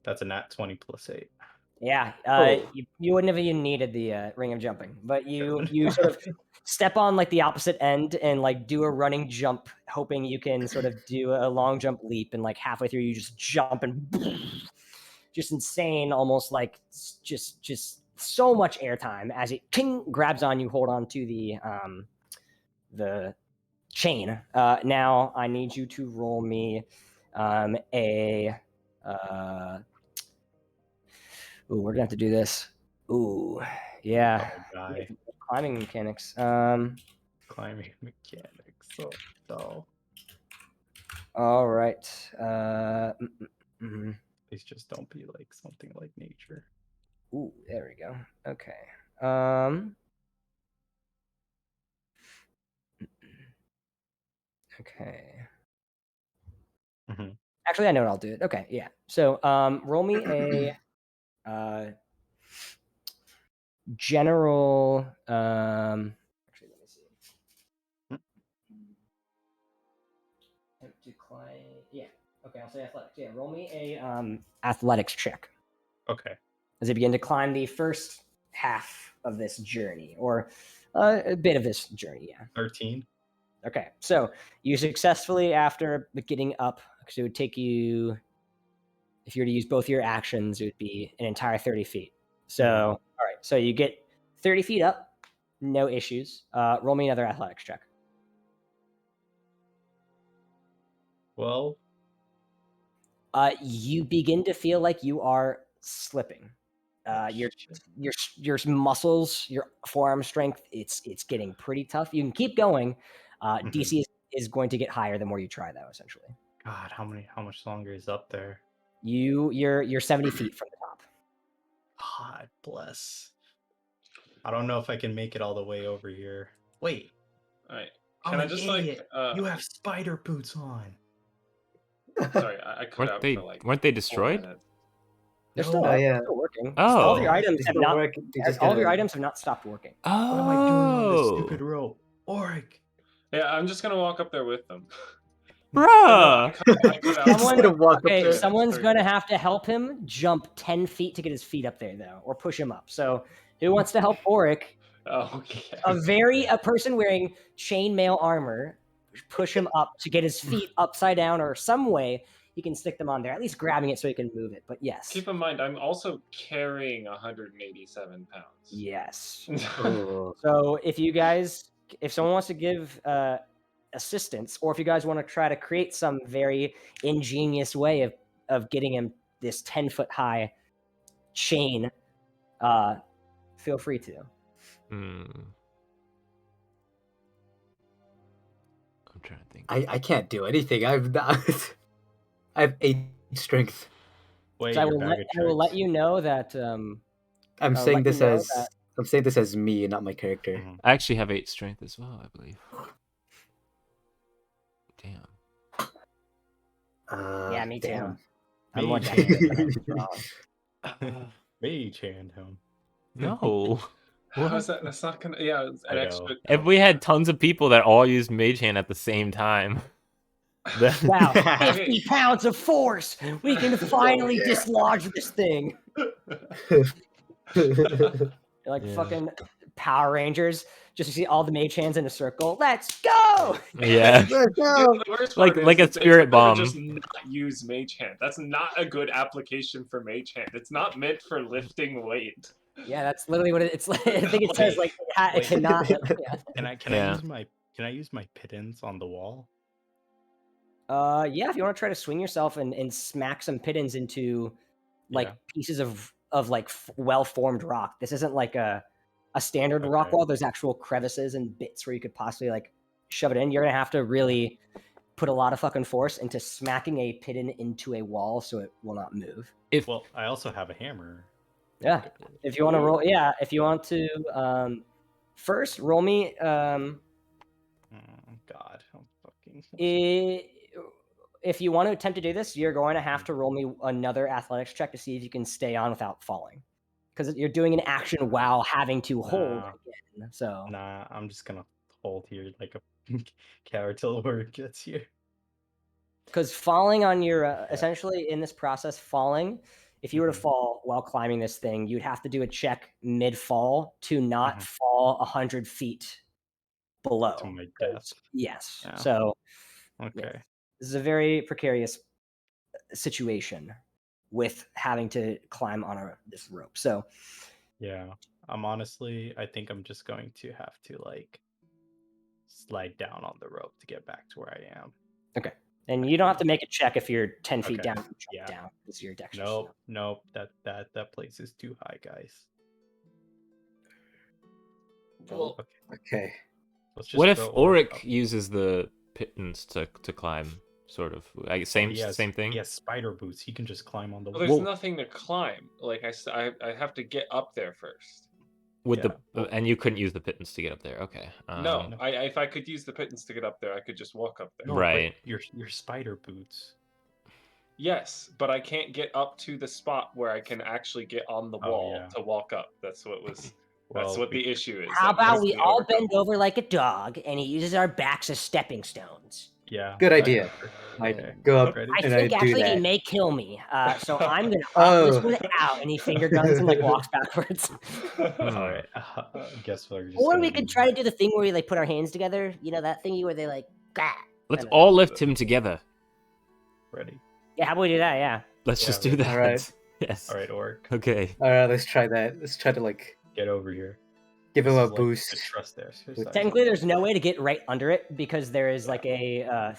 That's a nat 20 plus 8. Yeah, Oh. you wouldn't have even needed the ring of jumping, but you Good. sort of step on like the opposite end and like do a running jump, hoping you can sort of do a long jump leap, and like halfway through you just jump and just insane, almost like just so much airtime as it grabs on you, hold on to the chain. Now I need you to roll me a. Ooh, we're gonna have to do this. Ooh, yeah. Guy. Climbing mechanics. Climbing mechanics. So. All right. Please just don't be like something like nature. Ooh, there we go. Okay. Okay. Mm-hmm. Actually, I know what I'll do. It. Okay, yeah. So, roll me a general. Actually, let me see. To climb. Yeah. Okay, I'll say athletics. Yeah, roll me a athletics check Okay. as you begin to climb the first half of this journey, or a bit of this journey. Yeah. 13. Okay, so you successfully, after getting up, because it would take you, if you were to use both your actions, it would be an entire 30 feet. So, all right, so you get 30 feet up, no issues. Roll me another athletics check. Well, you begin to feel like you are slipping. Your muscles, your forearm strength, it's getting pretty tough. You can keep going. DC is going to get higher the more you try, though. Essentially. God, how much longer is up there? You're 70 feet from the top. God bless. I don't know if I can make it all the way over here. Wait. All right. I'm Can I an just idiot. like? You have spider boots on. Sorry, I cut out for like. Weren't they 4 destroyed? minutes. They're still, Oh, yeah. still working. Oh. All of your items have not. All of your gotta- items have not stopped working. Oh. What am I doing on this stupid rope? Orik. Yeah, I'm just gonna walk up there with them. Bruh! I cut out. He's just gonna walk up Okay, there. someone's Sorry. gonna have to help him jump 10 feet to get his feet up there, though, or push him up. So, who wants to help Orik? Oh, okay. A person wearing chainmail armor, push him up to get his feet upside down, or some way he can stick them on there. At least grabbing it so he can move it. But yes, Keep in mind, I'm also carrying 187 pounds. yes. Oh. So if someone wants to give assistance, or if you guys want to try to create some very ingenious way of getting him this 10-foot high chain, feel free to. I'm trying to think. I can't do anything. I've not. I have 8 strength. Wait, So I your will bag of let tricks. you know that I'm I'll saying let this you know as that- I'm saying this as me, not my character. Mhm. I actually have 8 strength as well, I believe. Damn. Yeah, me too. Damn. I'm more Mage definite. Mage hand him. No. How is that? That's not gonna. Yeah, it's I an know. extra. If we had tons of people that all used Mage Hand at the same time, then Wow, Okay. 50 pounds of force! We can finally yeah. dislodge this thing. Like Yeah. fucking Power Rangers. Just to see all the mage hands in a circle. Let's go! yeah. Let's go. The worst Like- part like a is they spirit said they would bomb. Just not use Mage Hand. That's not a good application for Mage Hand. It's not meant for lifting weight. Yeah, that's literally what it's like. I think it says like it Wait. cannot. Yeah. Can Yeah. I use my pittance on the wall? Yeah, if you want to try to swing yourself and smack some pittons into like Yeah. pieces of like well-formed rock. This isn't like a standard rock Okay. wall. There's actual crevices and bits where you could possibly like shove it in. You're gonna have to really put a lot of fucking force into smacking a piton into a wall so it will not move. Well, I also have a hammer. Yeah. If you want to roll, yeah. If you want to, first roll me. God, I'm fucking. If you want to attempt to do this, you're going to have to roll me another athletics check to see if you can stay on without falling, because you're doing an action while having to hold Nah. again. So Nah, I'm just gonna hold here like a coward till word gets here. because falling on your essentially in this process, falling. If you were to Mhm. fall while climbing this thing, you'd have to do a check mid-fall to not Mhm. fall 100 feet below. To my death. Yes. Yeah. So Okay. this is a very precarious situation with having to climb on this rope. So Yeah. I think I'm just going to have to like slide down on the rope to get back to where I am. okay, and you don't have to make a check if you're 10 feet Okay. down. You jump Yeah. down because you're dexterous. Nope. That place is too high, guys. Well, Okay. Let's just What if throw Orik up. uses the pittance to climb? Sort of. I guess same thing. He has spider boots. He can just climb on the well, there's wall. nothing to climb. Like I have to get up there first. With Yeah, the and you couldn't use the pittance to get up there. Okay. No, if I could use the pittance to get up there, I could just walk up there. No, but Right. your spider boots. Yes, but I can't get up to the spot where I can actually get on the Oh, wall yeah. to walk up. That's what was. Well, That's what the issue is. How that has about to we be all overcome. bend over like a dog and he uses our backs as stepping stones? Yeah. Good idea. I Okay. go up Ready? I and think I do actually he that. may kill me. So I'm going to up this Oh. one out, and he finger guns and like walks backwards. Hmm. All right. Guess we're just. Or gonna we could do try to do the thing where we like put our hands together. You know that thingy where they like. Gah. Let's And, all lift him together. Ready. Yeah, how about we do that? Yeah. Let's Yeah, just do ready. that. Alright. Yes. All right, Orik, Okay. All right, let's try that. Let's try to like get over here. give him This a is like boost. the trust there. With- Technically, there's no way to get right under it because there is like a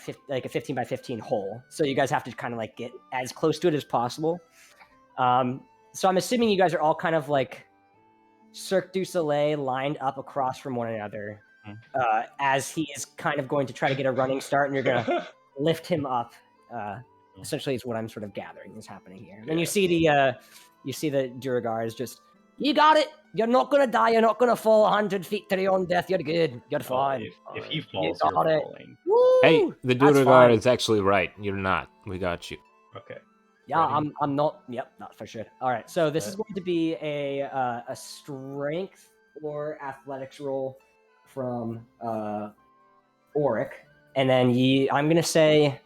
15 by 15 hole. So you guys have to kind of like get as close to it as possible. So I'm assuming you guys are all kind of like Cirque du Soleil lined up across from one another as he is kind of going to try to get a running start, and you're gonna lift him up. Essentially, is what I'm sort of gathering is happening here. And you see the Duragar is just, you got it. You're not gonna die. You're not gonna fall 100 feet to your own death. You're good. You're fine. If he You falls, you're got it. falling. Woo! Hey, the That's Duragar fine. is actually right. You're not. We got you. Okay. Yeah, Ready? I'm not. Yep, not for sure. All right, so this is going to be a strength or athletics roll from Orik. And then I'm going to say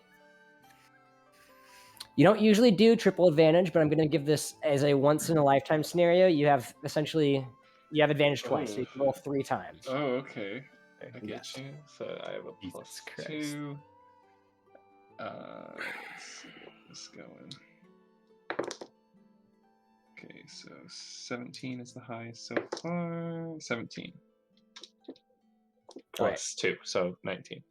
you don't usually do triple advantage, but I'm going to give this as a once in a lifetime scenario. You have advantage twice, so you can roll 3 times. Oh, okay. I get Yes. you. So I have a Jesus Christ. +2. Let's see what is going. Okay, so 17 is the highest so far. 17. Plus 2, so 19.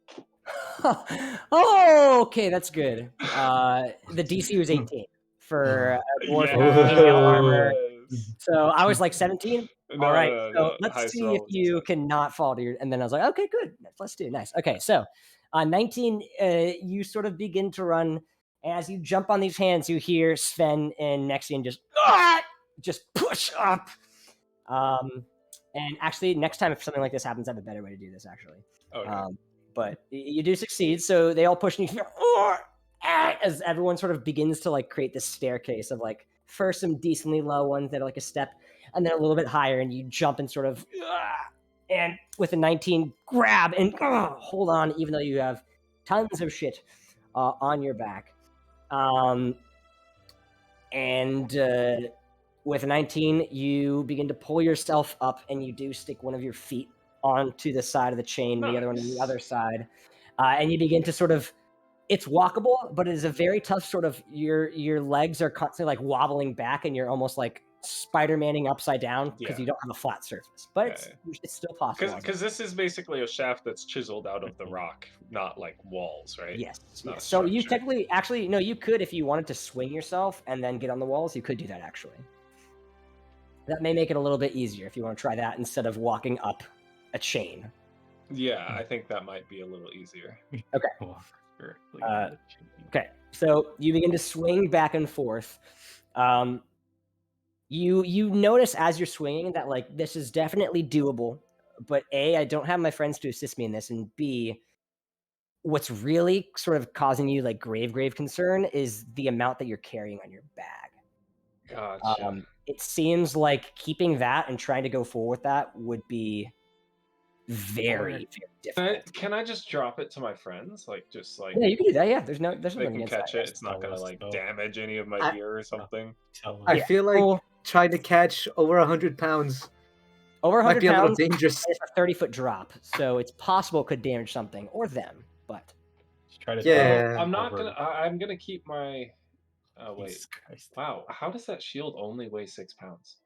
Oh, okay, that's good. The DC was 18 for dwarf Yes! female armor. So I was like 17. No, All right, no, so let's highest see roll if was you 17. cannot fall to your. And then I was like, okay, good, +2, nice. Okay, so 19, you sort of begin to run. As you jump on these hands, you hear Sven and Mexian just push up. And actually, next time if something like this happens, I have a better way to do this. Actually, Okay. but you do succeed. So they all push, and you feel as everyone sort of begins to like create this staircase of like first some decently low ones that are like a step, and then a little bit higher, and you jump and sort of and with a 19 grab and hold on, even though you have tons of shit on your back, and with a 19, you begin to pull yourself up, and you do stick one of your feet onto the side of the chain, the other one on the other side, and you begin to sort of. It's walkable, but it is a very tough sort of. Your legs are constantly like wobbling back, and you're almost like Spider-Maning upside down because you don't have a flat surface. But it's still possible. Because this is basically a shaft that's chiseled out of the rock, not like walls, right? Yes. So you technically, actually, no, you could if you wanted to swing yourself and then get on the walls. You could do that actually. That may make it a little bit easier if you want to try that instead of walking up a chain. Yeah, I think that might be a little easier. Okay. Okay. So you begin to swing back and forth. You notice as you're swinging that like this is definitely doable, but A, I don't have my friends to assist me in this, and B, what's really sort of causing you like grave concern is the amount that you're carrying on your bag. Gotcha. It seems like keeping that and trying to go forward with that would be very difficult. Can I just drop it to my friends? Like, just like. Yeah, you can do that. Yeah, there's they nothing can against catch that. it. It's not gonna like damage any of my gear or something. I feel like trying to catch over 100 pounds. Over 100 might be pounds, a little dangerous. It's a 30-foot drop, so it's possible it could damage something or them. But try to. Yeah. I'm not gonna. I'm gonna keep my. Oh wait! Wow, how does that shield only weigh 6 pounds?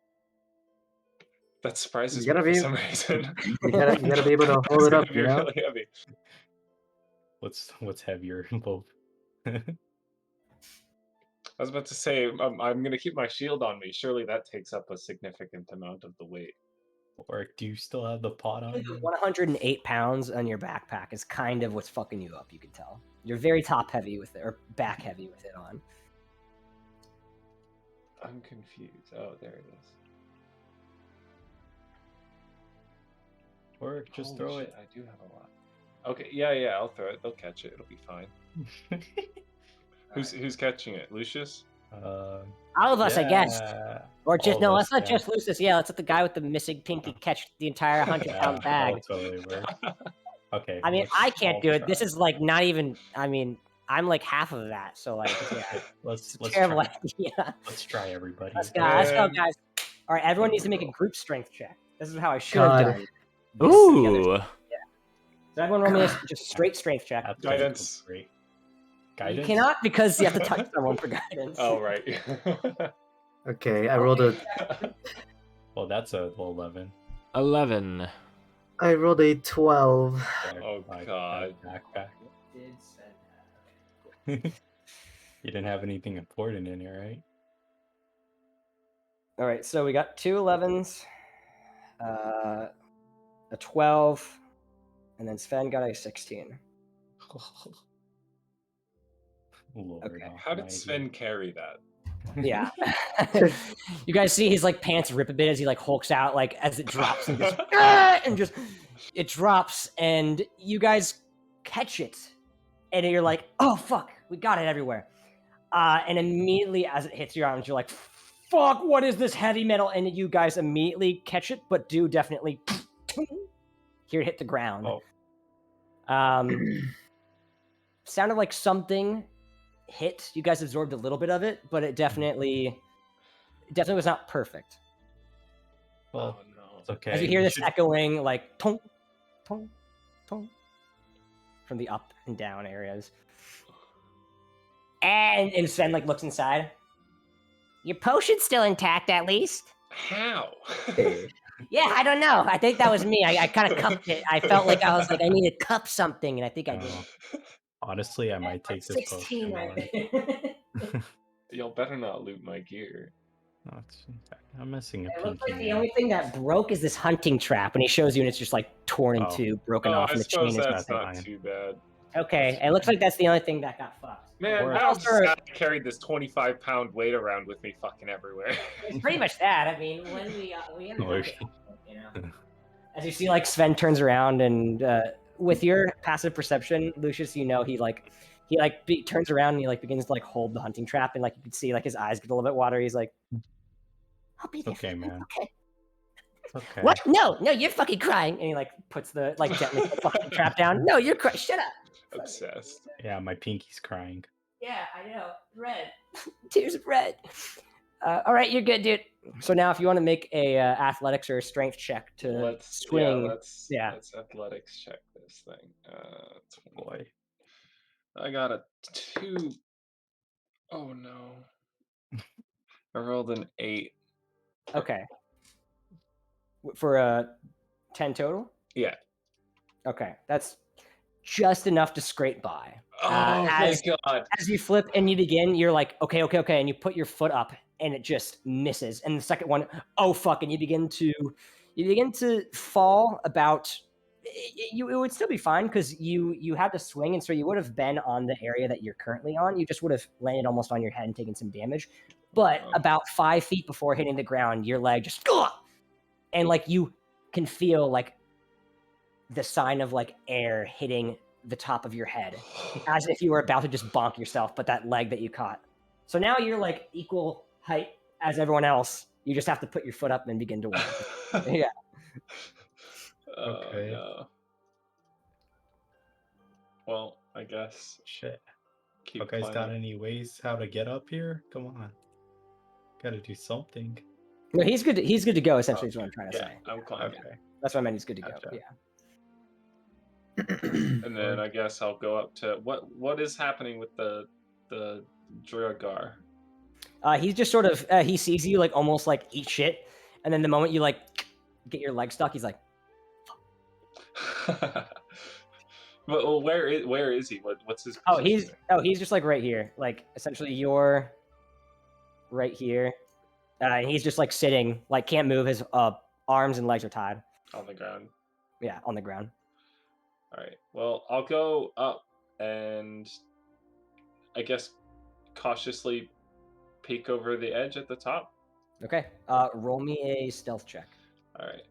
That surprises me for some reason. You gotta be able to hold it up, you know. Really heavy. What's heavier, both? I was about to say I'm gonna keep my shield on me. Surely that takes up a significant amount of the weight. Or do you still have the pot on? 108 pounds on your backpack is kind of what's fucking you up. You can tell you're very top heavy with it, or back heavy with it on. I'm confused. Oh, there it is. Or just throw it. I do have a lot. Okay, yeah, I'll throw it. They'll catch it. It'll be fine. Who's catching it? Lucius? All of us, I guess. Or just no, let's not just Lucius. Yeah, let's let the guy with the missing pinky catch the entire 100-pound bag. Totally work. Okay. I mean, I can't do it. This is like not even. I mean, I'm like half of that. So like, yeah, let's terrible try. idea. Let's try, everybody. Let's go, guys. All right, everyone needs to make a group strength check. This is how I should have done. Ooh. Yeah. So everyone roll me a just straight strength check. Guidance. Great. You cannot because you have to touch someone for guidance. Oh, right. Okay, I rolled a. Well, that's a 11. 11. I rolled a 12. Oh God. Backpack. You didn't have anything important in here, right? All right, so we got 2 11s, a 12, and then Sven got a 16. Lord, Okay. How did Sven carry that? Yeah. You guys see his like pants rip a bit as he like hulks out, like as it drops and just it drops, and you guys catch it, and you're like, oh fuck, we got it everywhere. And immediately as it hits your arms, you're like, fuck, what is this heavy metal? And you guys immediately catch it, but do definitely hear it hit the ground. Oh. sounded like something hit. You guys absorbed a little bit of it, but it definitely was not perfect. Well, no. it's okay. As you hear this echoing, like, tong, tong, tong, from the up and down areas. And Sven, like, looks inside. Your potion's still intact, at least. How? Yeah, I don't know. I think that was me. I kind of cupped it. I felt like I was like, I need to cup something, and I think I did. Honestly, I might take this 16 potion. right there. Y'all better not loot my gear. No, I'm missing a It looks pinky. like the only thing that broke is this hunting trap, and he shows you, and it's just like torn in two, broken off, I and the suppose chain is that's nothing. not too bad. Okay, it looks like that's the only thing that got fucked. Man, Or- now I'm just sad I carried this 25-pound weight around with me fucking everywhere. It's pretty much that. I mean, when we ended Or- up getting, you know, as you see, like Sven turns around, and with your passive perception, Lucius, you know he turns around and he like begins to like hold the hunting trap, and like you can see like his eyes get a little bit watery. He's like, "I'll be there." Okay, man. Okay. Okay. What? No, you're fucking crying, and he like puts the like gently puts the hunting trap down. No, you're crying. Shut up. Obsessed. Yeah, my pinky's crying. Yeah, I know. Red. Tears of red. All right, you're good, dude. So now, if you want to make a athletics or a strength check to swing, let's athletics check this thing. Boy. I got a 2. Oh no. I rolled an 8. okay. For a 10 total? Yeah. Okay, that's just enough to scrape by. Oh, thank God. As you flip and you begin, you're like, okay, and you put your foot up, and it just misses. And the second one, oh fuck, and you begin to fall about. It would still be fine because you had to swing, and so you would have been on the area that you're currently on. You just would have landed almost on your head and taken some damage. But about 5 feet before hitting the ground, your leg just, and like you can feel like the sign of like air hitting the top of your head, as if you were about to just bonk yourself, but that leg that you caught. So now you're like equal height as everyone else. You just have to put your foot up and begin to walk. Yeah. Okay. No. Well, I guess. Shit. Keep You guys got climbing. any ways how to get up here? Come on. Gotta do something. No, he's good. He's good to go. Essentially, is what I'm trying to Yeah, say. I'm climbing. Okay. That's what I meant. He's good to go. Gotcha. Yeah. And then I guess I'll go up to what is happening with the Dragar? He's just sort of he sees you like almost like eat shit, and then the moment you like get your leg stuck, he's like, Well, where is he? What's his oh, position? he's just like right here, like essentially you're right here, and he's just like sitting, like can't move. His arms and legs are tied. On the ground. Yeah, on the ground. All right. Well, I'll go up and I guess cautiously peek over the edge at the top. Okay. Roll me a stealth check. All right.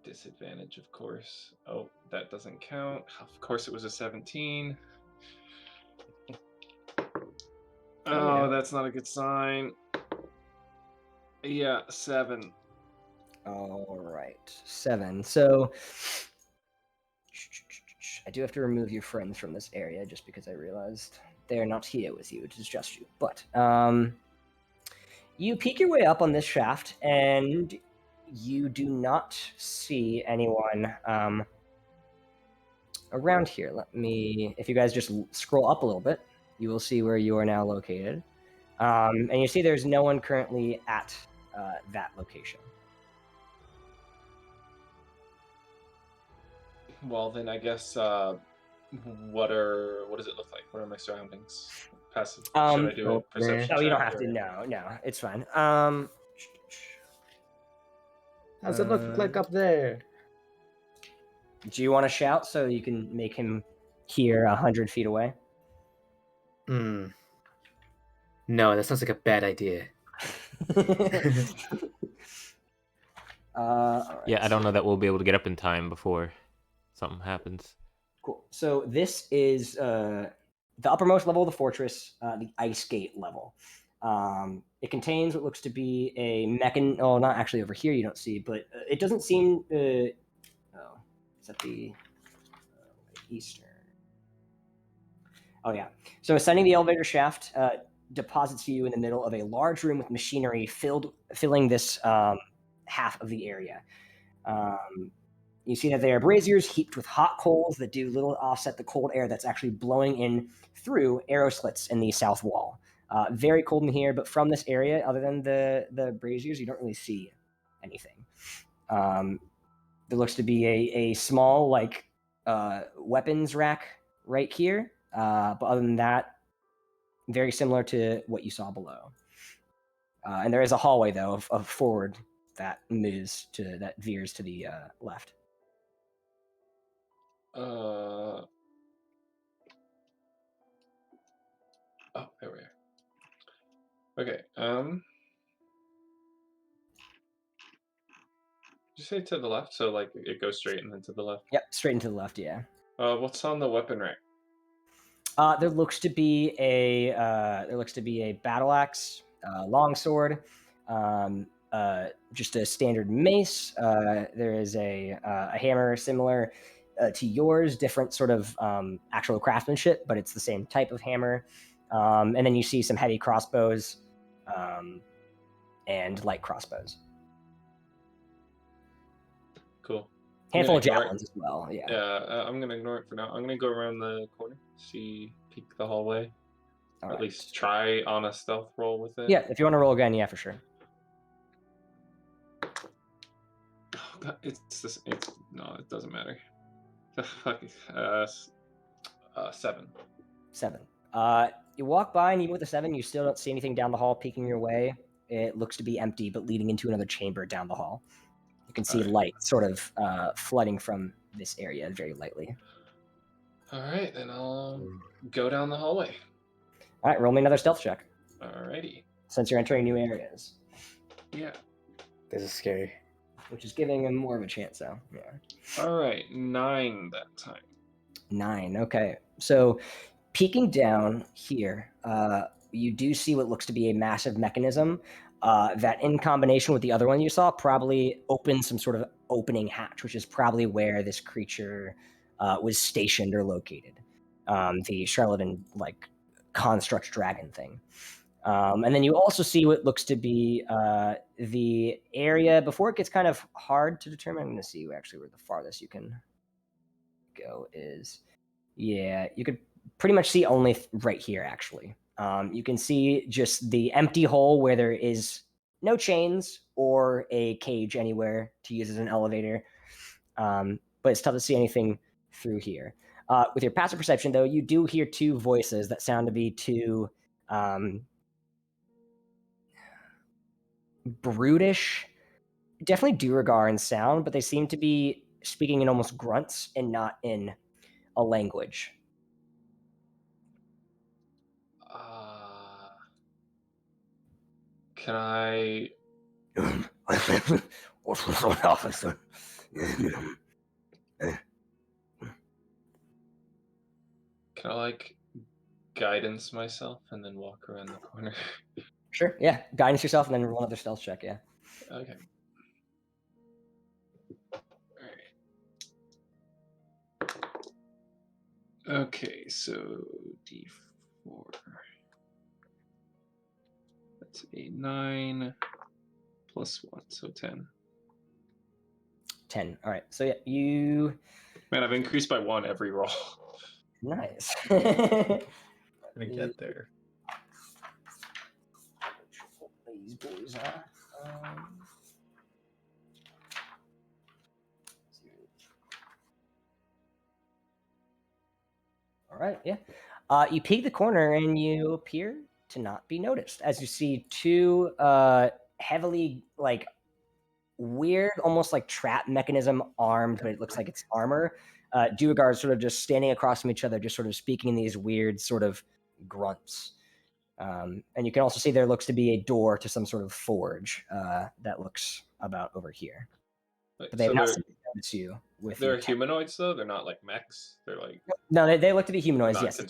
Disadvantage, of course. Oh, that doesn't count. Of course, it was a 17. Oh, that's not a good sign. Yeah, 7. All right, 7. So I do have to remove your friends from this area just because I realized they're not here with you. It is just you. But you peek your way up on this shaft, and you do not see anyone around here. Let me, if you guys just scroll up a little bit, you will see where you are now located. And you see there's no one currently at that location. Well, then I guess what does it look like? What are my surroundings? Passive. Should I do a perception? No, you don't check, have to. or- No, it's fine. How's it look like up there? Do you want to shout so you can make him hear 100 feet away? No, that sounds like a bad idea. All right. Yeah, I don't know that we'll be able to get up in time before something happens. Cool. So this is the uppermost level of the fortress, the ice gate level. It contains what looks to be a oh, not actually over here. You don't see, but it doesn't seem. Oh, is that the eastern? Oh yeah. So ascending the elevator shaft deposits you in the middle of a large room with machinery filling this half of the area. You see that there are braziers heaped with hot coals that do little to offset the cold air that's actually blowing in through arrow slits in the south wall. Very cold in here, but from this area, other than the braziers, you don't really see anything. There looks to be a small weapons rack right here, but other than that, very similar to what you saw below. And there is a hallway though of forward that veers to the left. Oh, there we are. Okay. Did you say to the left? So like it goes straight and then to the left. Yep, straight into the left. Yeah. What's on the weapon rack? There looks to be a battle axe, longsword, just a standard mace. There is a hammer similar to yours, different sort of actual craftsmanship, but it's the same type of hammer. And then you see some heavy crossbows and light crossbows. Cool. Handful of javelins as well. Yeah. Yeah, I'm gonna ignore it for now. I'm gonna go around the corner, peek the hallway, or at least try on a stealth roll with it. Yeah, if you want to roll again, yeah, for sure. Oh God, no, it doesn't matter. 7. 7. You walk by, and even with a 7, you still don't see anything down the hall peeking your way. It looks to be empty, but leading into another chamber down the hall. You can see light sort of flooding from this area very lightly. All right, then I'll go down the hallway. All right, roll me another stealth check. Alrighty. Since you're entering new areas. Yeah. This is scary. Which is giving him more of a chance, though. Yeah. All right, 9 that time. 9, okay. So peeking down here, you do see what looks to be a massive mechanism that in combination with the other one you saw probably opens some sort of opening hatch, which is probably where this creature was stationed or located. The charlatan construct dragon thing. And then you also see what looks to be the area before it gets kind of hard to determine. I'm going to see actually where the farthest you can go is. Yeah, you could pretty much see only right here, actually. You can see just the empty hole where there is no chains or a cage anywhere to use as an elevator. But it's tough to see anything through here. With your passive perception, though, you do hear 2 voices that sound to be 2 brutish, definitely Duergar in sound, but they seem to be speaking in almost grunts and not in a language. Can I... What's going on, officer? Can I guidance myself and then walk around the corner? Sure, yeah. Guidance yourself and then roll another stealth check, yeah. Okay. Okay, so D4. That's a 9 plus 1, so 10. 10. All right. So yeah, you. Man, I've increased by 1 every roll. Nice. Gonna get there. These boys are. All right. Yeah. You peek the corner and you appear to not be noticed as you see 2 heavily weird, almost like trap mechanism armed, but it looks like it's armor. Duergar sort of just standing across from each other, just sort of speaking in these weird sort of grunts. And you can also see there looks to be a door to some sort of forge that looks about over here. But they have not noticed you. They're humanoids, though? They're not like mechs? They're like... No, they look to be humanoids, yes. They're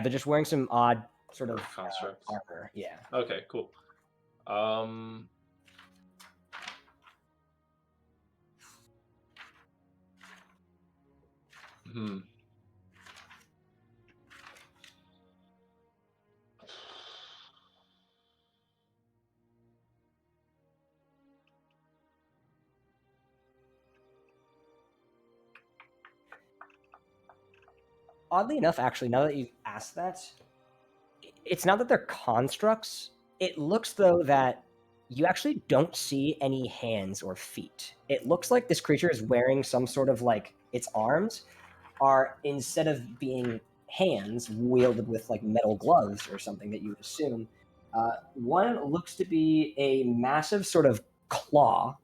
just wearing some odd sort of constructs. Armor, yeah. Okay, cool. oddly enough, actually, now that you've asked that, it's not that they're constructs. It looks, though, that you actually don't see any hands or feet. It looks like this creature is wearing some sort of, like, its arms are, instead of being hands wielded with, like, metal gloves or something that you would assume, one looks to be a massive sort of claw,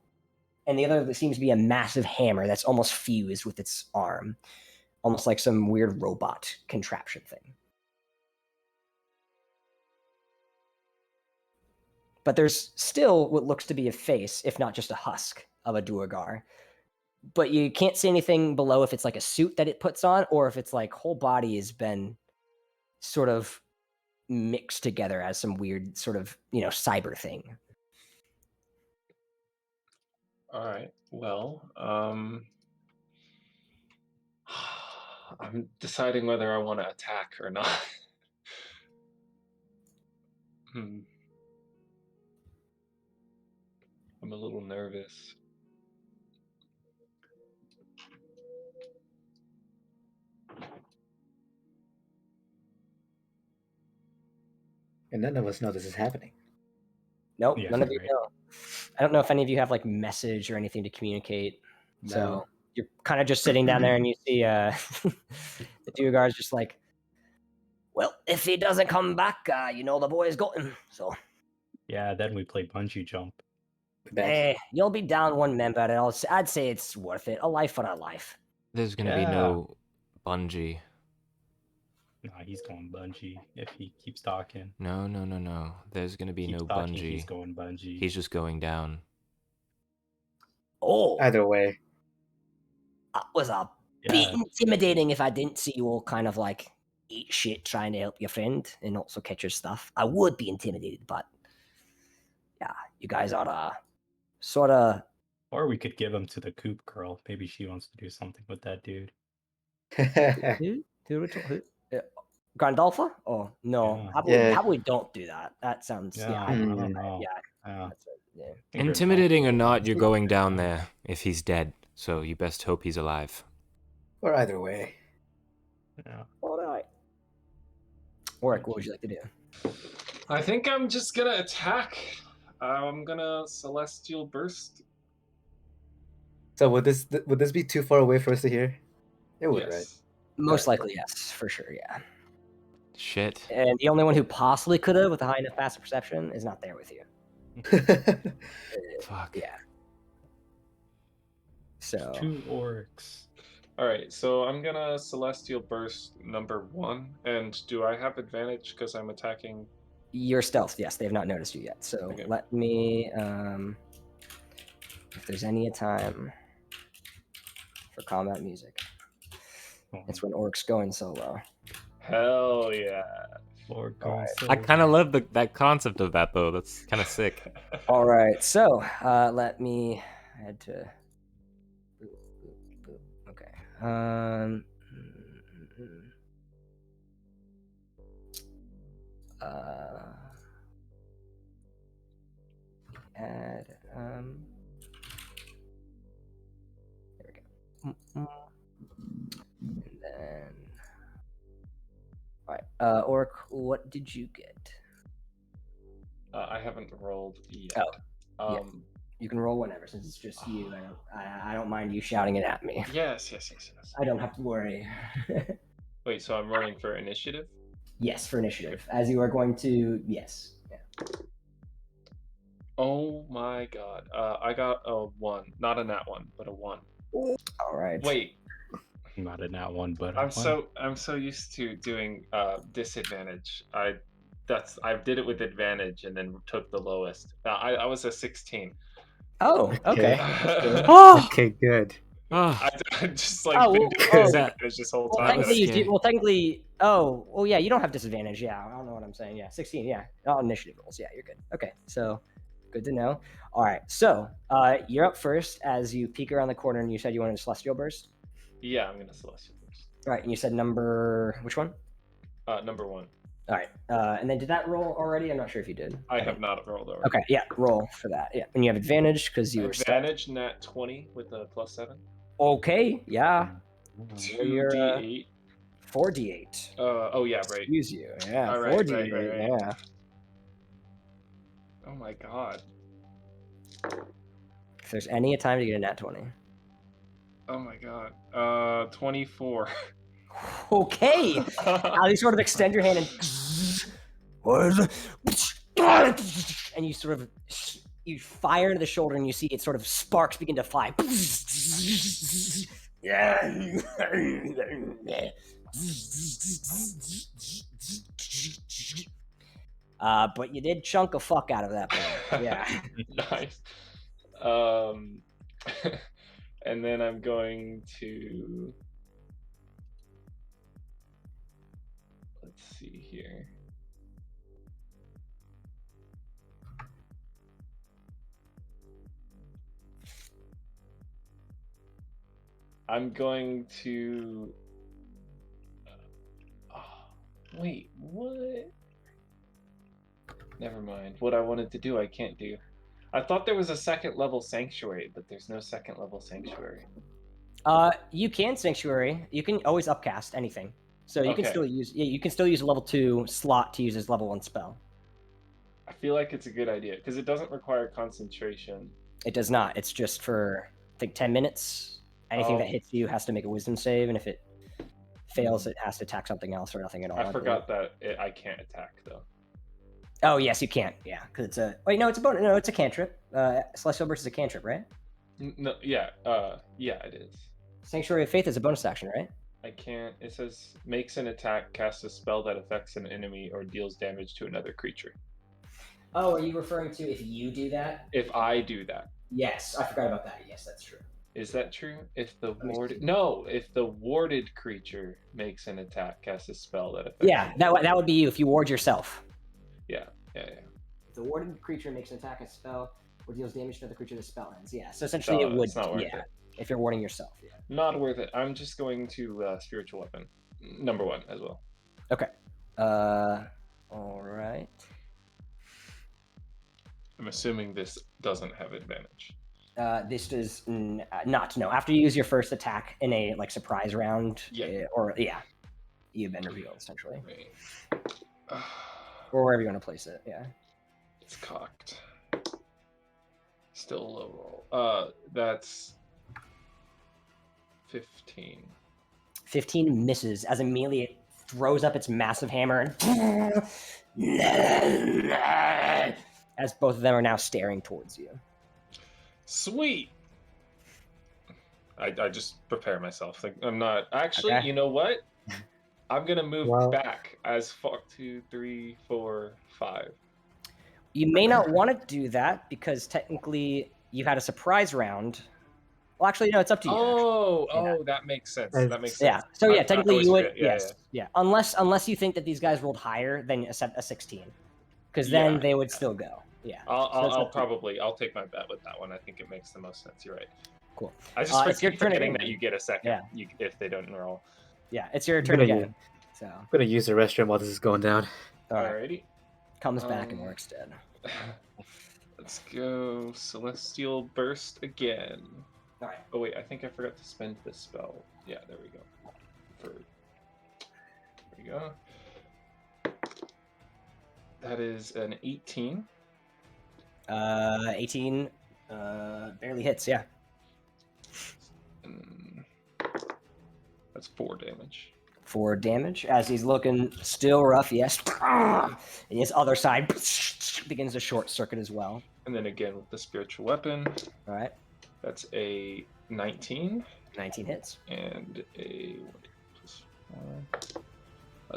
and the other seems to be a massive hammer that's almost fused with its arm, almost like some weird robot contraption thing. But there's still what looks to be a face, if not just a husk, of a Duergar. But you can't see anything below if it's like a suit that it puts on, or if it's like whole body has been sort of mixed together as some weird sort of, cyber thing. All right. Well, I'm deciding whether I want to attack or not. I'm a little nervous. And none of us know this is happening. Nope, Yeah, none of you right. know. I don't know if any of you have like message or anything to communicate. No. So you're kind of just sitting down there and you see the Duergar's just like, well, if he doesn't come back, the boy's got him. So Yeah, then we play bungee jump. Back. you'll be down one member, and I'd say it's worth it. A life for a life. There's gonna be no bungee. Nah, he's going bungee if he keeps talking. No. There's gonna be Keeps no talking, bungee. he's going bungee. He's just going down. Oh, Either way. that was a bit intimidating if I didn't see you all kind of like eat shit trying to help your friend and also catch your stuff. I would be intimidated, but yeah, you guys are sort of... Or we could give him to the Coop girl. Maybe she wants to do something with that dude. Who? Gandalfa? Oh, no. Yeah. How about we don't do that? That sounds... I don't know. That's it, yeah. Intimidating or not, you're going down there if he's dead. So you best hope he's alive. Or either way. Yeah. All right. Orik, what would you like to do? I think I'm just gonna attack. I'm gonna Celestial Burst. So would this be too far away for us to hear? It would, Yes. right? Most likely, yes, for sure, yeah. Shit. And the only one who possibly could have, with a high enough passive perception, is not there with you. Fuck. Yeah. So 2 Oriks. All right, so I'm gonna Celestial Burst number 1, and do I have advantage because I'm attacking? you're stealth, yes. They have not noticed you yet. So Okay. let me, if there's any time for combat music, it's when Oric's going solo. Hell yeah! Lord Alright. I kind of love that concept of that though. That's kind of sick. All right, so let me. I had to. Okay. Add. There we go. And then. All right, Orik, what did you get? I haven't rolled yet. yeah. You can roll whenever, since it's just you. I don't mind you shouting it at me. Yes. I don't have to worry. Wait, so I'm rolling for initiative? Yes, for initiative. As you are going to, yes. Yeah. Oh my god. I got a 1. Not a nat 1, but a 1. All right. Wait, Not a nat 1, but I'm so used to doing disadvantage. I did it with advantage and then took the lowest. I was a 16. Oh, okay. Okay, good. I just like Oh, been well, doing oh. disadvantage this whole Well, time. technically, scary. technically, well, yeah, you don't have disadvantage. Yeah, I don't know what I'm saying. Yeah, 16. Yeah, all initiative rolls. Yeah, you're good. Okay, so good to know. All right, so you're up first as you peek around the corner, and you said you wanted a Celestial Burst. Yeah, I'm gonna Celestial Burst. All right, and you said number which one? Number 1. All right, and then did that roll already? I'm not sure if you did. I have not rolled already. Okay, yeah, roll for that. Yeah, and you have advantage because you were Advantage nat 20 with a +7. Okay, yeah. 2d8 4d8. Oh yeah, right. Excuse you. Yeah, All right, 4d8. right. Yeah. Oh my god. If there's any time to get a nat 20. Oh my god. 24. Okay. Now you sort of extend your hand and you sort of you fire into the shoulder and you see it sort of sparks begin to fly. But you did chunk a fuck out of that boy. Yeah. Nice. And then I'm going to, let's see here. I'm going to, wait, what? Never mind. What I wanted to do, I can't do. I thought there was a second level sanctuary, but there's no second level sanctuary. You can sanctuary. You can always upcast anything. So you can Okay. still use you can still use a level 2 slot to use as level 1 spell. I feel like it's a good idea because it doesn't require concentration. It does not. It's just for I think 10 minutes. Anything that Oh. hits you has to make a wisdom save, and if it fails, it has to attack something else or nothing at all. I forgot that I can't attack though. Oh yes, you can't. Yeah, because it's a. Wait, no, it's a bonus. No, it's a cantrip. Celestial Burst is a cantrip, right? No, yeah, yeah, it is. Sanctuary of Faith is a bonus action, right? I can't. It says makes an attack, casts a spell that affects an enemy, or deals damage to another creature. Oh, are you referring to if you do that? If I do that, Yes, I forgot about that. Yes, that's true. is that true? If the me warded, see. no, if the warded creature makes an attack, casts a spell that affects. Yeah, that would be you if you ward yourself. Yeah. If the warded creature makes an attack, a spell, or deals damage to the creature, the spell ends. Yeah, so essentially it would. It's not worth Yeah, it. if you're warding yourself. Yeah. Not worth it. I'm just going to spiritual weapon, number 1 as well. Okay. All right. I'm assuming this doesn't have advantage. This does not. No, after you use your first attack in a like surprise round, you've been revealed essentially, or wherever you want to place it. Yeah. It's cocked. Still a low roll. That's 15. 15 misses as immediately it throws up its massive hammer and as both of them are now staring towards you. Sweet. I just prepare myself. Like I'm not actually. Okay. You know what? I'm gonna move Well- back as far 2, 3, 4, 5. You may not want to do that because technically you had a surprise round. Well, actually, no, it's up to you. Oh, that makes sense. That makes sense. Yeah. So yeah, I technically always you would. forget. Yeah. Unless you think that these guys rolled higher than a 16, because then Yeah. they would still go. Yeah. So that's I'll up to you. probably take my bet with that one. I think it makes the most sense. You're right. Cool. I just It's your keep turn forgetting again. that you get a second. Yeah. If they don't roll. Yeah, it's your turn gonna again. So I'm gonna use the restroom while this is going down. all right, Alrighty. comes back and works dead. Let's go Celestial Burst again. All right. Oh wait, I think I forgot to spend this spell. Yeah, there we go. There we go. That is an 18. 18 barely hits. Yeah. And that's 4 damage. 4 damage as he's looking still rough. Yes. And his other side begins to short circuit as well. And then again with the spiritual weapon, All right. that's a 19 19 hits. and a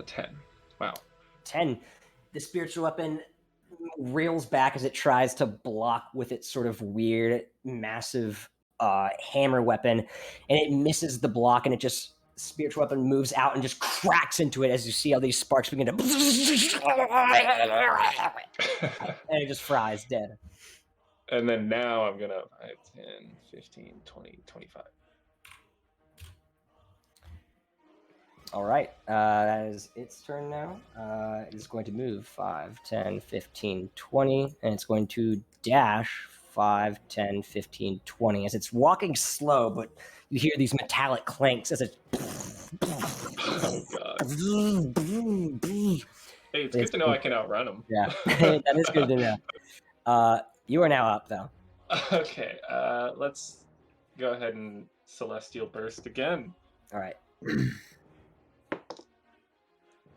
10. Wow. 10. The spiritual weapon reels back as it tries to block with its sort of weird, massive hammer weapon, and it misses the block, and it just spiritual weapon moves out and just cracks into it as you see all these sparks begin to, and it just fries dead. And then now I'm gonna 5, 10, 15, 20, 25. All right, that is its turn now. It's going to move 5, 10, 15, 20, and it's going to dash 5, 10, 15, 20 as it's walking slow, but you hear these metallic clanks as it Oh god. Hey, it's good to know I can outrun him. Yeah, that is good to know. You are now up, though. Okay, let's go ahead and Celestial Burst again. All right.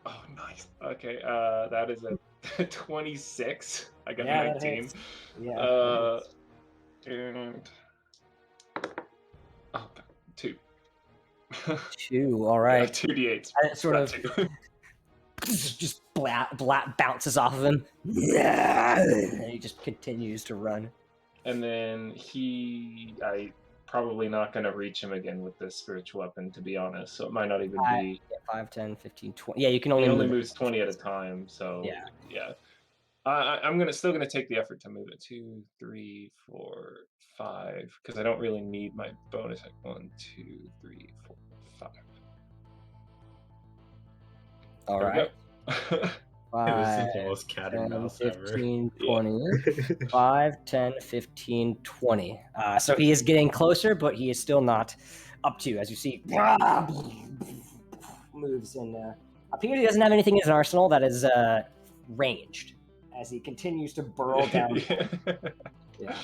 Oh, nice. Okay, that is a 26. I got Yeah, a that 19. hits. Yeah. And oh god, 2. 2. All Yeah, right. 2d8s. And it sort not of 2. just bounces off of him. And he just continues to run. And then I probably not going to reach him again with this spiritual weapon, to be honest. So it might not even be. 5, 10, 15, 20. Yeah, you can He only only move moves 20 at a time. So Yeah. I'm still gonna take the effort to move it. 2, 3, 4, 5, because I don't really need my bonus. 1, 2, 3, 4, 5. All There we right. go. This 5, is the most cat and 10, mouse ever. 15, Yeah. 20. 5, 10, 15, 20. So he is getting closer, but he is still not up to, as you see, moves and up here. He doesn't have anything in his arsenal that is ranged as he continues to burrow down. Yeah.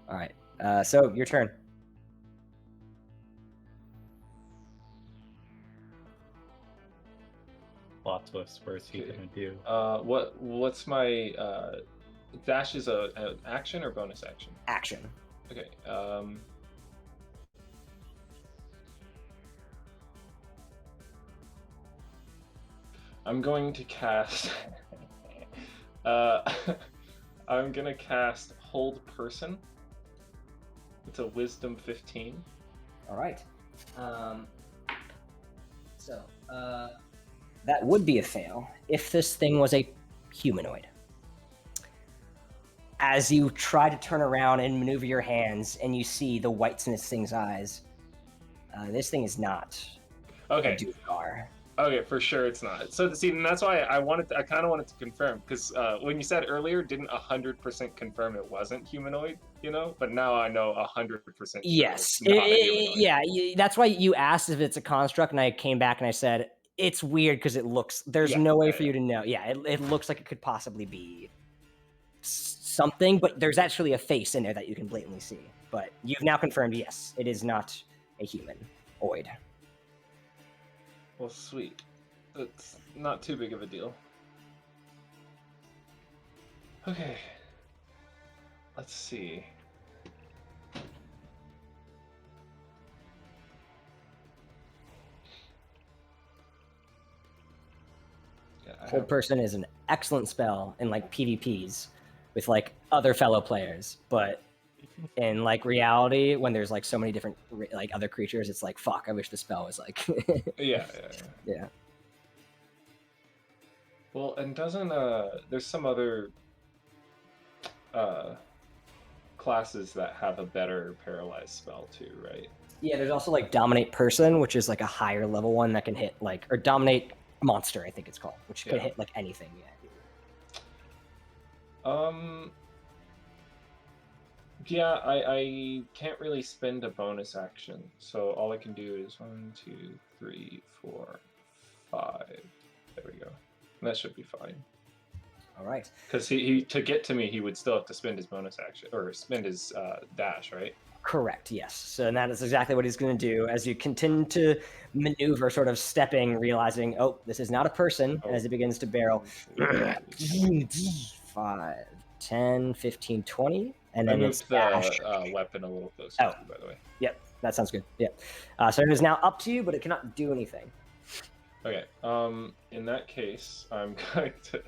All right. So your turn. Plot twist. Where's he gonna do? What's my dash is an action or bonus action? Action. Okay. I'm going to cast. I'm gonna cast Hold Person. It's a Wisdom 15. All right. That would be a fail if this thing was a humanoid. As you try to turn around and maneuver your hands, and you see the whites in this thing's eyes, this thing is not Okay. a Dukar. Okay, for sure it's not. So see, and that's why I kind of wanted to confirm, because when you said earlier, didn't 100% confirm it wasn't humanoid, But now I know 100% sure Yes. it's not a humanoid. Yeah, that's why you asked if it's a construct, and I came back and I said, it's weird because it looks, there's no way for you to know. Yeah, it looks like it could possibly be something, but there's actually a face in there that you can blatantly see. But you've now confirmed, yes, it is not a humanoid. Well, sweet. It's not too big of a deal. Okay. Let's see. Hold Person is an excellent spell in like PvPs with like other fellow players, but in like reality, when there's like so many different like other creatures, it's like fuck. I wish the spell was like. Yeah. Well, and doesn't there's some other classes that have a better paralyzed spell too, right? Yeah, there's also like Dominate Person, which is like a higher level one that can hit like, or Dominate Monster, I think it's called, which can hit like anything. Yeah, I can't really spend a bonus action, so all I can do is 1, 2, 3, 4, 5. There we go. That should be fine. All right. Because he to get to me, he would still have to spend his bonus action or spend his dash, right? Correct. Yes. So and that is exactly what he's going to do as you continue to maneuver, sort of stepping, realizing, oh, this is not a person. As it begins to barrel. 5, 10, 15, 20. And then I it's moved the weapon a little closer to you, by the way. Yep, that sounds good. Yep. So it is now up to you, but it cannot do anything. Okay. In that case, I'm going to.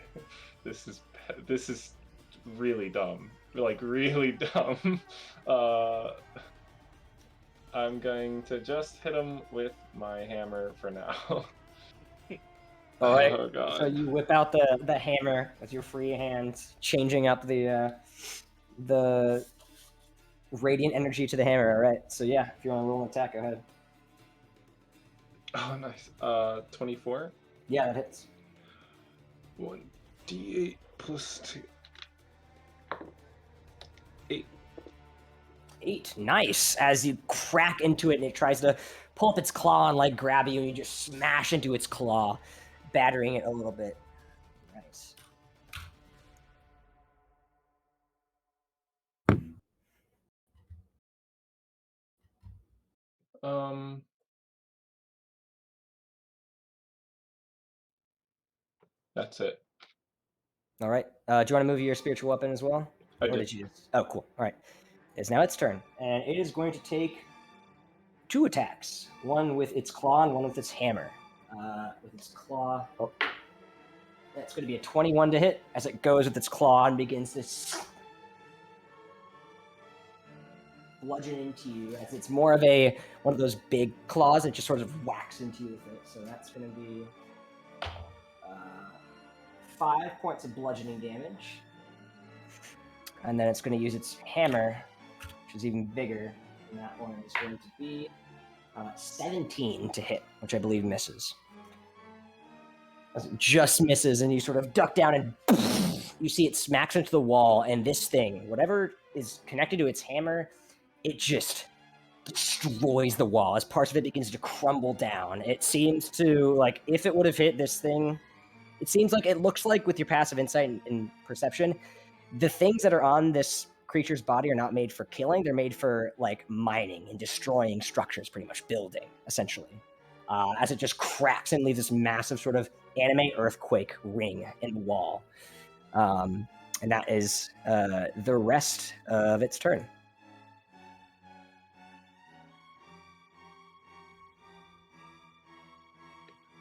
This is really dumb. Like really dumb. I'm going to just hit him with my hammer for now. All right. Oh god. So you whip out the hammer with your free hands, changing up the radiant energy to the hammer. All right. So yeah, if you want to roll an attack, go ahead. Oh nice. 24. Yeah, that hits. 1d8 plus 2. 8. 8. Nice. As you crack into it and it tries to pull up its claw and like grab you, and you just smash into its claw, battering it a little bit. Nice. That's it. All right. Do you want to move your spiritual weapon as well? I Or do. did you just... Oh, cool. All right. It's now its turn, and it is going to take 2 attacks. One with its claw and one with its hammer. With its claw... Oh. That's going to be a 21 to hit as it goes with its claw and begins to bludgeon into you, as it's more of one of those big claws that just sort of whacks into you with it. So that's going to be 5 points of bludgeoning damage. And then it's going to use its hammer, which is even bigger. And that one is going to be 17 to hit, which I believe misses. As it just misses, and you sort of duck down and you see it smacks into the wall, and this thing, whatever is connected to its hammer, it just destroys the wall as parts of it begins to crumble down. It seems to, like, if it would have hit this thing, it seems like it looks like, with your passive insight and perception, the things that are on this creature's body are not made for killing. They're made for, like, mining and destroying structures, pretty much building, essentially. As it just cracks and leaves this massive sort of anime earthquake ring in the wall. And that is the rest of its turn.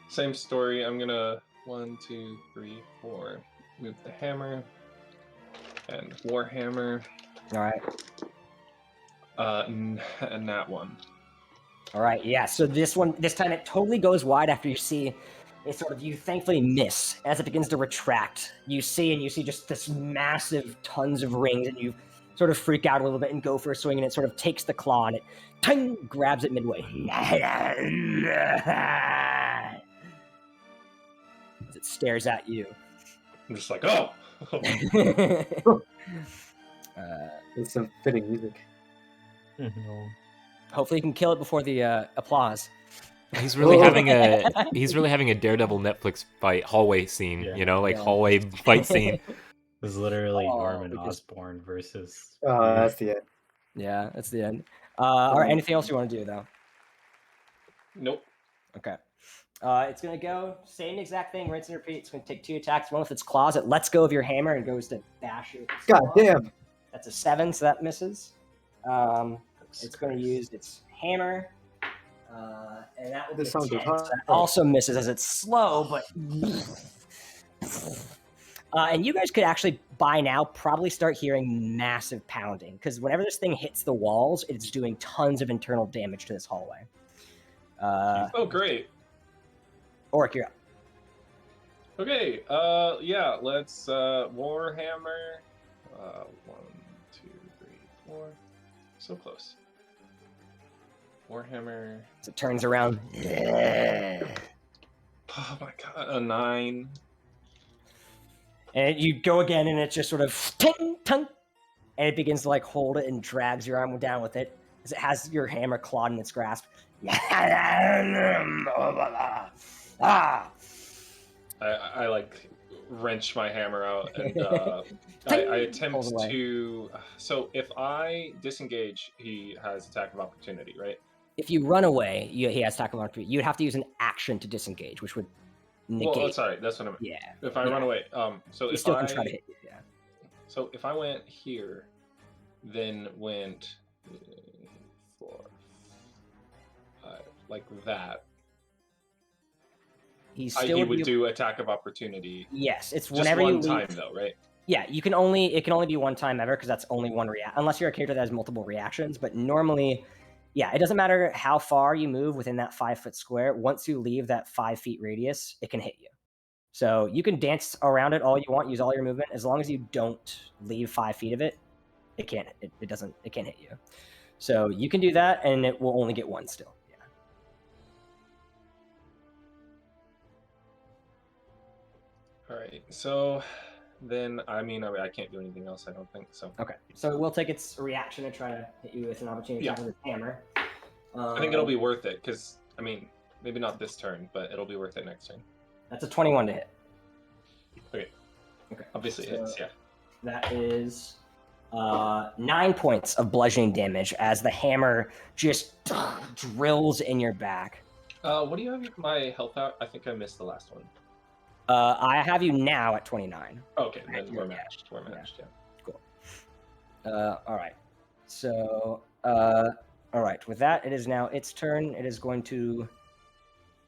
Same story. I'm gonna 1, 2, 3, 4. Move the hammer and warhammer. All right. And that one. All right. Yeah. So this time it totally goes wide after you see it sort of, you thankfully miss as it begins to retract. You see just this massive tons of rings, and you sort of freak out a little bit and go for a swing, and it sort of takes the claw and it grabs it midway. As it stares at you. I'm just like, oh! With some fitting music. No. Hopefully you can kill it before the applause. He's really having a Daredevil Netflix fight hallway scene, Yeah. hallway fight scene. It was literally Norman because- Osborn versus. That's the end. Yeah, that's the end. All right, anything else you want to do, though? Nope. Okay. It's going to go, same exact thing, rinse and repeat. It's going to take 2 attacks. One with its claws. It lets go of your hammer and goes to bash you with its God claw. damn. That's a 7, so that misses. It's going to use its hammer. And that will be This a sounds 10, hard. so that also misses as it's slow, but... and you guys could actually, by now, probably start hearing massive pounding, because whenever this thing hits the walls, it's doing tons of internal damage to this hallway. Oh, great. Orik, you're up. Okay, yeah, let's, warhammer. 1, 2, 3, 4. So close. Warhammer. As it turns around. Oh my god, a 9. And you go again, and it just sort of ting, tung, and it begins to like hold it and drags your arm down with it as it has your hammer clawed in its grasp. I like wrench my hammer out and I attempt Pulls away. to. So if I disengage, he has attack of opportunity, right? If you run away, he has attack of opportunity. You'd have to use an action to disengage, which would negate. Well, sorry, that's what I meant. Yeah. If I run away, so You if still I can try to hit you. Yeah. So if I went here, then went 4, 5, like that. He He would do attack of opportunity. Yes, it's Just whenever one you leave. time though, right? Yeah, it can only be one time ever, because that's only one react. Unless you're a character that has multiple reactions, but normally, yeah, it doesn't matter how far you move within that 5-foot square. Once you leave that 5 feet radius, it can hit you. So you can dance around it all you want, use all your movement, as long as you don't leave 5 feet of it. It can't. It can't hit you. So you can do that, and it will only get one still. Yeah. All right. So then I mean I can't do anything else. I don't think so. Okay, so it will take its reaction to try to hit you with an opportunity attack with its hammer. I think it'll be worth it because I mean maybe not this turn, but it'll be worth it next turn. That's a 21 to hit. Okay. Obviously so it hits. Yeah. That is 9 points of bludgeoning damage as the hammer just drills in your back. What do you have my health out? I think I missed the last one. I have you now at 29. Okay, then we're matched. We're matched, yeah. Cool. All right. So, all right. With that, it is now its turn. It is going to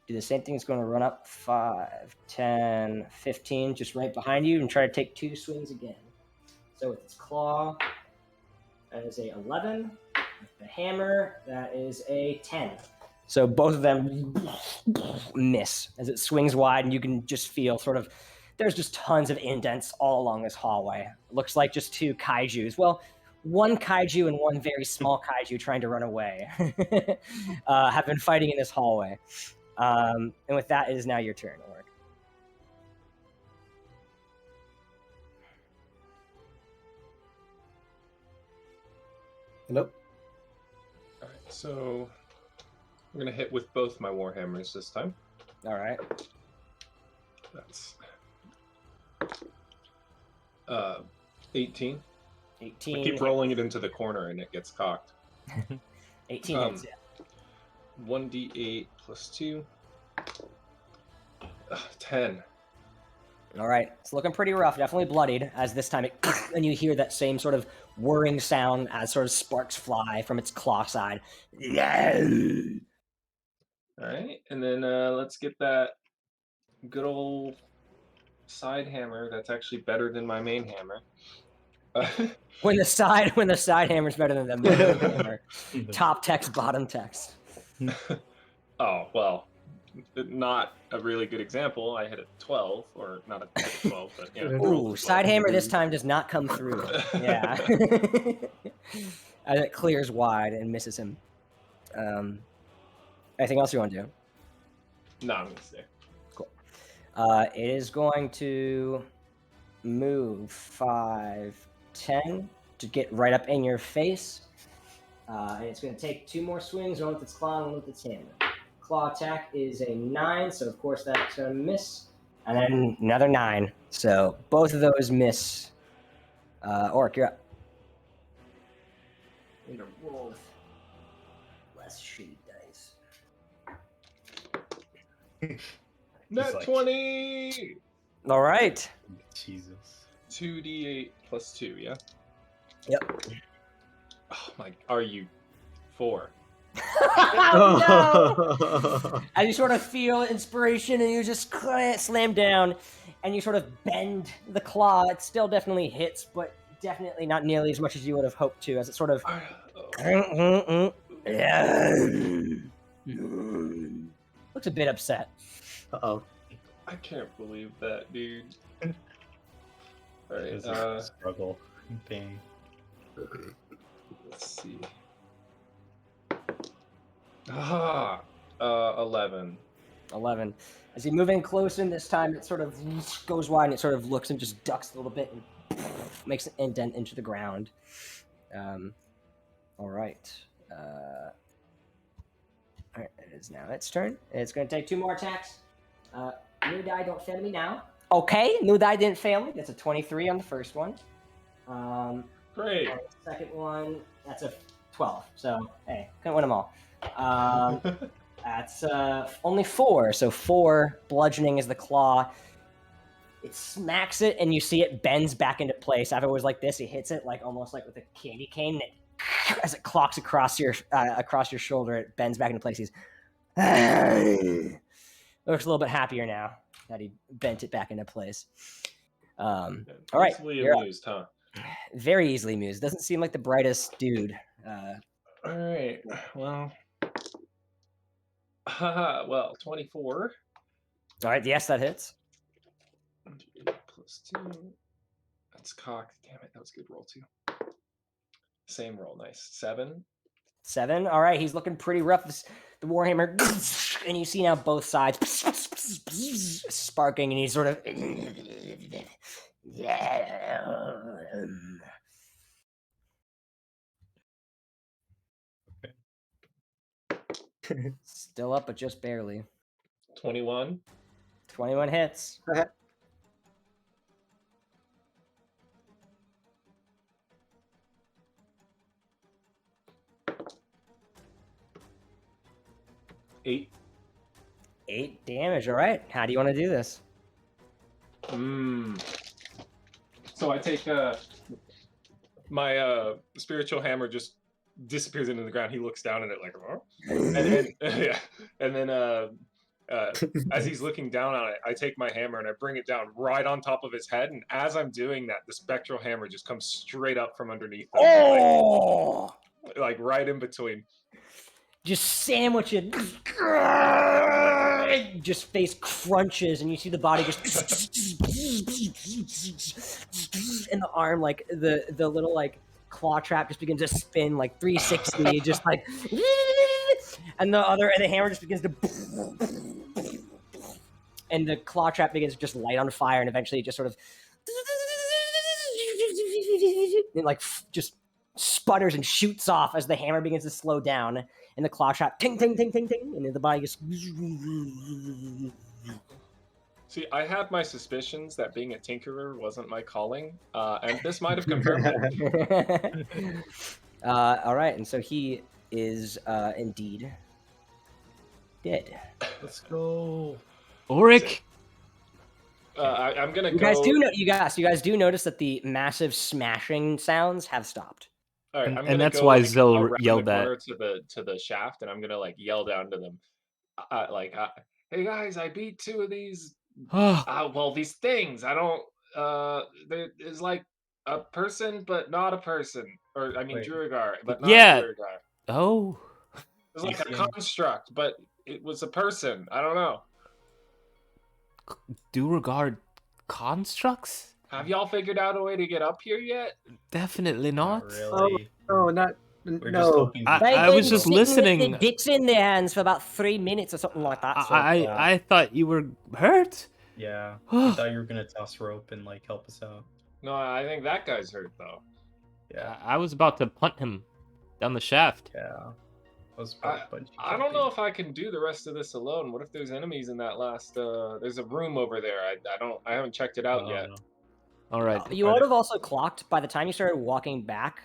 do the same thing. It's going to run up 5, 10, 15, just right behind you and try to take 2 swings again. So with its claw, that is a 11. With the hammer, that is a 10. So both of them miss as it swings wide, and you can just feel sort of, there's just tons of indents all along this hallway. Looks like just 2 kaijus. Well, one kaiju and one very small kaiju trying to run away have been fighting in this hallway. And with that, it is now your turn, Orik. Nope. All right, so I'm gonna hit with both my warhammers this time. All right. That's 18. 18. I keep rolling it into the corner and it gets cocked. 18 hits, yeah. 1d8 plus 2. 10. All right. It's looking pretty rough. Definitely bloodied, as this time it and you hear that same sort of whirring sound as sort of sparks fly from its claw side. All right, and then let's get that good old side hammer. That's actually better than my main hammer. When the side hammer's better than the main hammer. Top text, bottom text. Oh well, not a really good example. I hit a 12, or not a 12, but yeah. Ooh, side hammer this time does not come through. Yeah. As it clears wide and misses him. Anything else you want to do? No, I'm gonna stay. Cool. It is going to move 5, 10 to get right up in your face. And it's going to take 2 more swings, one with its claw and one with its hammer. Claw attack is a 9, so of course that's going to miss. And then another 9. So both of those miss. Orik, you're up. I'm going to roll with less shitty dice. Net like- 20! All right. Jesus. 2d8 plus 2, yeah? Yep. Oh my, are you 4? Oh, no! As you sort of feel inspiration and you just slam down and you sort of bend the claw. It still definitely hits, but definitely not nearly as much as you would have hoped to, as it sort of looks a bit upset. Uh-oh. I can't believe that, dude. All right, It's a struggle thing. let's see. 11. 11. As you move in close in this time, it sort of goes wide and it sort of looks and just ducks a little bit and makes an indent into the ground. All right. All right, it is now its turn. It's going to take 2 more attacks. New die, don't fail me now. Okay, new die didn't fail me. That's a 23 on the first one. Great. On the second one, that's a 12. So, hey, couldn't win them all. That's only 4. So 4 bludgeoning is the claw. It smacks it, and you see it bends back into place. If it was like this, it hits it like almost like with a candy cane. And as it clocks across your shoulder, it bends back into place. He's looks a little bit happier now that he bent it back into place. All right, Easily you're up. amused, huh? Very easily amused. Doesn't seem like the brightest dude. All right. Well. Well, 24. All right, yes, that hits. 8 plus 2. That's cocked. Damn it, that was a good roll too. Same roll, nice. 7. 7. All right, he's looking pretty rough. The warhammer, and you see now both sides sparking, and he's sort of Yeah. Still up, but just barely. 21. 21 hits. 8. 8 damage. All right. How do you want to do this? So I take my spiritual hammer just disappears into the ground. He looks down at it like, oh. and yeah, and then as he's looking down on it, I take my hammer and I bring it down right on top of his head. And as I'm doing that, the spectral hammer just comes straight up from underneath him, like right in between. Just sandwich it. Just face crunches, and you see the body just and the arm, like the little like claw trap just begins to spin like 360, just like, and the hammer just begins to, and the claw trap begins to just light on fire, and eventually it just sort of, and like just sputters and shoots off as the hammer begins to slow down, and the claw trap ting ting ting ting ting, and then the body just. See, I had my suspicions that being a tinkerer wasn't my calling, and this might have confirmed it. All right, and so he is indeed dead. Let's go. Orik. I'm gonna You go. guys do notice that the massive smashing sounds have stopped. All right, And- I'm and gonna that's go, why like, Zyl around yelled the that. corner to the shaft, and I'm gonna like yell down to them, hey guys, I beat 2 of these. Well, these things. I don't. There's like a person, but not a person, or I mean, Wait. Druigar, but not Yeah. a Druigar. Oh. It was like a Mexian. construct, but it was a person. I don't know. Do regard constructs? Have y'all figured out a way to get up here yet? Definitely not. really. Oh, not We're just no. hoping. I was just listening. with their dicks in their hands for about 3 minutes or something like that. So, I thought you were hurt. Yeah. I thought you were gonna toss rope and like help us out. No, I think that guy's hurt though. Yeah. I was about to punt him down the shaft. Yeah. I don't know if I can do the rest of this alone. What if there's enemies in that last? There's a room over there. I haven't checked it out yet. All right. you would have also clocked by the time you started walking back.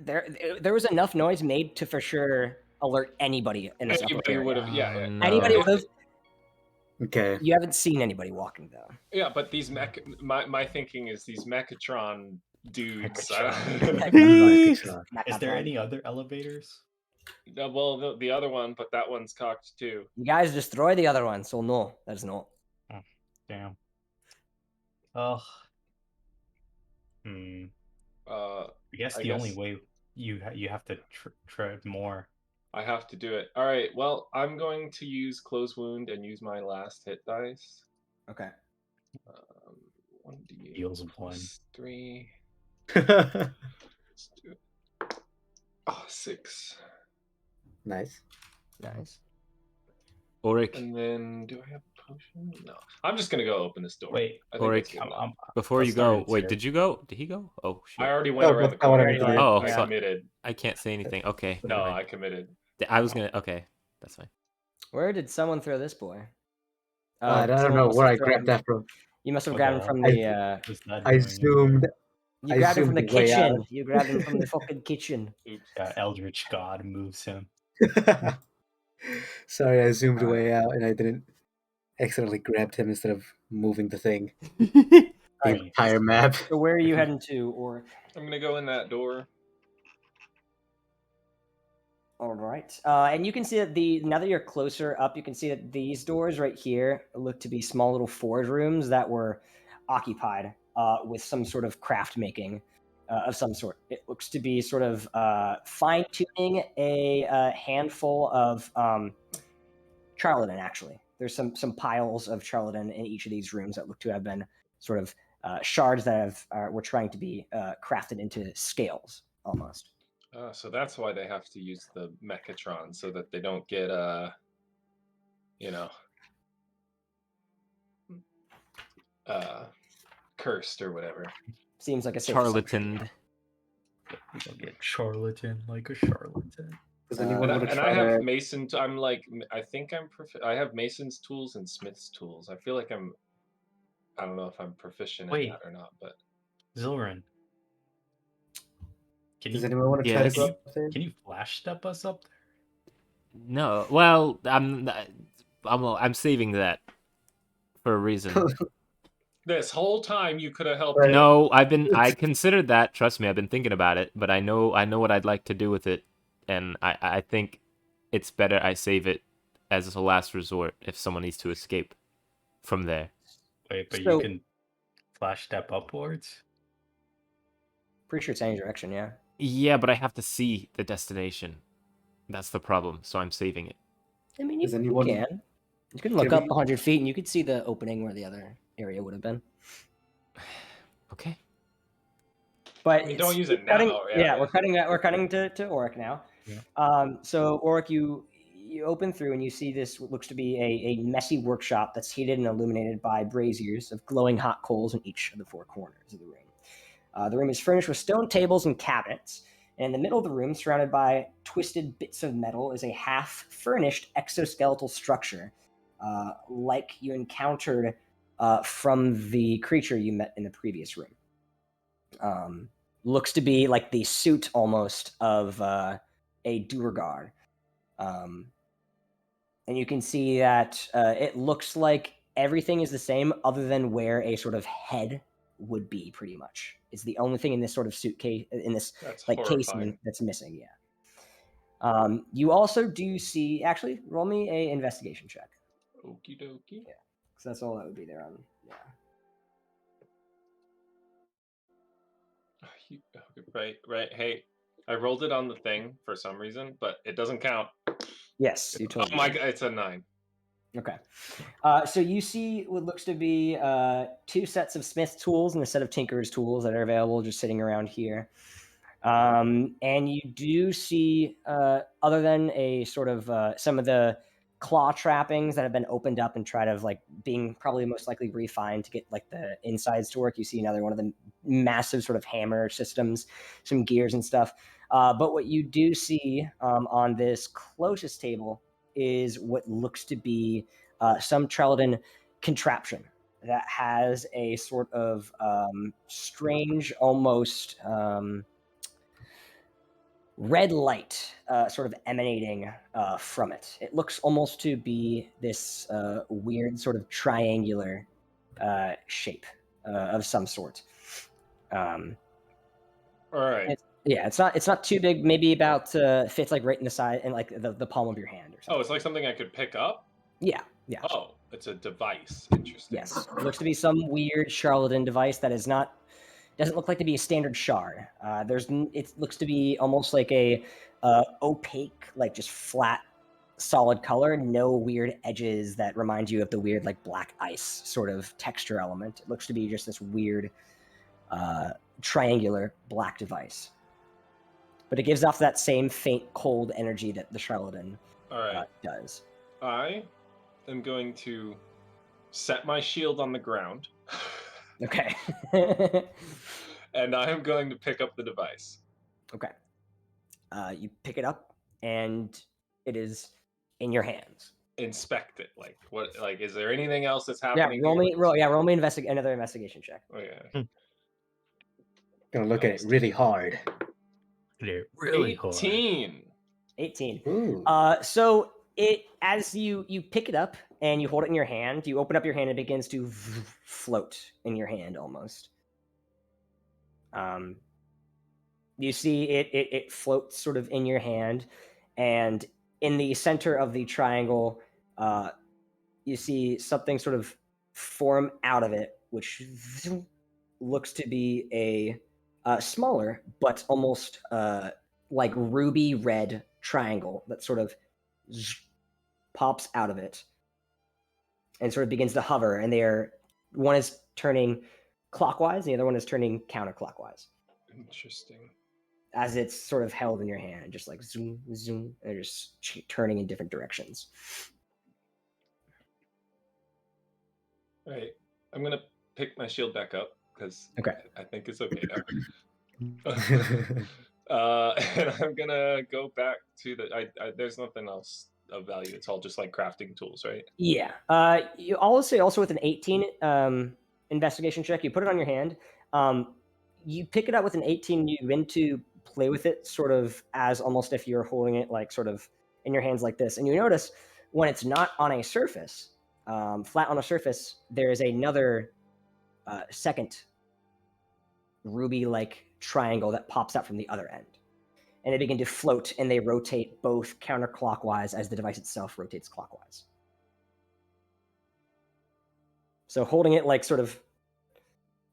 There was enough noise made to for sure alert anybody in this upper Anybody area. would have, yeah. Oh, no. Anybody would have. Okay. You haven't seen anybody walking though. Yeah, but these my thinking is these Mechatron dudes. Is there any other elevators? Well, the other one, but that one's cocked too. You guys destroy the other one, so no, there's no. Damn. Oh. I guess the only way you have to tread more. I have to do it. All right. Well, I'm going to use Close Wound and use my last hit dice. Okay. 1d8 Heals 1. 3. Let's do it. Oh, 6. Nice. Orik, And then, do I have a potion? No. I'm just gonna go open this door. Wait, I think it's Orik, good enough. before you Let's start go, it wait, here. did you go? Did he go? Oh, shit. I already went Oh, around the that's not what corner. I did. Oh, I so- committed. I can't say anything. Okay. No, never mind. I committed. I was gonna. Okay, that's fine. Where did someone throw this boy? I don't someone know must where have I grabbed thrown- that from. You must have What grabbed him the from hell? the. What's that I doing? zoomed. You I grabbed him from the zoomed way kitchen. out. You grabbed him from the fucking kitchen. Oops. Yeah, Eldritch God moves him. Sorry, I zoomed way out and I didn't accidentally grabbed him instead of moving the thing. The Nice. entire map. So where are you heading to, or? I'm gonna go in that door. All right. And you can see that now that you're closer up, you can see that these doors right here look to be small little forge rooms that were occupied with some sort of craft making of some sort. It looks to be sort of fine tuning a handful of charlatan. Actually, there's some piles of charlatan in each of these rooms that look to have been sort of shards that were trying to be crafted into scales almost. So that's why they have to use the Mechatron, so that they don't get cursed or whatever. Seems like a safe Charlatan. We don't get charlatan like a charlatan. Does anyone want to And try I have to... Mason. I'm like, I think I'm I have Mason's tools and Smith's tools. I feel like I don't know if I'm proficient in Wait. that or not, but Zylwren, Does anyone want to try to Yes. go up there? can you flash step us up there? No, well, I'm saving that for a reason. this whole time you could have helped. Right. No, I considered that. Trust me, I've been thinking about it, but I know what I'd like to do with it, and I think it's better I save it as a last resort if someone needs to escape from there. Wait, but So- you can flash step upwards? Pretty sure it's any direction, yeah. Yeah, but I have to see the destination. That's the problem, so I'm saving it. I mean, Does you anyone- can. You can look Can up we- 100 feet and you could see the opening where the other area would have been. Okay. But I mean, don't it's- use it we're cutting- now, yeah. Yeah, we're cutting to Orik now. Yeah. So Orik, you open through and you see this what looks to be a messy workshop that's heated and illuminated by braziers of glowing hot coals in each of the four corners of the room. The room is furnished with stone tables and cabinets. And in the middle of the room, surrounded by twisted bits of metal, is a half-furnished exoskeletal structure, like you encountered from the creature you met in the previous room. Looks to be like the suit almost of a Durgar. And you can see that it looks like everything is the same other than where a sort of head would be, pretty much. It's the only thing in this sort of suitcase, in this That's like horrifying. casing that's missing, yeah. You also do see, actually, roll me a investigation check. Okie dokie. Because that's all that would be there on, yeah. Right. Hey, I rolled it on the thing for some reason, but it doesn't count. Yes, you Oh totally my did. god, it's a 9. Okay. So you see what looks to be 2 sets of Smith's tools and a set of Tinker's tools that are available just sitting around here. And you do see, other than a sort of some of the claw trappings that have been opened up and tried of like being probably most likely refined to get like the insides to work, you see another one of the massive sort of hammer systems, some gears and stuff. But what you do see on this closest table is what looks to be some Trelladin contraption that has a sort of strange, almost red light sort of emanating from it. It looks almost to be this weird sort of triangular shape of some sort. All right. Yeah, it's not too big. Maybe about fits like right in the side and like the palm of your hand or something. Oh, it's like something I could pick up? Yeah. Oh, it's a device. Interesting. Yes. It looks to be some weird charlatan device that is not doesn't look like to be a standard shard. It looks to be almost like a opaque, like just flat, solid color. No weird edges that remind you of the weird like black ice sort of texture element. It looks to be just this weird triangular black device. But it gives off that same faint, cold energy that the charlatan All right. does. I am going to set my shield on the ground. Okay. And I am going to pick up the device. Okay. You pick it up, and it is in your hands. Inspect it. Like what? Like, is there anything else that's Yeah, happening? roll here? me another investigation check. Oh yeah. Gonna look at it really hard. They're really hard. 18. 18. Ooh. So it as you pick it up and you hold it in your hand, you open up your hand and it begins to float in your hand almost. You see it floats sort of in your hand, and in the center of the triangle, you see something sort of form out of it, which looks to be a smaller but almost like ruby red triangle that sort of pops out of it and sort of begins to hover, and one is turning clockwise, the other one is turning counterclockwise Interesting. as it's sort of held in your hand, just like zoom, zoom, and they're just turning in different directions. All right. I'm gonna pick my shield back up because Okay. I think it's okay now. And I'm gonna go back to there's nothing else of value. It's all just like crafting tools, right? Yeah. You always say also with an 18 investigation check, you put it on your hand. You pick it up with an 18. You begin to play with it, sort of as almost if you're holding it like sort of in your hands like this. And you notice when it's not on a surface, flat on a surface, there is another second ruby-like triangle that pops out from the other end. And they begin to float, and they rotate both counterclockwise as the device itself rotates clockwise. So holding it like sort of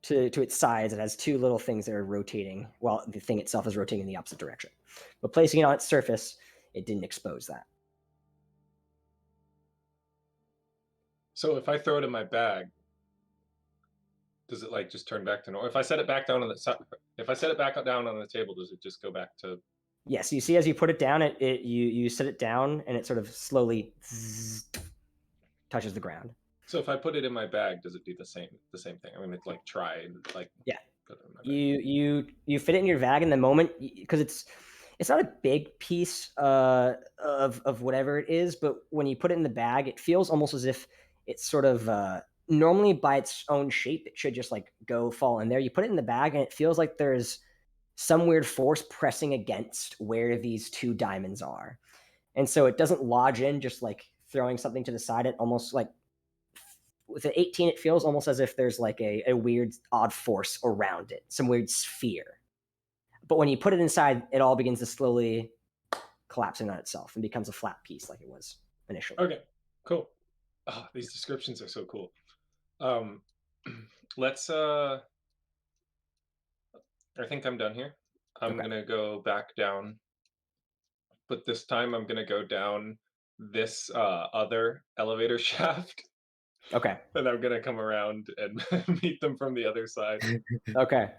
to its sides, it has two little things that are rotating while the thing itself is rotating in the opposite direction. But placing it on its surface, it didn't expose that. So if I throw it in my bag, does it like just turn back to normal? If I set it back down on the table, does it just go back to? Yes, you see as you put it down, you set it down and it sort of slowly touches the ground. So if I put it in my bag, does it do the same thing? I'm gonna like try and like yeah. Put it in my bag. You fit it in your bag in the moment because it's not a big piece of whatever it is, but when you put it in the bag, it feels almost as if it's sort of normally by its own shape, it should just like fall in there. You put it in the bag and it feels like there's some weird force pressing against where these two diamonds are. And so it doesn't lodge in just like throwing something to the side. It almost like with an 18, it feels almost as if there's like a weird odd force around it, some weird sphere. But when you put it inside, it all begins to slowly collapse in on itself and becomes a flat piece like it was initially. Okay, cool. Oh, these descriptions are so cool. Let's I think I'm done here. I'm gonna go back down, but this time I'm gonna go down this other elevator shaft. Okay. And I'm gonna come around and meet them from the other side. Okay.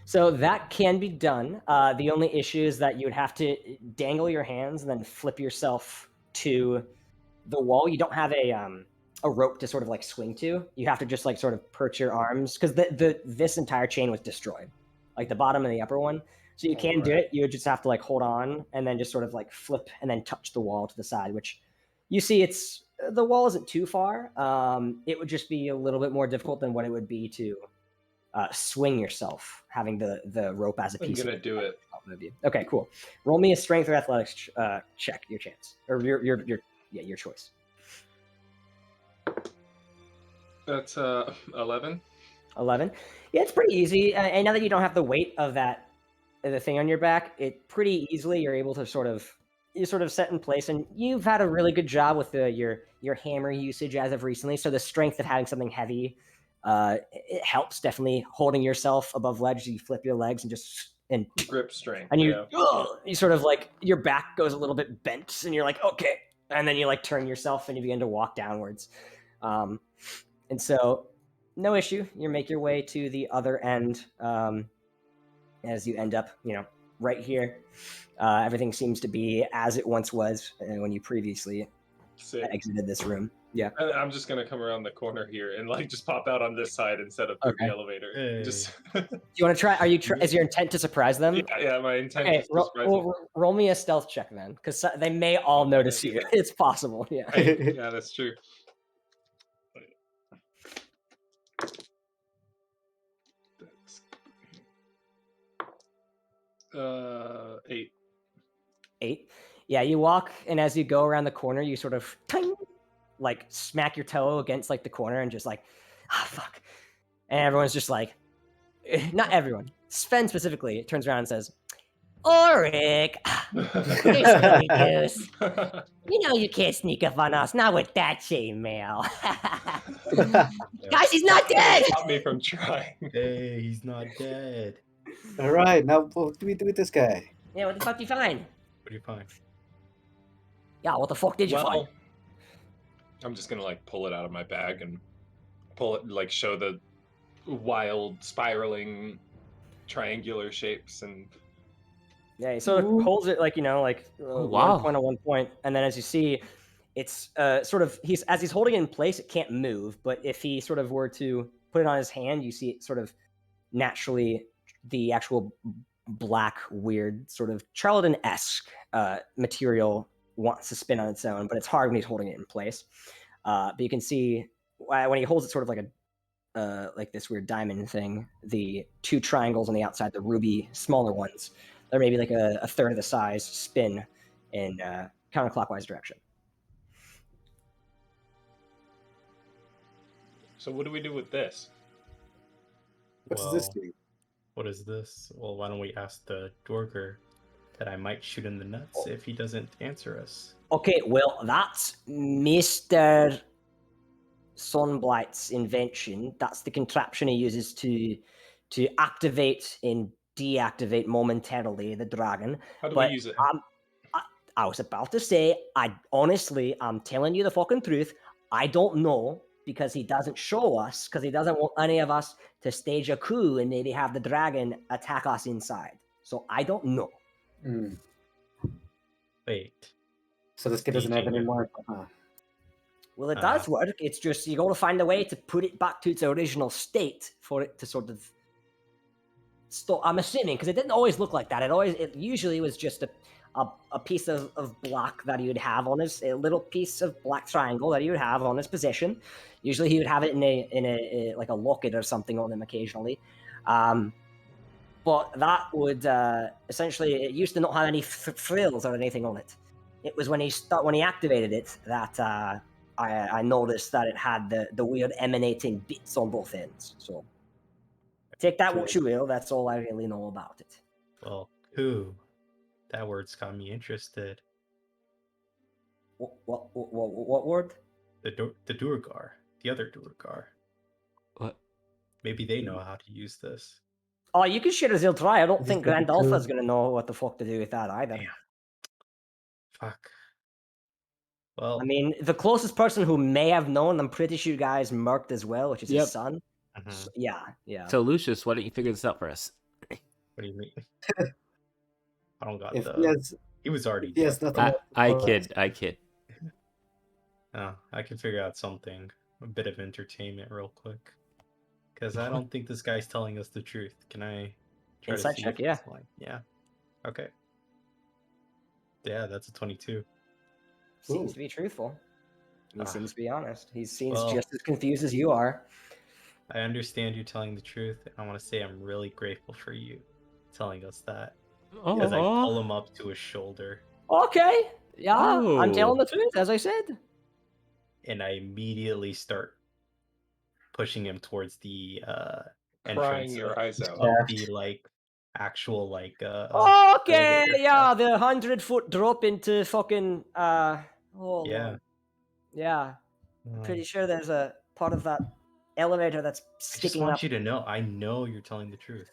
So that can be done. The only issue is that you would have to dangle your hands and then flip yourself to the wall. You don't have a rope to sort of like swing to. You have to just like sort of perch your arms because this entire chain was destroyed, like the bottom and the upper one. So you can do it. You would just have to like hold on and then just sort of like flip and then touch the wall to the side, which you see the wall isn't too far. It would just be a little bit more difficult than what it would be to swing yourself, having the rope as a piece. I'm gonna do it. Okay, cool. Roll me a strength or athletics check. Your chance or your choice. That's 11. 11. Yeah, it's pretty easy. And now that you don't have the weight of the thing on your back, it pretty easily you're able to sort of set in place, and you've had a really good job with your hammer usage as of recently. So the strength of having something heavy, it helps definitely holding yourself above ledge. You flip your legs and grip strength, and you sort of like your back goes a little bit bent, and you're like okay, and then you like turn yourself and you begin to walk downwards, and so no issue. You make your way to the other end as you end up, right here. Everything seems to be as it once was when you previously exited this room. Yeah. I'm just gonna come around the corner here and like just pop out on this side instead of through the elevator. Hey. Just. Do you want to try? Is your intent to surprise them? Yeah. My intent is to surprise them. Roll me a stealth check then, because they may all notice you. It's possible. Yeah. Yeah, that's true. 8. 8. Yeah, you walk, and as you go around the corner, you sort of like smack your toe against like the corner, and just like, fuck. And everyone's just like, not everyone. Sven specifically turns around and says, "Orik, you're silly goose. You know you can't sneak up on us, not with that chainmail." Guys, he's not dead. Stop me from trying. Hey, he's not dead. All right, now what do we do with this guy? Yeah, what the fuck did you find? What do you find? Yeah, what the fuck did you find? I'm just gonna like pull it out of my bag and pull it, like show the wild spiraling triangular shapes, and yeah, he sort of holds it like wow. 1 point, and then as you see, it's sort of as he's holding it in place, it can't move. But if he sort of were to put it on his hand, you see it sort of naturally the actual black, weird, sort of charlatan-esque material wants to spin on its own, but it's hard when he's holding it in place. But you can see when he holds it sort of like this weird diamond thing, the two triangles on the outside, the ruby smaller ones, they're maybe like a third of the size, spin in counterclockwise direction. So what do we do with this? What does this do? What is this? Well, why don't we ask the Dorger that I might shoot in the nuts if he doesn't answer us? Okay, well, that's Mr. Sunblight's invention. That's the contraption he uses to activate and deactivate momentarily the dragon. How do But we use it? I was about to say, I'm telling you the fucking truth. I don't know, because he doesn't show us, because he doesn't want any of us to stage a coup and maybe have the dragon attack us inside. So I don't know. Mm. Wait. So this kid doesn't have any more. Well, it does work. It's just you got to find a way to put it back to its original state for it to sort of stop. I'm assuming, because it didn't always look like that. It usually was just a piece of black that he would have on a little piece of black triangle that he would have on his possession. Usually he would have it in a like a locket or something on him occasionally. But that would essentially, it used to not have any frills or anything on it. It was when he activated it that I noticed that it had the weird emanating bits on both ends. So take that what you will. That's all I really know about it. Well, who? That word's got me interested. What word? The Durgar. The other Durgar. What? Maybe they know how to use this. Oh, you can share as he'll try. I don't think Just Grandalfa's going to know what the fuck to do with that either. Damn. Fuck. Well, I mean, the closest person who may have known, I'm pretty sure you guys murked as well, which is his son. So, yeah. So, Lucius, why don't you figure this out for us? what do you mean? I don't got If the... He was already dead. Yes, nothing. I kid. Oh, I can figure out something. A bit of entertainment real quick. Because I don't think this guy's telling us the truth. Can I try Insight to see check, if it's lying? Yeah. Okay. Yeah, that's a 22. Seems to be truthful. He seems to be honest. He seems Well, just as confused as you are. I understand you telling the truth, and I want to say I'm really grateful for you telling us that. Because I pull him up to his shoulder. Okay. Yeah, I'm telling Oh. the truth, as I said. And I immediately start pushing him towards the Crying entrance your eyes out. of the like actual like Okay, elevator. yeah, the 100-foot drop into fucking Yeah. Lord. Yeah. Pretty sure there's a part of that elevator that's I just sticking want up. you to know, I know you're telling the truth.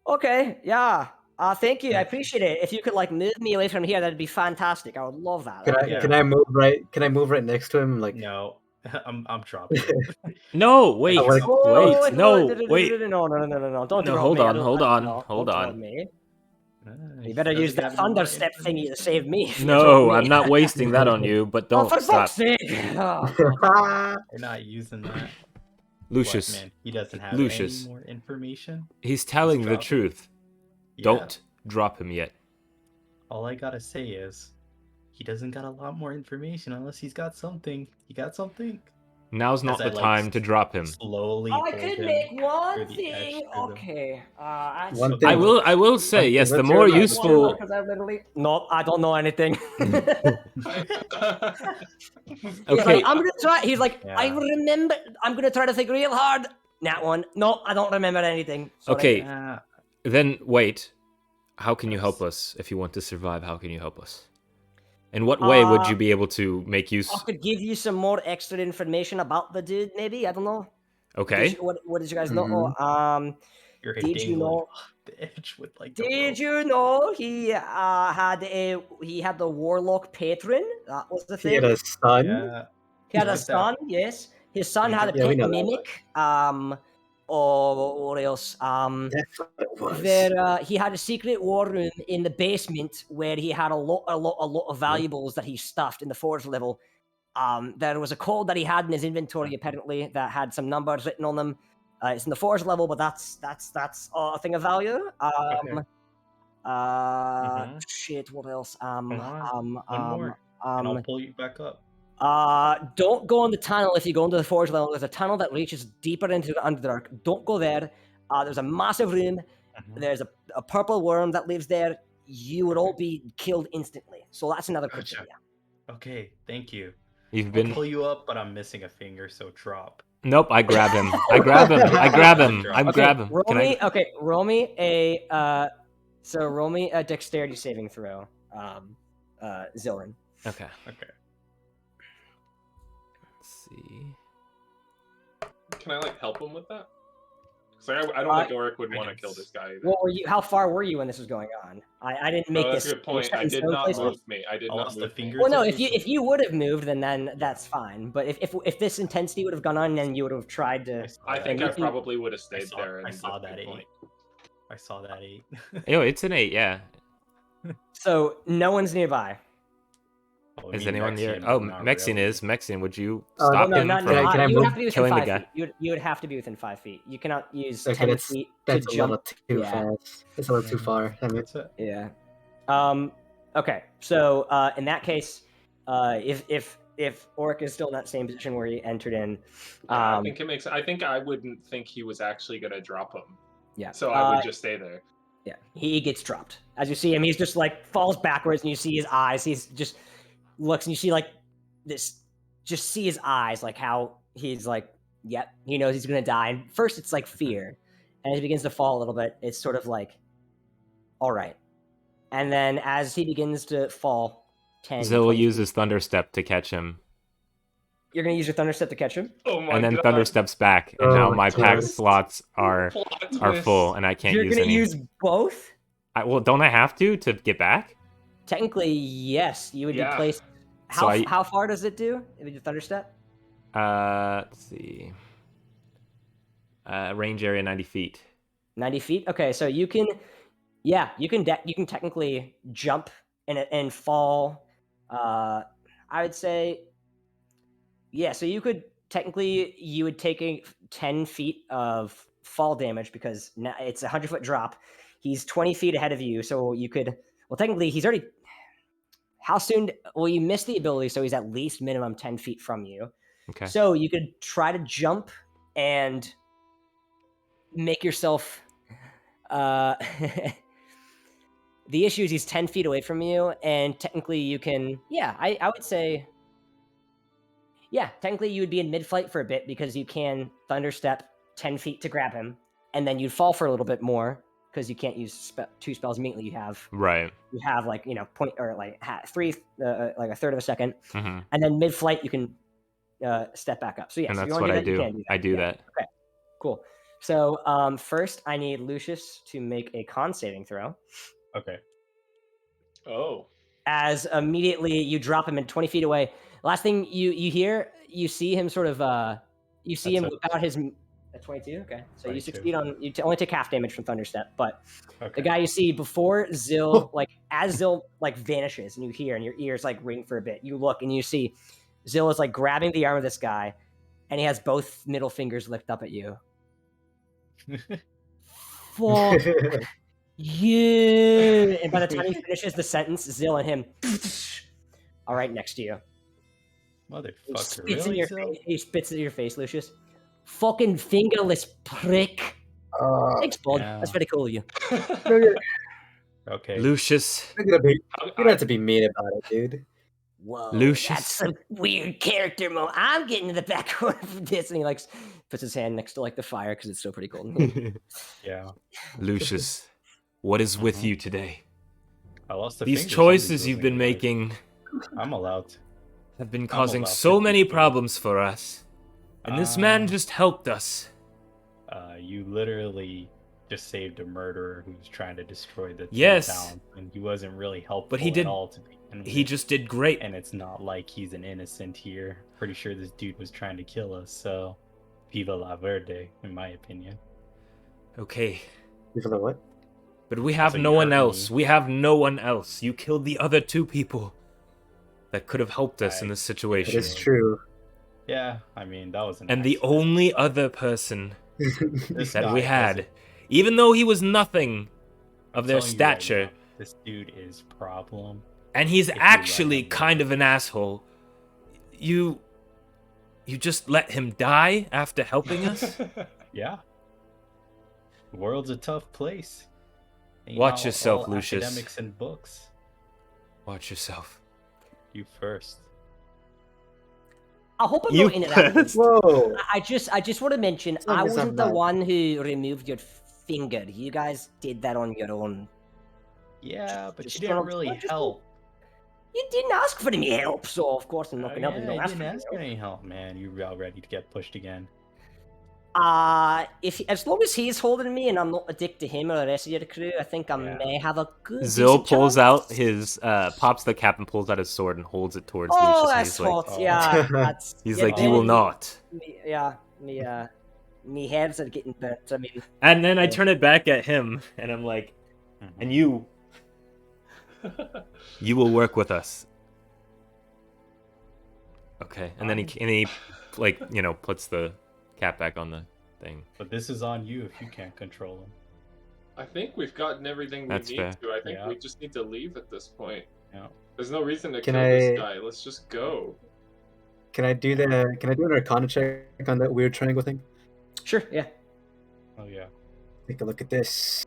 Okay, yeah. Thank you. I Yeah. appreciate it. If you could like move me away from here, that'd be fantastic. I would love that. Can I move right? Can I move right next to him? Like No, I'm dropping it. No, wait, I wanna- wait, no, wait. No. Don't No, drop hold me. on, I don't- hold I- on, no, hold don't on. drop me. He You better doesn't use the have any more thunder step thingy to information. save me. if you No, drop I'm me. not wasting that on you, but Oh, don't for stop. fuck's sake! Oh, You're not using that. Lucius, What, man? He doesn't have Lucius. any more information. he's telling the drop him. truth. Yeah. Don't drop him yet. All I gotta say is, he doesn't got a lot more information unless he's got something. He got something. Now's not As the I, like, time to drop him. Slowly I hold could him make through one the thing. edge through the- Okay. One Okay. thing. I will say, yes, the Let's more hear about it. useful. Because I literally. No, I don't know anything. He's Okay. like, I'm gonna try. He's like, I Yeah. remember. I'm gonna try to think real hard. That one. No, I don't remember anything. Sorry. Okay, Ah, then wait. How can you Yes. help us? If you want to survive, how can you help us? In what way would you Uh, be able to make use? I could give you some more extra information about the dude. Maybe I don't know. Okay. What did you guys know? Oh, you're Did you hitting know- like, off the edge with like the Did rope. you know he had the warlock patron? That was the he thing. had a son. Yeah. He had a Like that. son, yes. His son Yeah. had a Yeah, we pet know that mimic. Or else? That's what it was. There, he had a secret war room in the basement where he had a lot of valuables that he stuffed in the forge level. There was a code that he had in his inventory apparently that had some numbers written on them. It's in the forge level, but that's a thing of value. Okay. Shit. What else? Come on. One more. And I'll pull you back up. Don't go in the tunnel if you go into the forge level. There's a tunnel that reaches deeper into the Underdark. Don't go there. There's a massive room. There's a purple worm that lives there. You would all be killed instantly. So that's another criteria. Okay, thank you. You've been. I'll pull you up, but I'm missing a finger, so drop. Nope, I grab him. I grab him. I grab him. I grab him. Roll me a dexterity saving throw, Zylwren. Okay. Okay. Let's see. Can I like help him with that? Because I don't think Orik would want to kill this guy either. What were you? How far were you when this was going on? I didn't make this. That's a good point. I did not move me. I did not move. Well, no. If you would have moved, then that's fine. But if this intensity would have gone on, then you would have tried to. I think I probably would have stayed there. I saw that 8. I saw that 8. Yo, it's an 8. Yeah. So no one's nearby. Is anyone near? Oh, Mexian really. is. Mexian, would you stop him Not, from not, you would have to be within killing the 5 guy? feet. You would have to be within 5 feet. You cannot use Okay, 10 feet to that's a jump. little too fast. It's a little too far. I mean, That's it. Yeah. Okay. So in that case, if Orik is still in that same position where he entered in, I think it makes. I think I wouldn't think he was actually going to drop him. Yeah. So I would just stay there. Yeah. He gets dropped. As you see him, he's just like falls backwards, and you see his eyes. He's just looks, and you see like this. Just see his eyes, like how he's like, yep, he knows he's gonna die. And first, it's like fear, and as he begins to fall a little bit, it's sort of like, all right. And then as he begins to fall, 10. Zill will use his Thunder Step to catch him. You're gonna use your Thunder Step to catch him. Oh my And then God. Thunder Steps back, and now my pack twist. slots are full, and I can't You're use gonna any. use both. Well, don't I have to get back? Technically, yes. You would be Yeah. placed. So How far does it do? If you do Thunder Step? Let's see. Range area 90 feet. 90 feet. Okay, so you can, you can technically jump and fall. I would say, yeah. So you could technically you would take 10 feet of fall damage because now it's a 100-foot drop. He's 20 feet ahead of you, so you could. Well, technically, he's already. How soon? Well, you missed the ability, so he's at least minimum 10 feet from you. Okay. So you could try to jump and make yourself. The issue is he's 10 feet away from you, and technically you can. Yeah, I would say. Yeah, technically you would be in mid-flight for a bit because you can Thunder Step 10 feet to grab him, and then you'd fall for a little bit more because you can't use 2 spells immediately. You have like point or like three like a third of a second, and then mid-flight you can step back up. So yes, and if that's you want what to I do that, do. you can do that. I do that. Okay, cool. So first I need Lucius to make a con saving throw. Okay. Oh. As immediately you drop him in 20 feet away. Last thing you see him sort of you see him whip out his 22. Okay, so 22. You succeed on only take half damage from Thunder Step, but the guy you see before Zill, like as Zill like vanishes and you hear and your ears like ring for a bit, you look and you see Zill is like grabbing the arm of this guy, and he has both middle fingers licked up at you. Fuck you! And by the time he finishes the sentence, Zill and him are right next to you. Motherfucker, He spits really? he spits in your face, Lucius. Fucking fingerless prick. Thanks, bud. Yeah. That's very cool of you. Okay. Lucius. You're gonna have to be mean about it, dude. Whoa, Lucius. that's some weird character moment. I'm getting to the back corner of this, and he like puts his hand next to like the fire because it's still pretty cold. Yeah. Lucius, what is with you today? I lost the These finger, choices somebody's you've been losing making I'm allowed. have been causing allowed so 50 many feet. problems for us. And this man just helped us. You literally just saved a murderer who was trying to destroy the Yes. town, and he wasn't really helpful But he did- at all to begin He with. just did great. And it's not like he's an innocent here. Pretty sure this dude was trying to kill us, so viva la verde, in my opinion. Okay. You feel like what? But we have So no you one hurt else. me. We have no one else. You killed the other 2 people that could have helped us in I- this It situation. is true. Yeah, I mean, that was an And the accident. only other person This that guy we has had. it. Even though he was nothing of their Telling you right stature, now, this dude is problem. and he's if you let actually him kind live. of an asshole, you just let him die after helping us? Yeah. The world's a tough place. Ain't Watch all- yourself, all Lucius. Academics and books. Watch yourself. You first. I hope I'm You not interrupting. first. Whoa! I just want to mention long I as I'm wasn't the not- one who removed your finger. You guys did that on your own. Yeah, but just you didn't don't- really just- help. You didn't ask for any help, so of course I'm not gonna help you. Yeah, Don't I ask didn't for ask any for any help, man. You were all ready to get pushed again. help. If as long as he's holding me and I'm not a dick to him or the rest of your crew, I think I Yeah. may have a good. Zyl decent pulls chance. out his, pops the cap and pulls out his sword and holds it towards Oh, Lucius. And that's he's like, hot. oh. Yeah, that's. he's yeah, like, you will then not. Me hairs are getting burnt. I mean, And then I Yeah. turn it back at him, and I'm like, and you will work with us. Okay. And then he like, puts the cap back on the thing. But this is on you if you can't control him. I think we've gotten everything we That's need fair. to. I think Yeah. we just need to leave at this point. Yeah. There's no reason to Can kill this I- guy. Let's just go. Can I do an Arcana check on that weird triangle thing? sure, yeah. Oh yeah. Take a look at this.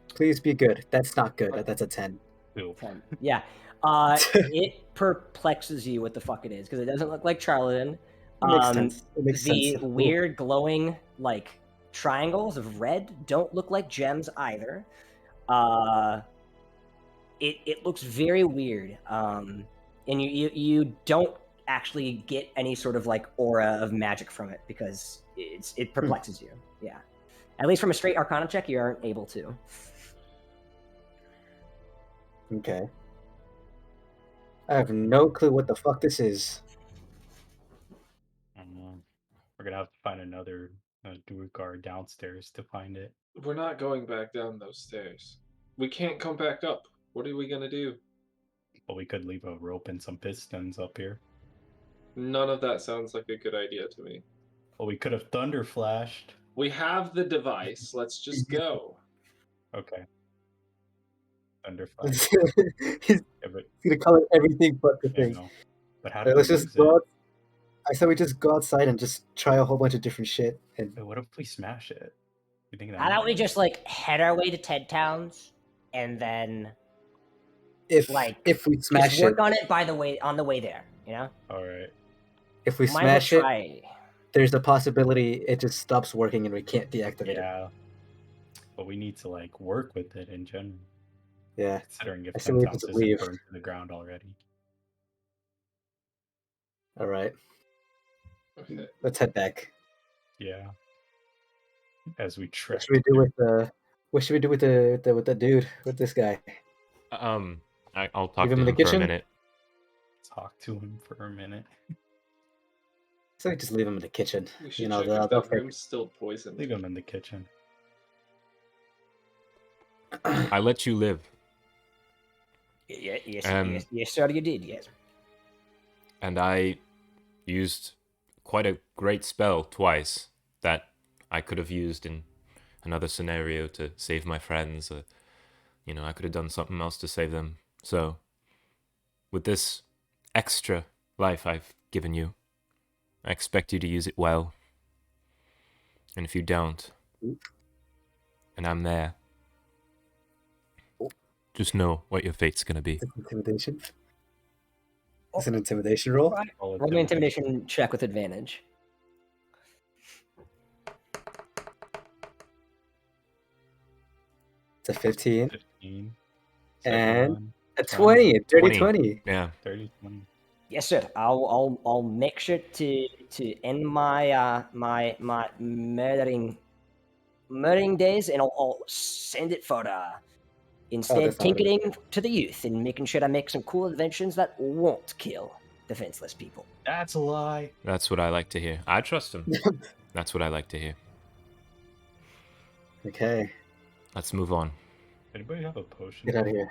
Please be good. That's not good. That's a 10. Ew. Yeah. It perplexes you what the fuck it is because it doesn't look like charlatan. It makes sense. It makes The sense. weird glowing like triangles of red don't look like gems either. It looks very weird. And you don't actually get any sort of like aura of magic from it because it perplexes you. Yeah. At least from a straight Arcana check, you aren't able to. Okay. I have no clue what the fuck this is. I don't know. We're gonna have to find another Duergar downstairs to find it. We're not going back down those stairs. We can't come back up. What are we gonna do? But we could leave a rope and some pistons up here. None of that sounds like a good idea to me. Well, we could have thunder flashed. We have the device. Let's just go. Okay. Thunder flash. He's Yeah, but, gonna call it everything but the you thing. know. But how do Let's we just use go it? out. I said we just go outside and just try a whole bunch of different shit. And But what if we smash it? You think that How about we matters? just like head our way to Ted Towns and then if Like, if we just smash work it, on it on the way there? You know, All right. if we Might as well smash it, try. there's a possibility it just stops working and we can't deactivate it. Yeah. But we need to like work with it in general. Yeah. Considering if I say 10 we towns just isn't leave. burned to the ground already. All right. Okay. Let's head back. Yeah. As we trek. What should we do with the? What should we do with the dude? With this guy? I'll talk Leave him to in the him for a kitchen? minute. Talk to him for a minute. So just leave him in the kitchen. We should You know, check they'll if that fix- room's still poisoned. Leave him in the kitchen. I let you live, Yes, Um, yes, sir, you did. Yes. and I used quite a great spell twice that I could have used in another scenario to save my friends. I could have done something else to save them. So, with this extra life I've given you, I expect you to use it well. And if you don't, and I'm there, just know what your fate's gonna be. It's intimidation. It's an intimidation roll. Right. All of Roll an them. intimidation check with advantage. It's a 15 15. And one, a 20. 30 20. Yeah. 30, 20. Yes, sir. I'll make sure to end my my murdering days, and I'll send it for instead that's not what it tinkering to the youth and making sure I make some cool inventions that won't kill defenseless people. That's a lie. That's what I like to hear. I trust him. That's what I like to hear. Okay, Let's move on. Anybody have a potion? get out of here.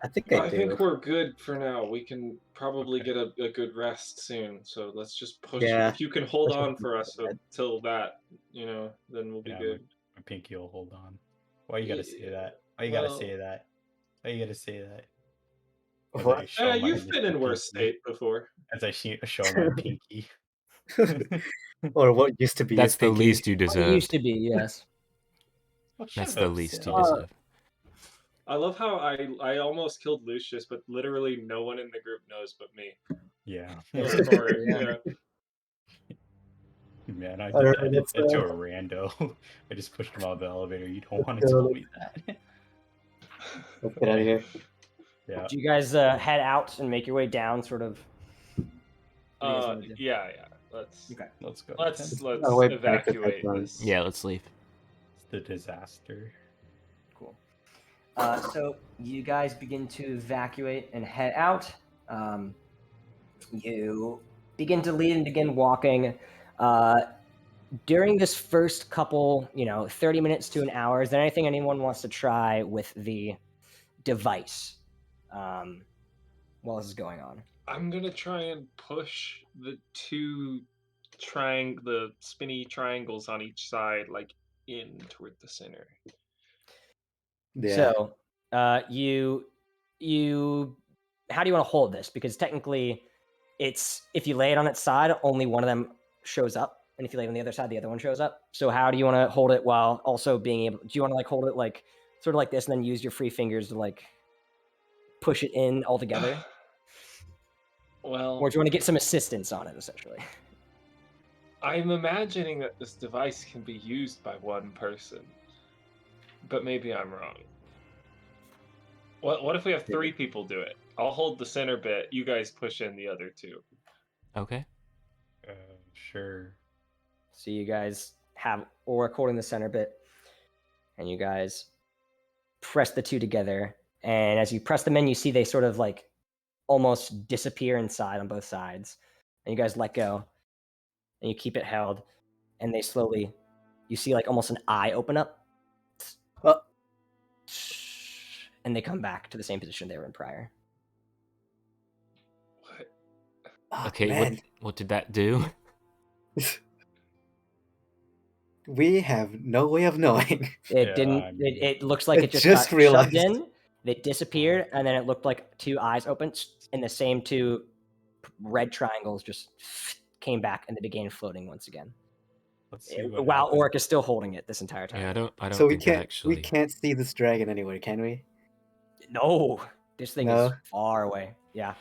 I think I I do. think we're good for now. We can probably get a good rest soon. So let's just push. Yeah. If you can hold Let's just on for us go ahead. until that, then we'll be Yeah, good. my pinky will hold on. Why you gotta say Yeah, that? Why you gotta say that? Why you gotta say that? As What? I show my You've been in missing worse pinky. state before. As I show my pinky. Or what used to be That's his the pinky. least you It deserved. used to be, yes. Oh, That's shut the up, least Sil. you deserve. I love how I almost killed Lucius, but literally no one in the group knows but me. Yeah. Or Orik, Yeah. Man, I did Alright, that. I did let's, that to a rando. I just pushed him out of the elevator. You don't want to go, tell let's- me that. Let's get out of here. Yeah. Do you guys head out and make your way down, sort of? What do you guys wanna do? Yeah. Let's Okay. Let's go. let's Oh, wait, evacuate Benedict, this. Yeah, let's leave. It's the disaster. Cool. So you guys begin to evacuate and head out. You begin to lead and begin walking. During this first couple, 30 minutes to an hour, is there anything anyone wants to try with the device while this is going on? I'm gonna try and push the the spinny triangles on each side, like in toward the center. Yeah. So, how do you want to hold this? Because technically, it's if you lay it on its side, only one of them shows up, and if you lay it on the other side, the other one shows up. So, how do you want to hold it while also being able? Do you want to hold it sort of like this, and then use your free fingers to push it in all together, Well, or do you want to get some assistance on it, essentially? I'm imagining that this device can be used by one person, but maybe I'm wrong. What if we have 3 people do it? I'll hold the center bit. You guys push in the other 2. Okay. Sure. So you guys have Orik holding the center bit, and you guys press the 2 together. And as you press them in, you see they sort of almost disappear inside on both sides. And you guys let go, and you keep it held, and they slowly, you see almost an eye open up, Oh. and they come back to the same position they were in prior. What? Oh, Okay, man. what did that do? We have no way of knowing. It Yeah, didn't. I mean, It looks like I it just just got realized. shoved in. They disappeared, and then it looked like 2 eyes opened, and the same 2 red triangles just came back, and they began floating once again. let's see what While happens. Orik is still holding it this entire time. Yeah, I don't So we think that can't actually. we can't see this dragon anywhere, can we? No, this thing No? is far away. Yeah.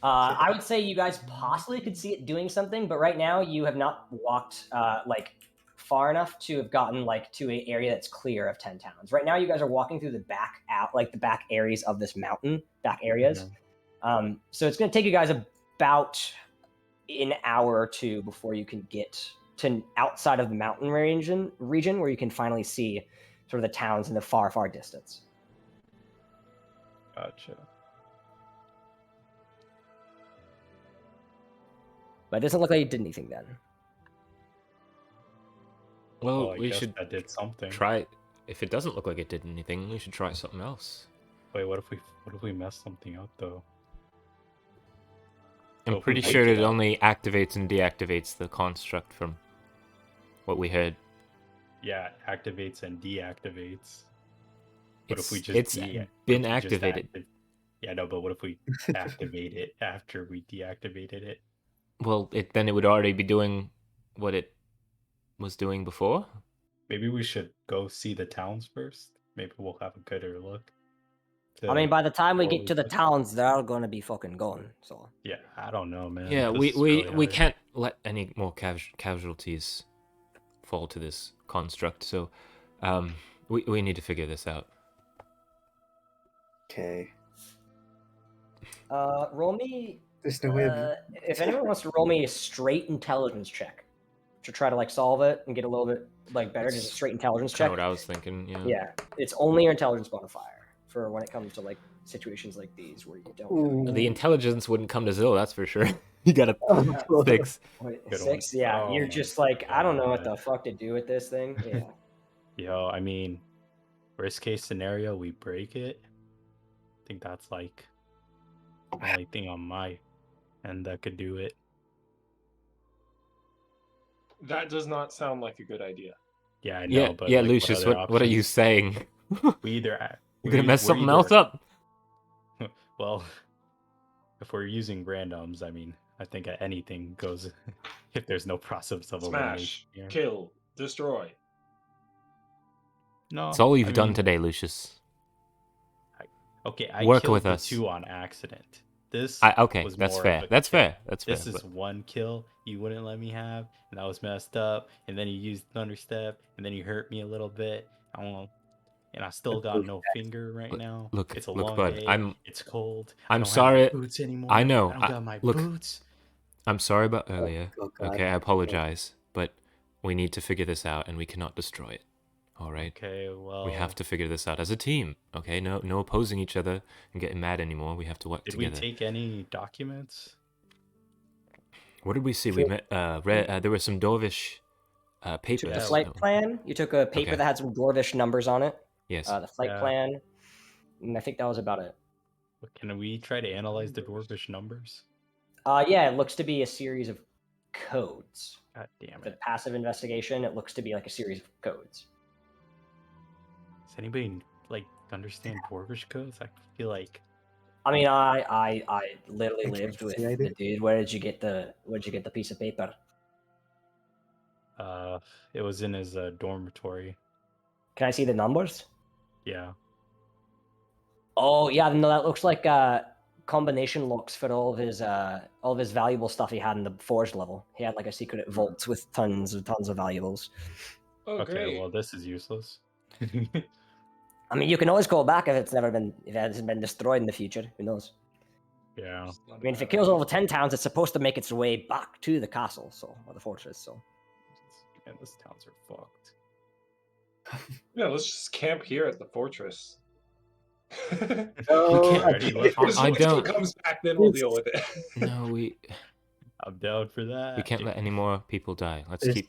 I would say you guys possibly could see it doing something, but right now you have not walked far enough to have gotten to an area that's clear of 10 towns. Right now you guys are walking through the back the back areas of this mountain, back areas. So it's going to take you guys about an hour or 2 before you can get to outside of the mountain region where you can finally see sort of the towns in the far, far distance. Gotcha. But it doesn't look like you did anything then. Well, I we guess should that did something. try. If it doesn't look like it did anything, we should try something else. Wait, what if we mess something up though? I'm So if we pretty wake sure it it up- only activates and deactivates the construct from what we heard. Yeah, it activates and deactivates. But if we It's- just it's what if been we just activated. Yeah, no, but what if we activate it after we deactivated it? Well, then it would already be doing what it was doing before. Maybe we should go see the towns first. Maybe we'll have a gooder look. I mean, by the time we before get to the push- towns, they're all going to be fucking gone. So Yeah, I don't know, man. Yeah, This we is really we hard. can't let any more casualties fall to this construct. So, we need to figure this out. Okay. roll me. There's no way of. If anyone wants to roll me a straight intelligence check to try to solve it and get a little bit better, just a straight intelligence Kind check. of what I was thinking. Yeah. Yeah, it's only your intelligence modifier for when it comes to situations like these where you don't. Ooh. The intelligence wouldn't come to Zil, that's for sure. You got a 6. Wait, Good 6? one. Yeah, Oh you're my just I don't know what God. the fuck to do with this thing. Yeah. Yo, I mean, worst case scenario, we break it. think that's like the only thing on my end that could do it. That does not sound like a good idea. Yeah, I know, but yeah, like, Lucius, what other what are you options? saying? We either You're gonna mess we're something else either up. well, if we're using randoms, I mean, I think anything goes if there's no process of elimination Smash, here. kill, destroy. No, It's all you've I done mean, today, Lucius. okay, I Work killed with the us. 2 on accident. This Okay, was that's more fair. of a That's kill. fair. That's fair. This is But 1 kill you wouldn't let me have, and that was messed up. And then you used Thunderstep, and then you hurt me a little bit. I don't know, and I still got no finger right now. look, It's a look, long bud. day. I'm It's cold. I I'm don't have my sorry. boots anymore. I know. I don't got my Look, boots. I'm sorry about Oh, earlier. oh God. Okay, I apologize, but we need to figure this out, and we cannot destroy it. All right. Okay, well, We have to figure this out as a team. Okay, no opposing each other and getting mad anymore. We have to work did together. we take any documents? What did we see? We met. There were some Dorvish You papers. took the Yeah. flight plan. You took a paper Okay. that had some dwarvish numbers on it. Yes. The flight Yeah. plan, and I think that was about it. Can we try to analyze the dwarvish numbers? Yeah, it looks to be a series of codes. God damn The it. passive investigation, it looks to be like a series of codes. Does anybody like understand dwarvish codes? I feel like I mean, I literally I can't lived with say I the do. dude. Where'd you get the piece of paper? it was in his dormitory. Can I see the numbers? Yeah. Oh yeah, no, that looks like combination locks for all of his valuable stuff he had in the forge level. He had like a secret vault with tons of valuables. Oh, Okay, great. well this is useless. I mean, you can always go back if it hasn't been destroyed in the future. Who knows? Yeah. It's not a I mean, if it bad kills idea. over 10 towns, it's supposed to make its way back to the castle, or the fortress. So Man, these towns are fucked. Yeah, let's just camp here at the fortress. Oh, We can't- Already left If I Zylwren don't- comes back, then we'll deal with it. No, we I'm down for that. can't let any more people die. Let's There's- keep.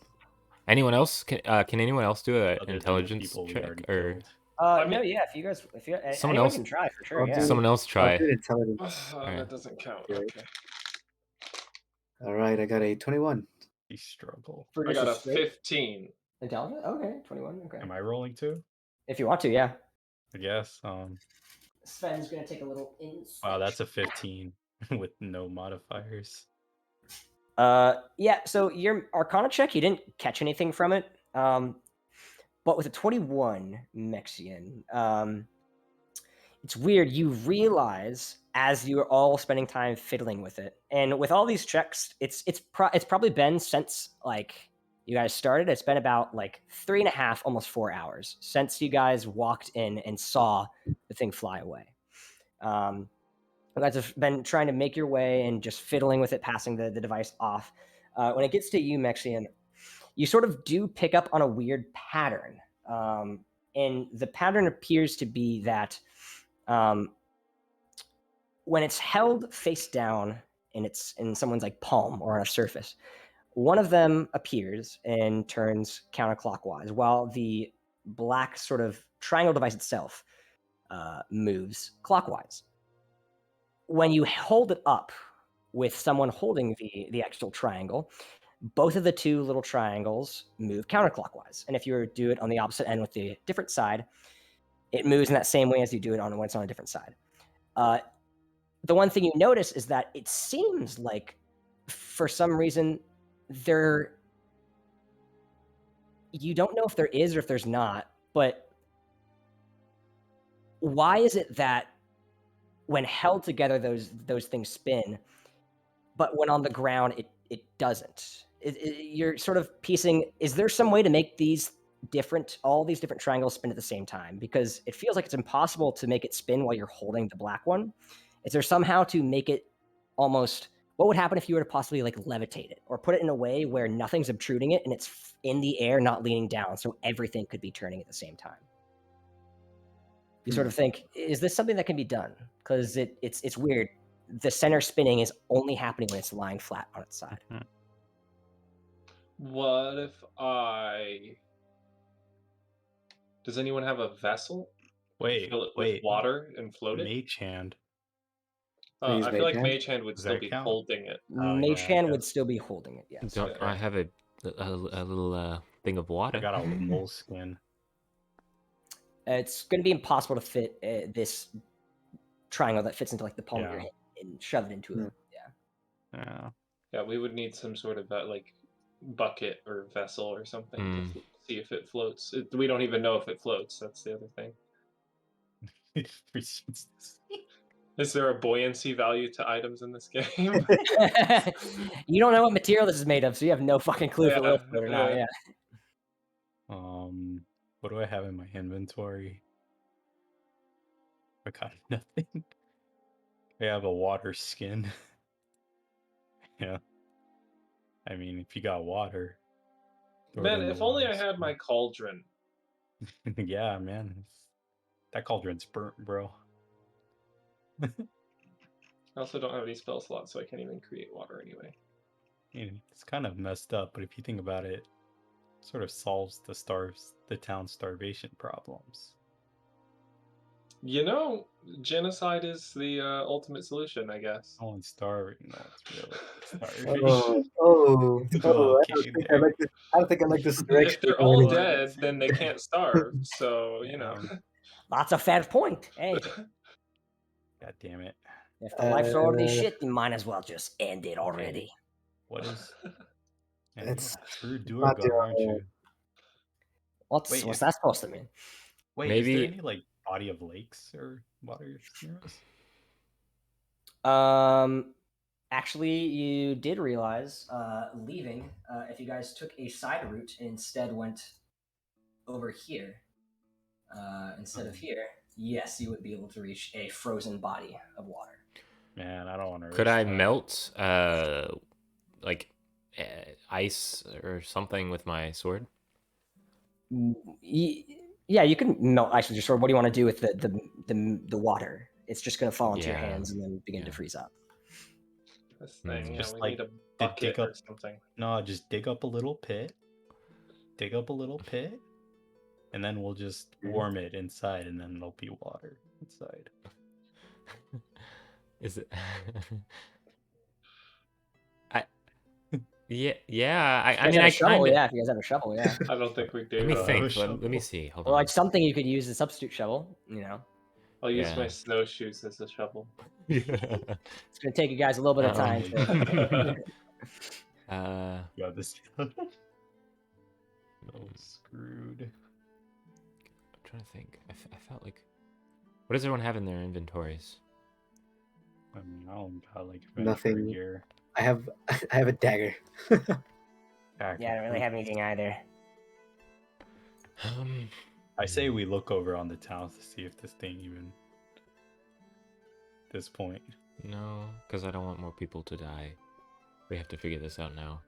Anyone else? Can anyone else do an Other than the intelligence people we check already or killed. I mean- no, yeah. If you Someone anyone else- can try for sure. I'll Yeah. do it. someone else I'll try? do intelligence. That doesn't count. Right. Okay. All right, I got a 21. We struggle. For I just got a a straight 15. intelligence. Okay, 21. Okay. Am I rolling too? If you want to, yeah. I guess. Sven's gonna take a little Wow, that's a 15 with no modifiers. Yeah. So your Arcana check, you didn't catch anything from it. But with a 21 Mexian, it's weird. You realize as you're all spending time fiddling with it, and with all these checks, it's probably been since like you guys started. It's been about like 3.5, almost 4 hours since you guys walked in and saw the thing fly away. You guys have been trying to make your way and just fiddling with it, passing the device off. When it gets to you, Mexian, you sort of do pick up on a weird pattern. And the pattern appears to be that when it's held face down and it's in someone's like palm or on a surface, one of them appears and turns counterclockwise while the black sort of triangle device itself moves clockwise. When you hold it up with someone holding the actual triangle, both of the two little triangles move counterclockwise. And if you do it on the opposite end with the different side, it moves in that same way as you do it when it's on a different side. The one thing you notice is that it seems like, for some reason, you don't know if there is or if there's not, but why is it that when held together, those things spin, but when on the ground, it doesn't? You're sort of piecing, is there some way to make all these different triangles spin at the same time? Because it feels like it's impossible to make it spin while you're holding the black one. Is there somehow to make it almost, what would happen if you were to possibly like levitate it or put it in a way where nothing's obtruding it and it's in the air, not leaning down, so everything could be turning at the same time? You sort of think, is this something that can be done? Because it's weird. The center spinning is only happening when it's lying flat on its side. What if does anyone have a vessel? Wait, fill it with wait. water and float it. Mage hand. Use I feel like Mage Hand? Mage Hand would Does still that be count? holding it. Oh, Mage yeah, Hand yeah. would still be holding it, yes. Don't Okay. I have a little thing of water? I got a mole skin. It's going to be impossible to fit this triangle that fits into like the palm of your Yeah. hand and shove it into Hmm. it. Yeah. Yeah. Yeah, we would need some sort of like bucket or vessel or something to see if it floats. We don't even know if it floats. That's the other thing. Is there a buoyancy value to items in this game? You don't know what material this is made of, so you have no fucking clue if it will Yeah, float or not. yeah. Yeah. What do I have in my inventory? I got nothing. I have a water skin. Yeah. I mean, if you got water. throw it Man, in the if only I water had my cauldron. skin. Yeah, man. That cauldron's burnt, bro. I also don't have any spell slots, so I can't even create water anyway. I mean, it's kind of messed up, but if you think about it, sort of solves the town's starvation problems. You know, genocide is the ultimate solution, I guess. No one's starving. No one's really starving. Okay, I don't think I like this If direction. they're we're all going in. dead, then they can't starve. So, you know. That's a fair point. Hey, God damn it. if the life's already shit, you might as well just end it already. What is... Man, It's you're a not Duergar, aren't doing you? What's that supposed to mean? Wait, Maybe- is there any, like, body of lakes or water near us? Actually, you did realize, leaving, if you guys took a side route and instead went over here, instead of here, yes, you would be able to reach a frozen body of water. Man, I don't want to. Could I melt ice or something with my sword? Yeah, you can melt ice with your sword. What do you want to do with the water? It's just going to fall into your Yeah. hands and then begin to Yeah. freeze up. This thing, yeah, Just we like need a dig bucket or up- something. No, just dig up a little pit. And then we'll just warm it inside, and then there'll be water inside. Is it? Yeah. I mean, I shovel, kind of. yeah. If you guys have a shovel, yeah. I don't think we do. Let me I think. have a Let me shovel. see. Hold Or on. like something you could use as a substitute shovel. You know, I'll use Yeah. my snowshoes as a shovel. it's going to take you guys a little bit of time. Yeah, this. Oh, screwed. I'm trying to think. I felt like. What does everyone have in their inventories? I mean, I don't got like Nothing. here. I have a dagger. Yeah, I don't really have anything either. I say we look over on the town to see if this thing even. At this point. No, because I don't want more people to die. We have to figure this out now.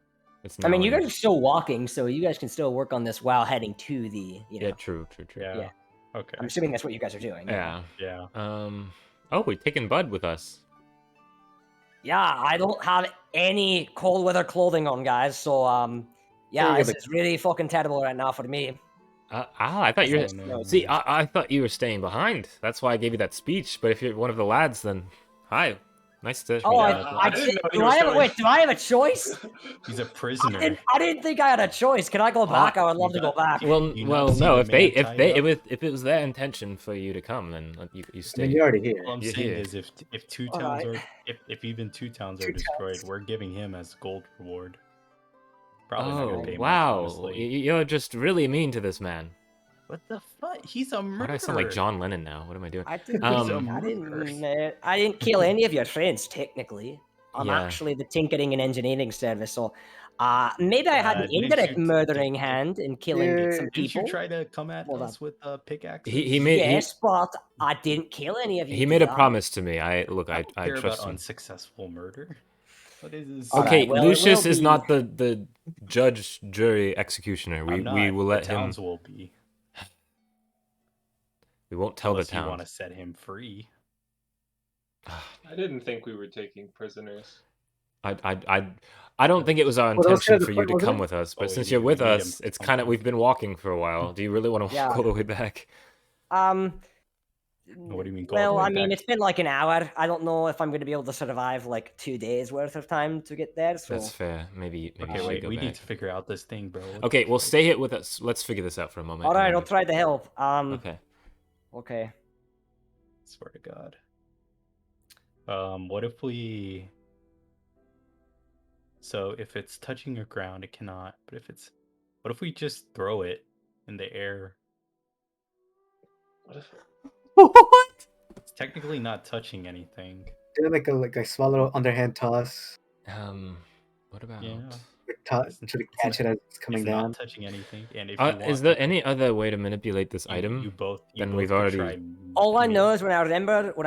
It's I mean, now you in- guys are still walking, so you guys can still work on this while heading to the. You know, Yeah, true. Yeah. Yeah. Okay. I'm assuming that's what you guys are doing. Yeah. Yeah. Oh, we're taking Bud with us. Yeah, I don't have any cold weather clothing on, guys. So yeah, Hey, this is really fucking terrible right now for me. I thought you were. No. See, I thought you were staying behind. That's why I gave you that speech. But if you're one of the lads, then hi. Nice to meet Oh, you. I didn't know he do was I have going- wait? Do I have a choice? He's a prisoner. I didn't think I had a choice. Can I go back? I would love to go back. Well, You not see no. the If they, man tied up? if it was their intention for you to come, then you I mean, stay. you're already here. All I'm You're saying here. is if two All towns right. are if even two towns are Two destroyed, towns. we're giving him as gold reward. Probably not gonna Oh pay much, wow! honestly. You're just really mean to this man. What the fuck? He's a murderer. Why do I sound like John Lennon now? What am I doing? I didn't. Um, I didn't kill any of your friends. Technically, I'm Yeah. actually the tinkering and engineering service. So, maybe I had an didn't indirect you- murdering hand in killing some Didn't people. you try to come at Hold us with pickaxes? He made Yes, but I didn't kill any of you. he made a did I? promise to me. I I don't I care trust about him. unsuccessful murder. What is this? All right, Okay, well, it Lucius will is be- not the judge, jury, executioner. I'm We not. will The let him. towns will be. We won't tell Unless the you town. want to set him free. I didn't think we were taking prisoners. I don't think it was our Well, that was intention kind of for the you to point, come wasn't with us, but Oh, since we you're with need him us, to it's come kind of with we've been walking for a while. Do you really want to Yeah. walk all the way back? What do you mean go all Well, the way I mean, back? it's been like an hour. I don't know if I'm going to be able to survive like 2 days worth of time to get there. So That's fair. Maybe Okay, you should wait, go we back. need to figure out this thing, bro. What Okay, the well, frick? stay here with us. Let's figure this out for a moment. all and right, then I'll we- try to help. Okay. Okay. Swear to God. What if we? So if it's touching the ground, it cannot. But if it's, what if we just throw it in the air? What if What? It's technically not touching anything. Do like a small little underhand toss, What about? Yeah. try It's- to it's catch it as it's coming It's down. not touching anything, and if you want, Is there you any other way to manipulate this you, item? you both. Then both we've could already- try All I know me- is when I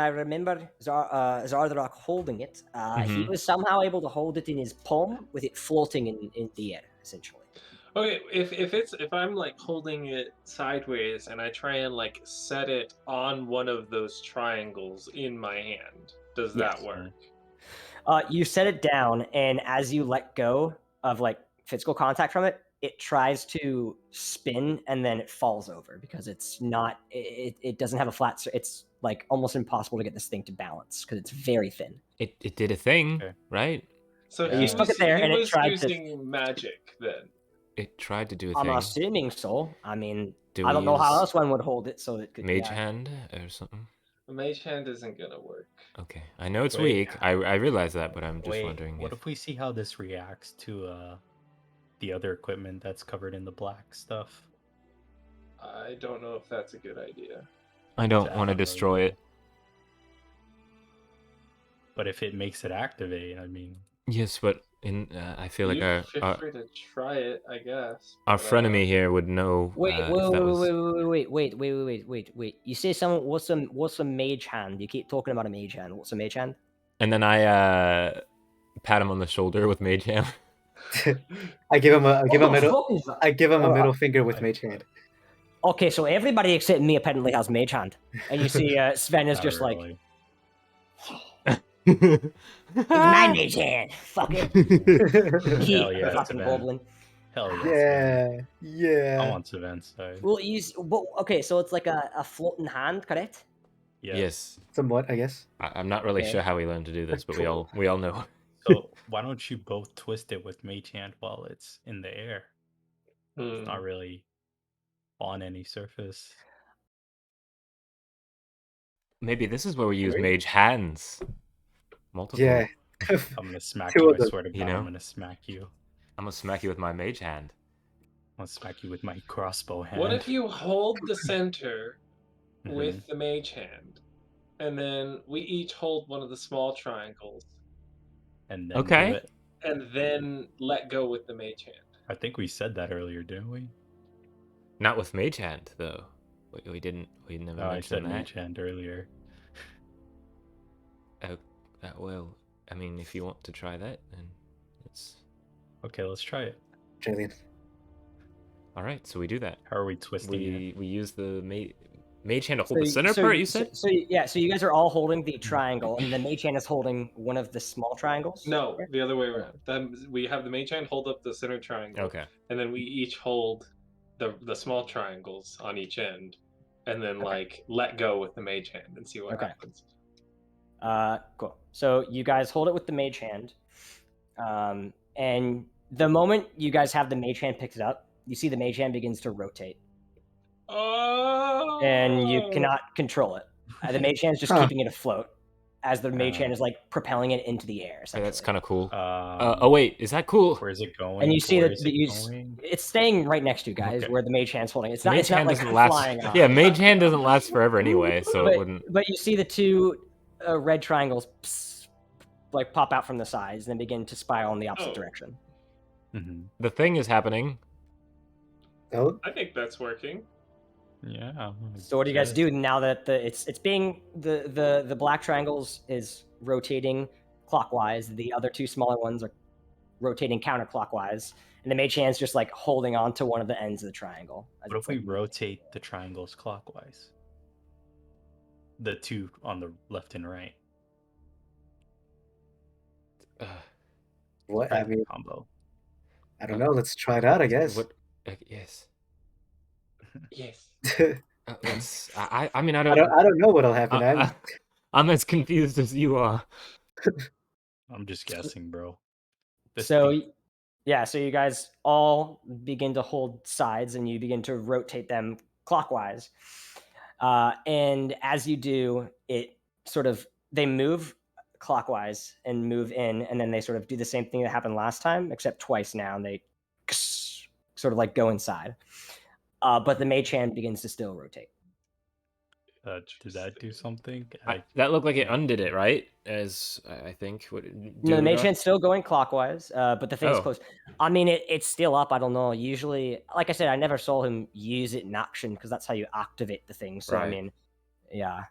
remember Zardarok holding it, he Mhm. was somehow able to hold it in his palm with it floating in the air, essentially. Okay, if I'm like holding it sideways and I try and like set it on one of those triangles in my hand, does that Yes. work? You set it down, and as you let go of like physical contact from it, it tries to spin and then it falls over because it's not. It doesn't have a flat. It's like almost impossible to get this thing to balance because it's very thin. It did a thing, Okay. right? So Yeah. he You was, stuck it there he and it was tried to- using magic then. It tried to do a I'm thing. assuming so. I mean, Do I we don't know how use else one would hold it, so it could. Mage yeah. hand or something? The mage hand isn't gonna work. Okay, I know it's Wait. weak. I realize that, but I'm just Wait, wondering what if if we see how this reacts to the other equipment that's covered in the black stuff? I don't know if that's a good idea. I don't I want to don't know destroy either. it. But if it makes it activate, I mean, Yes, but I feel like You feel free to try it, I guess. our but, frenemy here would know Wait, if that was. wait. You say someone what's a mage hand? You keep talking about a mage hand. What's a mage hand? And then I pat him on the shoulder with mage hand. I give him a What the middle. fuck is that? I give him a Oh, middle finger with mage hand. Okay, so everybody except me apparently has mage hand, and you see Sven is not just like, really. it's my mage hand. Fuck it. He, Hell yeah, fucking Sven. goblin. Hell yes, Yeah, yeah. I'm on Savan's side. Well, okay, so it's like a floating hand, correct? Yes, Somewhat, I guess. I'm not really Okay. sure how we learned to do this, but we all know. So why don't you both twist it with Mage Hand while it's in the air? It's not really on any surface. Maybe this is where we use Really? mage hands. Multiple. Yeah. I'm gonna smack Two you. of I them, swear to God, you know? I'm gonna smack you. I'm gonna smack you with my mage hand. I'm gonna smack you with my crossbow hand. What if you hold the center Mhm. with the mage hand, and then we each hold one of the small triangles, and then Okay. do it? and then let go with the mage hand? I think we said that earlier, didn't we? Not with mage hand though. We didn't. We never No, I said mentioned that. Mage Hand earlier. Well, I mean, if you want to try that, then it's Okay, let's try it. Jillian. all right. So we do that. How are we twisting it? We use the mage hand to hold the center part. You said. So you guys are all holding the triangle, and the mage hand is holding one of the small triangles. No, the other way around. Then we have the mage hand hold up the center triangle, Okay. and then we each hold the small triangles on each end, and then like let go with the mage hand and see what Okay. happens. Cool. So you guys hold it with the mage hand, and the moment you guys have the mage hand picked it up, you see the mage hand begins to rotate, Oh! and you cannot control it. The mage hand is just Huh. keeping it afloat as the mage hand is like propelling it into the air. Okay, that's essentially. kind of cool. Oh, Oh wait, is that cool? where's it going? And you see Where that is it you going? it's staying right next to you guys, Okay. where the mage hand's holding. It's Mage not. It's not hand like doesn't last. flying off. Yeah, mage hand doesn't last forever anyway, so it wouldn't. But you see the two red triangles like pop out from the sides and then begin to spiral in the opposite Oh. direction. Mhm. The thing is happening. Oh, I think that's working. Yeah. So what do you guys good. do now that it's being the black triangles is rotating clockwise, the other two smaller ones are rotating counterclockwise, and the mage hand's just like holding on to one of the ends of the triangle. as What it's, if we like, rotate the triangles clockwise? The two on the left and right. what? I mean, Combo. I don't know. Let's try it out, I guess. What? Yes. Yes. I mean, I I don't. don't know what'll happen. I'm as confused as you are. I'm just guessing, bro. So yeah, so you guys all begin to hold sides and you begin to rotate them clockwise. And as you do, it sort of they move clockwise and move in, and then they sort of do the same thing that happened last time, except twice now, and they sort of like go inside. But the mage hand begins to still rotate. Did that do something? That looked like it undid it, right? As I think. No, the mage hand's still going clockwise, but the thing's Oh. close. I mean, it's still up. I don't know. Usually, like I said, I never saw him use it in action because that's how you activate the thing. So, I Right. mean, yeah.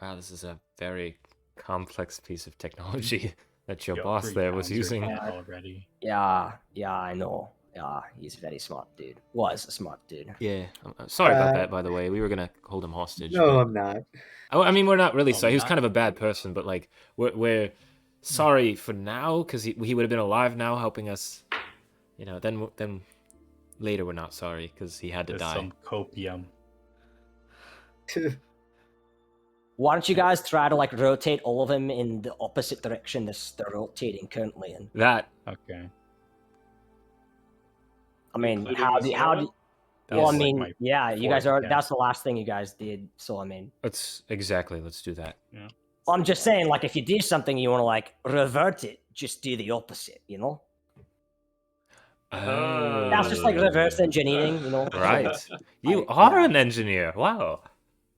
Wow, this is a very complex piece of technology that your Yo, boss 3 there was pounds are using. dead already. Yeah, I know. Yeah, he's a very smart dude. Was a smart dude. Yeah. I'm sorry about that, by the way. We were gonna hold him hostage. No, but- I'm not. I mean, we're not really Oh, sorry. He was not- kind of a bad person, but like, we're sorry for now because he would have been alive now, helping us. You know, then later we're not sorry because he had to There's die. some copium. Why don't you guys try to like rotate all of them in the opposite direction they're rotating currently in? That Okay. I mean, Including how the do center one? That well, I was, like, mean, my yeah, you guys fourth are. guess. That's the last thing you guys did. So I mean, let's do that. well, I'm just saying, like, if you do something, you want to like revert it. Just do the opposite, you know. That's just like reverse engineering, you know. Right. You Like, are yeah. an engineer. Wow.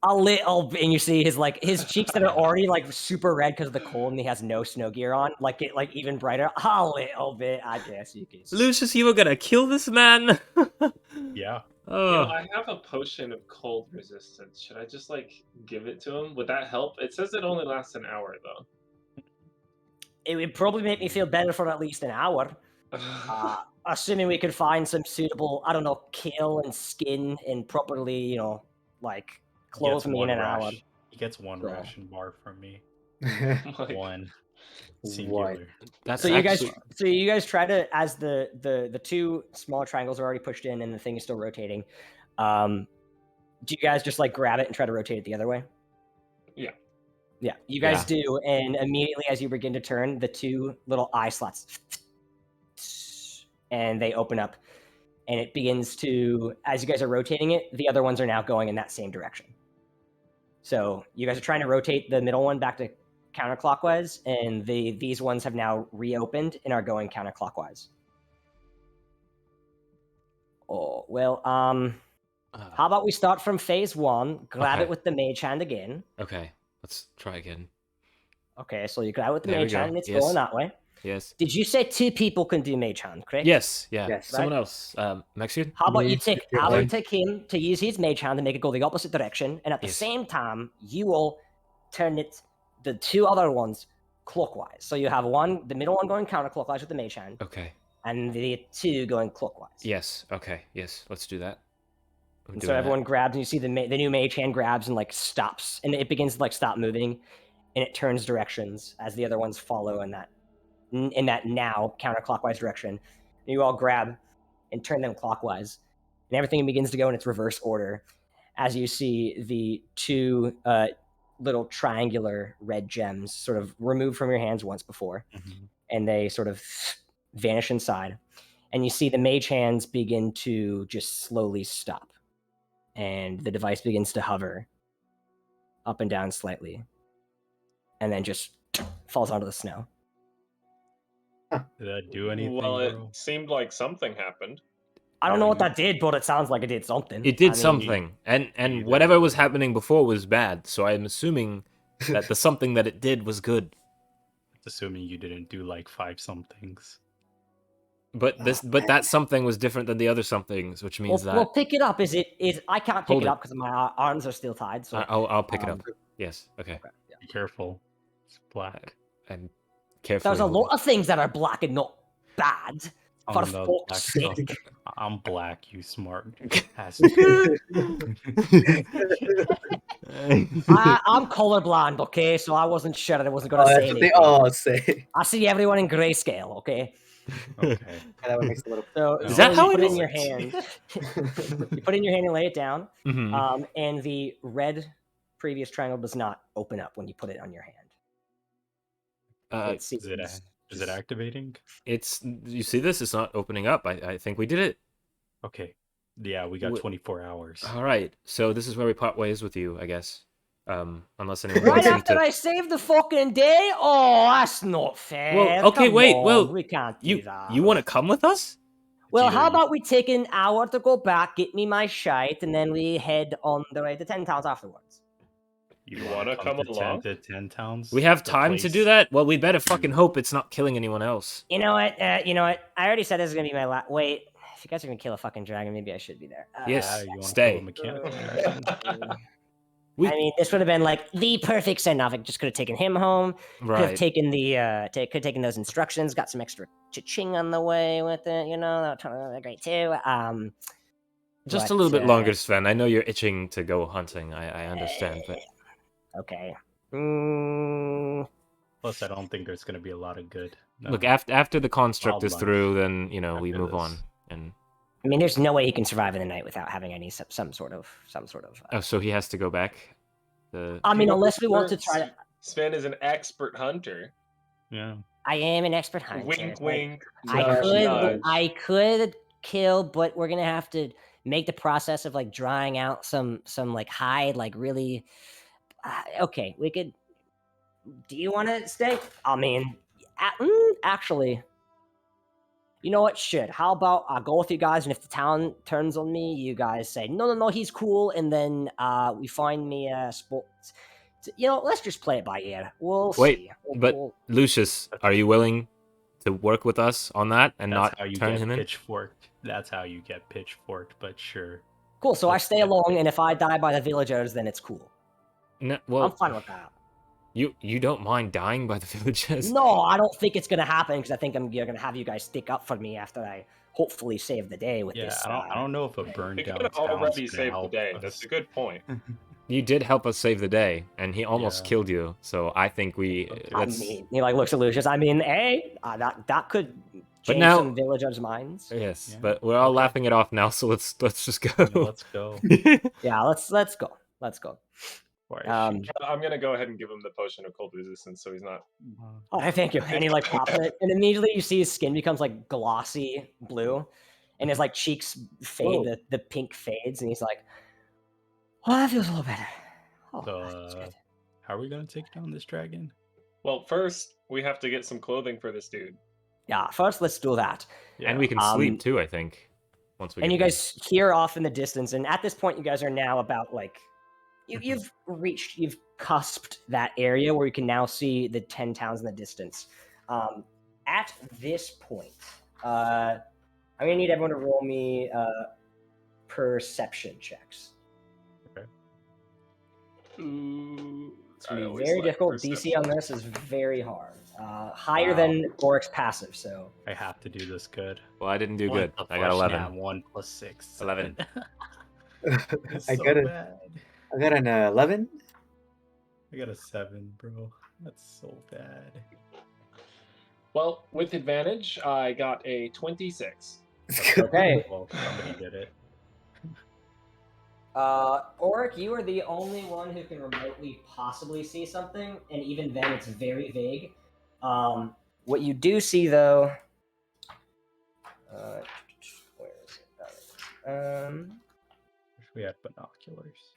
A little, and you see his cheeks that are already like super red because of the cold, and he has no snow gear on. Like it, like even brighter. A little bit, I guess you could. say. Lucius, you were gonna kill this man. Yeah. Oh. I have a potion of cold resistance. Should I just like give it to him? Would that help? It says it only lasts an hour though. It would probably make me feel better for at least an hour. Assuming we could find some suitable, I don't know, kill and skin and properly, you know, like He clothe gets me in one an hour. He gets one So- ration bar from me. Like, One. What? Singular. That's So actually... you guys try to, as the two smaller triangles are already pushed in and the thing is still rotating. Do you guys just like grab it and try to rotate it the other way? Yeah. Yeah, you guys do, and immediately as you begin to turn, the two little eye slots, and they open up, and it begins to, as you guys are rotating it, the other ones are now going in that same direction. So you guys are trying to rotate the middle one back to counterclockwise, and these ones have now reopened and are going counterclockwise. Oh, well, how about we start from phase one, grab it with the mage hand again. Okay, let's try again. Okay, so you grab it with the There we mage go. hand, and it's Yes. going that way. Yes. Did you say two people can do mage hand, correct? Yes, yeah. Yes. Someone else. Mexian? How about you Me, take your how about you hand. take him to use his mage hand and make it go the opposite direction, and at the Yes. same time you will turn it the two other ones clockwise. So you have one, the middle one going counterclockwise with the mage hand, Okay. and the two going clockwise. Yes. Okay. Yes. Let's do that. I'm And doing so that. everyone grabs, and you see the new mage hand grabs and like stops, and it begins to like stop moving, and it turns directions as the other ones follow in that now counterclockwise direction. And you all grab and turn them clockwise, and everything begins to go in its reverse order as you see the two little triangular red gems sort of removed from your hands once before, and they sort of vanish inside, and you see the mage hands begin to just slowly stop, and the device begins to hover up and down slightly, and then just falls onto the snow. Did that do anything, well, it bro? seemed like something happened. I don't know what that did, but it sounds like it did something. It did I mean, something, and either whatever was way. happening before was bad. So I'm assuming that the something that it did was good. Assuming you didn't do like 5 somethings. But that something was different than the other somethings, which means Well, pick it up. Is I can't pick Hold it it. up because my arms are still tied. So I'll pick it up. Yes. Okay. Be careful. It's black. And carefully. there's a hold lot it. of things that are black and not bad. For On the fuck's black stuff. sake. I'm black, you smart. I'm colorblind, okay? So I wasn't sure that I wasn't going to Oh, say that's what they anything. all say. I see everyone in grayscale, okay? Okay. That one makes a little. So, No, Is that so how you it put it in is? your hand. You put it in your hand and lay it down. Mhm. And the red previous triangle does not open up when you put it on your hand. It Is it seems is it activating? It's you see this? It's not opening up. I think we did it. Okay. Yeah, we got Wh- 24 hours. All right. So this is where we part ways with you, I guess. Unless anyone right wants me after to. I saved the fucking day. Oh, that's not fair. Well, okay, Come wait. on, Well, we can't do you that. you want to come with us? Well, It's how either about we take an hour to go back, get me my shite, and then we head on the way to 10 towns afterwards. you You want wanna to come come to along? 10 towns? We have the time to do place that. Well, we better fucking to- hope it's not killing anyone else. You know what? You know what? I already said this is gonna be my last. Wait, if you guys are gonna kill a fucking dragon, maybe I should be there. Yes. you want to stay. kill a mechanical dragon? We- I mean, this would have been like the perfect send off. I just could have taken him home. Could have Right. taken the could have taken those instructions. Got some extra cha-ching on the way with it. You know, that would be great too. Just but, a little bit longer, Sven. I know you're itching to go hunting. I understand, but Okay. Plus, I don't think there's going to be a lot of good. look, after the construct is Wildlife through, then we after move this. on. And I mean, there's no way he can survive in the night without having any some sort of. oh, so he has to go back. I mean, unless we want to try to. Sven is an expert hunter. Yeah. I am an expert hunter. Wink, It's like, wink. I nudge, could, nudge. I could kill, but we're gonna have to make the process of like drying out some like hide, like really. Okay, we could. Do you want to stay? I mean, actually, you know what? Shit. How about I go with you guys, and if the town turns on me, you guys say no, he's cool, and then we find me a spot. You know, let's just play it by ear. We'll Wait, see. but Lucius, are you willing to work with us on that and That's not how you turn get him in? pitchforked. That's how you get pitchforked, but sure. Cool. So I Let's stay get along, it. and if I die by the villagers, then it's cool. No, I'm well, fine with that. you don't mind dying by the villagers? No, I don't think it's gonna happen because I think I'm gonna have you guys stick up for me after I hopefully save the day with Yeah, this. I don't know if a burned He down could have town's already gonna saved the help day. us. That's a good point. You did help us save the day, and he almost Yeah. killed you. So I think we. Okay. I Let's, mean, he like looks at Lucius. I mean, hey, that could change now- some villagers' minds. yes, Yeah, but we're all okay. laughing it off now. So let's just go. Yeah, let's go. Yeah, let's go. Let's go. Before I Um, shoot I'm gonna go ahead and give him the potion of cold resistance, so he's not. you. oh, thank you. And he like pops it, and immediately you see his skin becomes like glossy blue, and his like cheeks fade. Whoa. The pink fades, and he's like, "Oh, that feels a little better." Oh, that's So, good. how are we gonna take down this dragon? Well, first we have to get some clothing for this dude. Yeah, first let's do that. And we can sleep too, I think. Once we And get you there. guys hear off in the distance, and at this point, you guys are now about like you've cusped that area where you can now see the 10 towns in the distance. At this point, I'm gonna need everyone to roll me perception checks. Ooh, It's I gonna be always very like difficult. perception. DC on this is very hard. Higher Wow. than Orik's passive, so I have to do this good. Well, I didn't do What good. the I got flush 11. now? 1 plus 6. 11. It's I so got a- bad. I got an 11. I got a 7, bro. That's so bad. Well, with advantage, I got a 26. okay. Well, somebody did it. Orik, you are the only one who can remotely possibly see something, and even then, it's very vague. What you do see, though, where is it? Wish we had binoculars.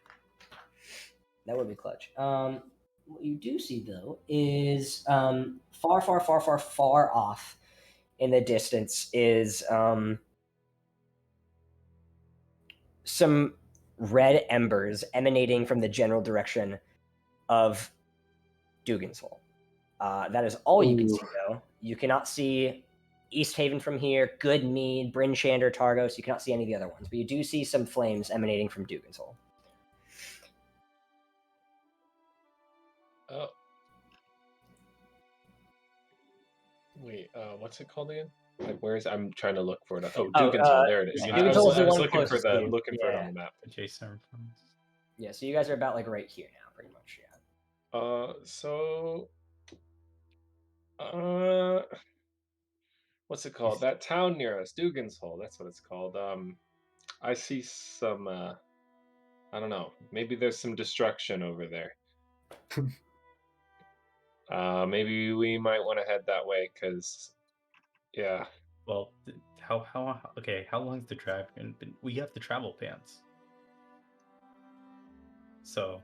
That would be clutch. What you do see, though, is far off in the distance is some red embers emanating from the general direction of Dugan's Hole. That is all you can see, though. You cannot see East Haven from here, Goodmead, Bryn Shander, Targos. You cannot see any of the other ones, but you do see some flames emanating from Dugan's Hole. Oh, Wait, what's it called again? Like, where is? I'm trying to look for it. Oh, Oh, Dugan's Hall. There it is. yeah, I Dugan's was, Hall is the I was one looking for closest to you. looking for it Yeah. on the map. Adjacent from us. Yeah, so you guys are about like right here now, pretty much. Yeah. So, what's it called? That town near us, Dugan's Hall. That's what it's called. I see some. I don't know. Maybe there's some destruction over there. Maybe we might want to head that way, cause, yeah. Well, how long's the dragon been? We have the travel pants. So,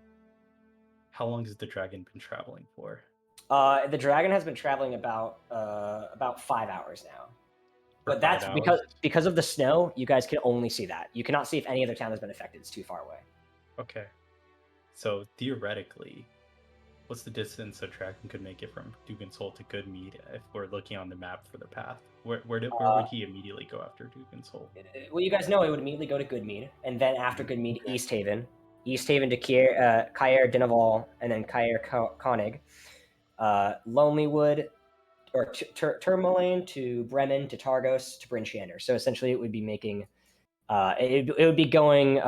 how long has the dragon been traveling for? The dragon has been traveling about 5 hours now. But that's because of the snow, you guys can only see that. You cannot see if any other town has been affected. It's too far away. Okay. So theoretically, what's the distance a dragon could make it from Dugan's Hole to Goodmead if we're looking on the map for the path? Where would he immediately go after Dugan's Hole? Well, you guys know it would immediately go to Goodmead, and then after Goodmead, East Haven to Caer Dinaval, and then Caer Konig, Lonelywood, or Tourmaline to Bremen to Targos to Bryn Shander. So essentially, it would be making, it would be going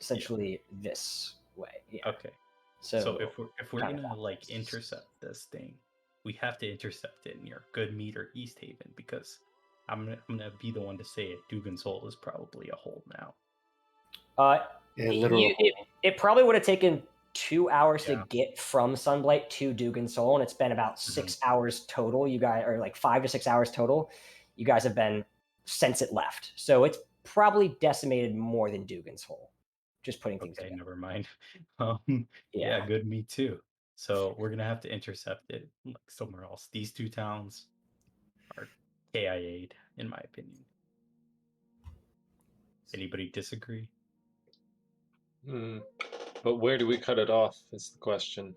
essentially this way. Yeah. Okay. So if we're gonna like intercept this thing, we have to intercept it near Goodmead or East Haven, because I'm gonna be the one to say it. Dugan's Hole is probably a hole now. It probably would have taken 2 hours to get from Sunblight to Dugan's Hole, and it's been about 6 hours total. You guys are like 5 to 6 hours total. You guys have been since it left, so it's probably decimated more than Dugan's Hole. Just putting things together. Never mind. Yeah, good. Me too. So we're gonna have to intercept it like somewhere else. These two towns are KIA'd, in my opinion. Anybody disagree? But where do we cut it off is the question.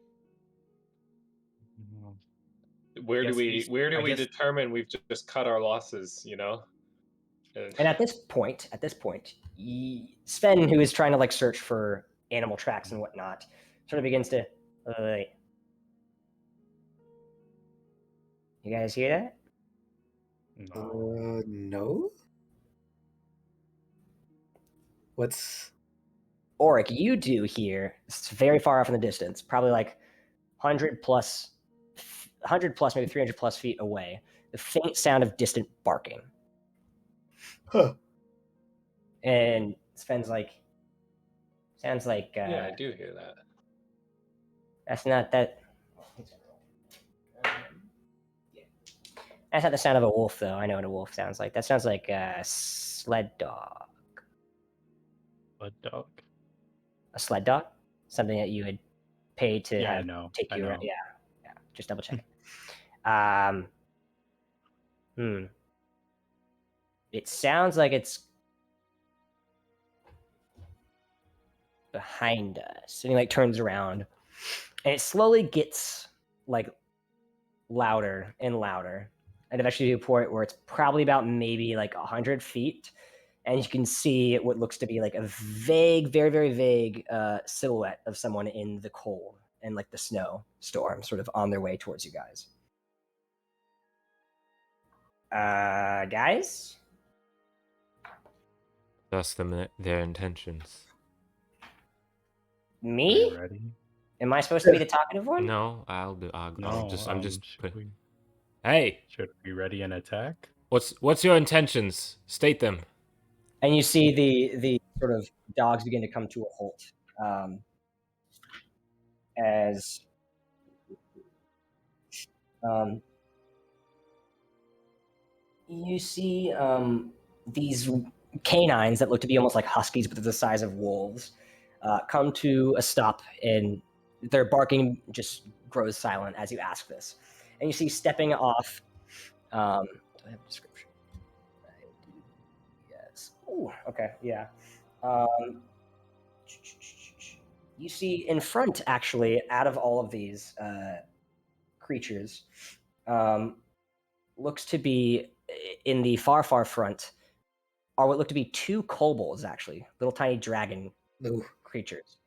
Where do we determine we've just cut our losses, you know? And at this point, Sven, who is trying to like search for animal tracks and whatnot, sort of begins to. You guys hear that? No. What's Orik? You do hear. It's very far off in the distance, probably like 100 plus, maybe 300 plus feet away. The faint sound of distant barking. Huh. And Sven's like, sounds like. Yeah, I do hear that. That's not that. That's not the sound of a wolf, though. I know what a wolf sounds like. That sounds like a sled dog. Sled dog? A sled dog? Something that you would pay to take you around. Yeah. Just double check. It sounds like it's behind us. And he like turns around, and it slowly gets like louder and louder, and eventually to a point where it's probably about maybe like 100 feet, and you can see what looks to be like a vague, very, very vague silhouette of someone in the cold and like the snow storm, sort of on their way towards you guys. Guys? That's their intentions. Me? Ready? Am I supposed to be the talkative one? No, I'm just. Hey, should we ready an attack? What's your intentions? State them. And you see the sort of dogs begin to come to a halt as you see these canines that look to be almost like huskies, but they're the size of wolves, come to a stop, and their barking just grows silent as you ask this. And you see stepping off. Do I have a description? I do. Yes. Ooh, okay, yeah. You see in front, actually, out of all of these creatures, looks to be in the far, far front, are what look to be two kobolds, actually, little tiny dragon creatures,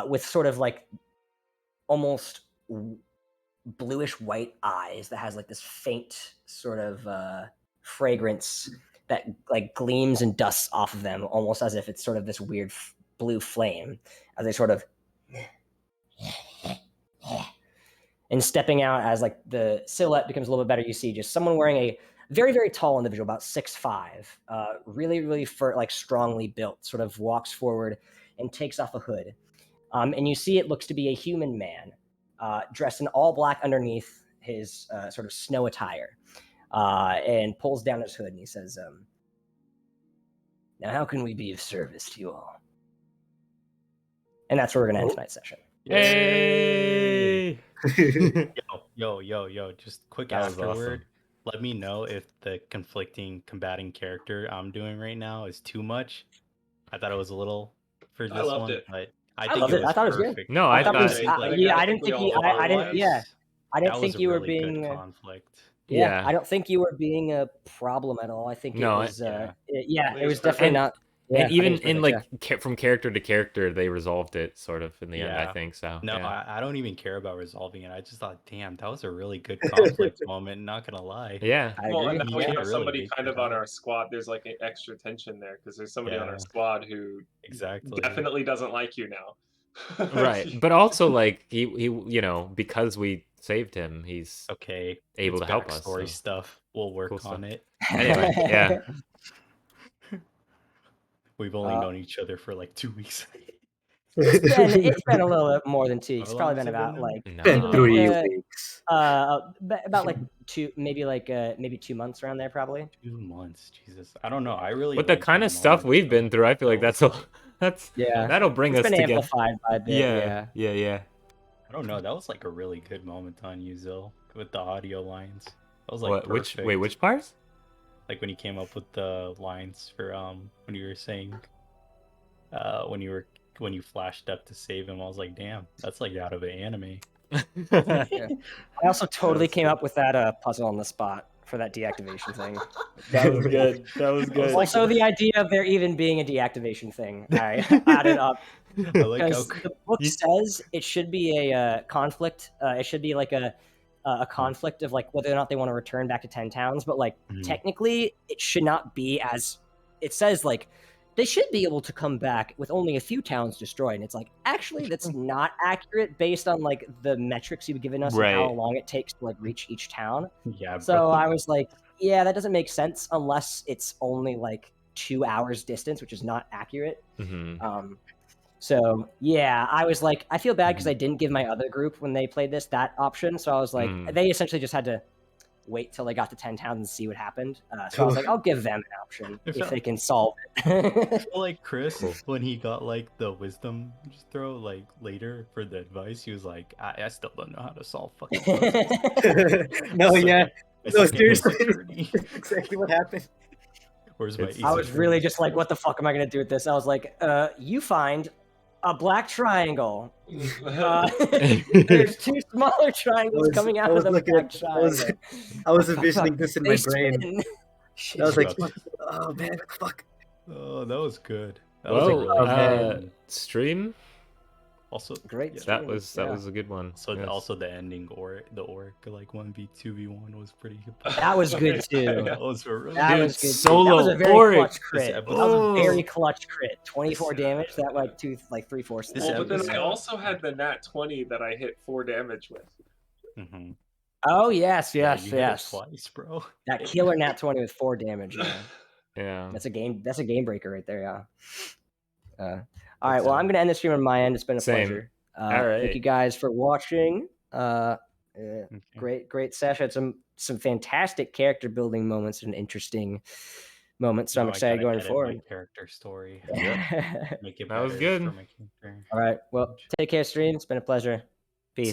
with sort of like almost bluish white eyes that has like this faint sort of fragrance that like gleams and dusts off of them, almost as if it's sort of this weird blue flame as they sort of. And stepping out as like the silhouette becomes a little bit better, you see just someone wearing a very, very tall individual, about 6'5", really, really like strongly built, sort of walks forward and takes off a hood. And you see it looks to be a human man, dressed in all black underneath his sort of snow attire, and pulls down his hood and he says, now how can we be of service to you all? And that's where we're going to end tonight's session. Hey! Yo, just quick That was afterward. awesome. Let me know if the combating character I'm doing right now is too much. I thought it was a little for this loved one, it. but I think loved it it. was I thought it was good. perfect. No, I thought it was, thought- yeah, I I didn't think think we you. all I didn't. Yeah, I didn't That think was you a were really being. good conflict. Yeah, I don't think you were being a problem at all. I think No, it was. yeah. It was perfect. definitely And- not. Yeah, and I think even it's in perfect, like from character to character, they resolved it sort of in the end. I Yeah. think so. No, yeah. I don't even care about resolving it. I just thought, damn, that was a really good conflict moment. Not gonna lie. Yeah. I Well, agree. and now You we can't have really somebody make kind that of on up. our squad. There's like an extra tension there because there's somebody on our Yeah. squad who Exactly. definitely doesn't like you now. Right. But also like he because we saved him, he's Okay. able it's to help us. backstory So. stuff. We'll work Cool on stuff. it. Anyway, yeah. We've only known each other for like 2 weeks. It's been a little bit more than 2 weeks. How It's long probably has been it been about now? like No. Been maybe 3 like, weeks. about like maybe 2 months around there probably. 2 months, Jesus. I don't know. I really With the like kind that of stuff moment, we've though. been through, I feel like That that's Yeah, that'll bring it's us been together. amplified by a bit. Yeah. I don't know. That was like a really good moment on you, Zil, with the audio lines. That was like What? perfect. Which parts? Like when you came up with the lines for when you were saying when you flashed up to save him, I was like, damn, that's like out of an anime. Yeah. I also totally was came good. up with that puzzle on the spot for that deactivation thing. That was good. That was I was good. like, Also, what? the idea of there even being a deactivation thing, I added up I like how because the book says it should be a conflict. It should be like a conflict of like whether or not they want to return back to 10 towns, but like Mhm. technically it should not be as it says like they should be able to come back with only a few towns destroyed. And it's like actually that's not accurate based on like the metrics you've given us and how Right. long it takes to like reach each town. Yeah, So bro. I was like, yeah, that doesn't make sense unless it's only like 2 hours distance, which is not accurate. Mhm. So yeah, I was like, I feel bad because Mhm. I didn't give my other group when they played this that option. So I was like, they essentially just had to wait till they got to 10 towns and see what happened. So I was like, I'll give them an option I if felt- they can solve I it. feel like Chris, Cool. when he got like the wisdom throw like later for the advice, he was like, I still don't know how to solve fucking puzzles. No, Suck yeah. at- I No, suck at user seriously. journey. That's exactly what happened. Where's my It's- I was really journey? just like, what the fuck am I gonna do with this? I was like, you find a black triangle. There's 2 smaller triangles coming out of the black triangle. I was envisioning this in my They brain. spin. I was like, About- oh man, fuck. Oh, that was good. That was Well, a really good man. one. stream. Also Great yeah. stream. That was a good one. So Yes. also the ending or the Orik like 1v2v1 was pretty good. That was good too. That was a really That Dude, was good. solo That was a very Orik. clutch crit. That This was a episode- very clutch crit. 24 damage. That like 3/4. This Well, but then I episode- also had the nat 20 that I hit 4 damage with. Mm-hmm. Oh yes, Yeah, yes, you hit it yes. twice, bro. That killer nat 20 with 4 damage. Yeah. Yeah. That's a game breaker right there. Yeah. All right. Well, I'm gonna end the stream on my end. It's been a Same. pleasure. All Thank right. you guys for watching. Okay. Great session. Some fantastic character building moments and interesting moments. So I'm Now I excited gotta going edit forward. my character story. Yep. Make it That was better good. for my character. All right. Well, take care, stream. It's been a pleasure.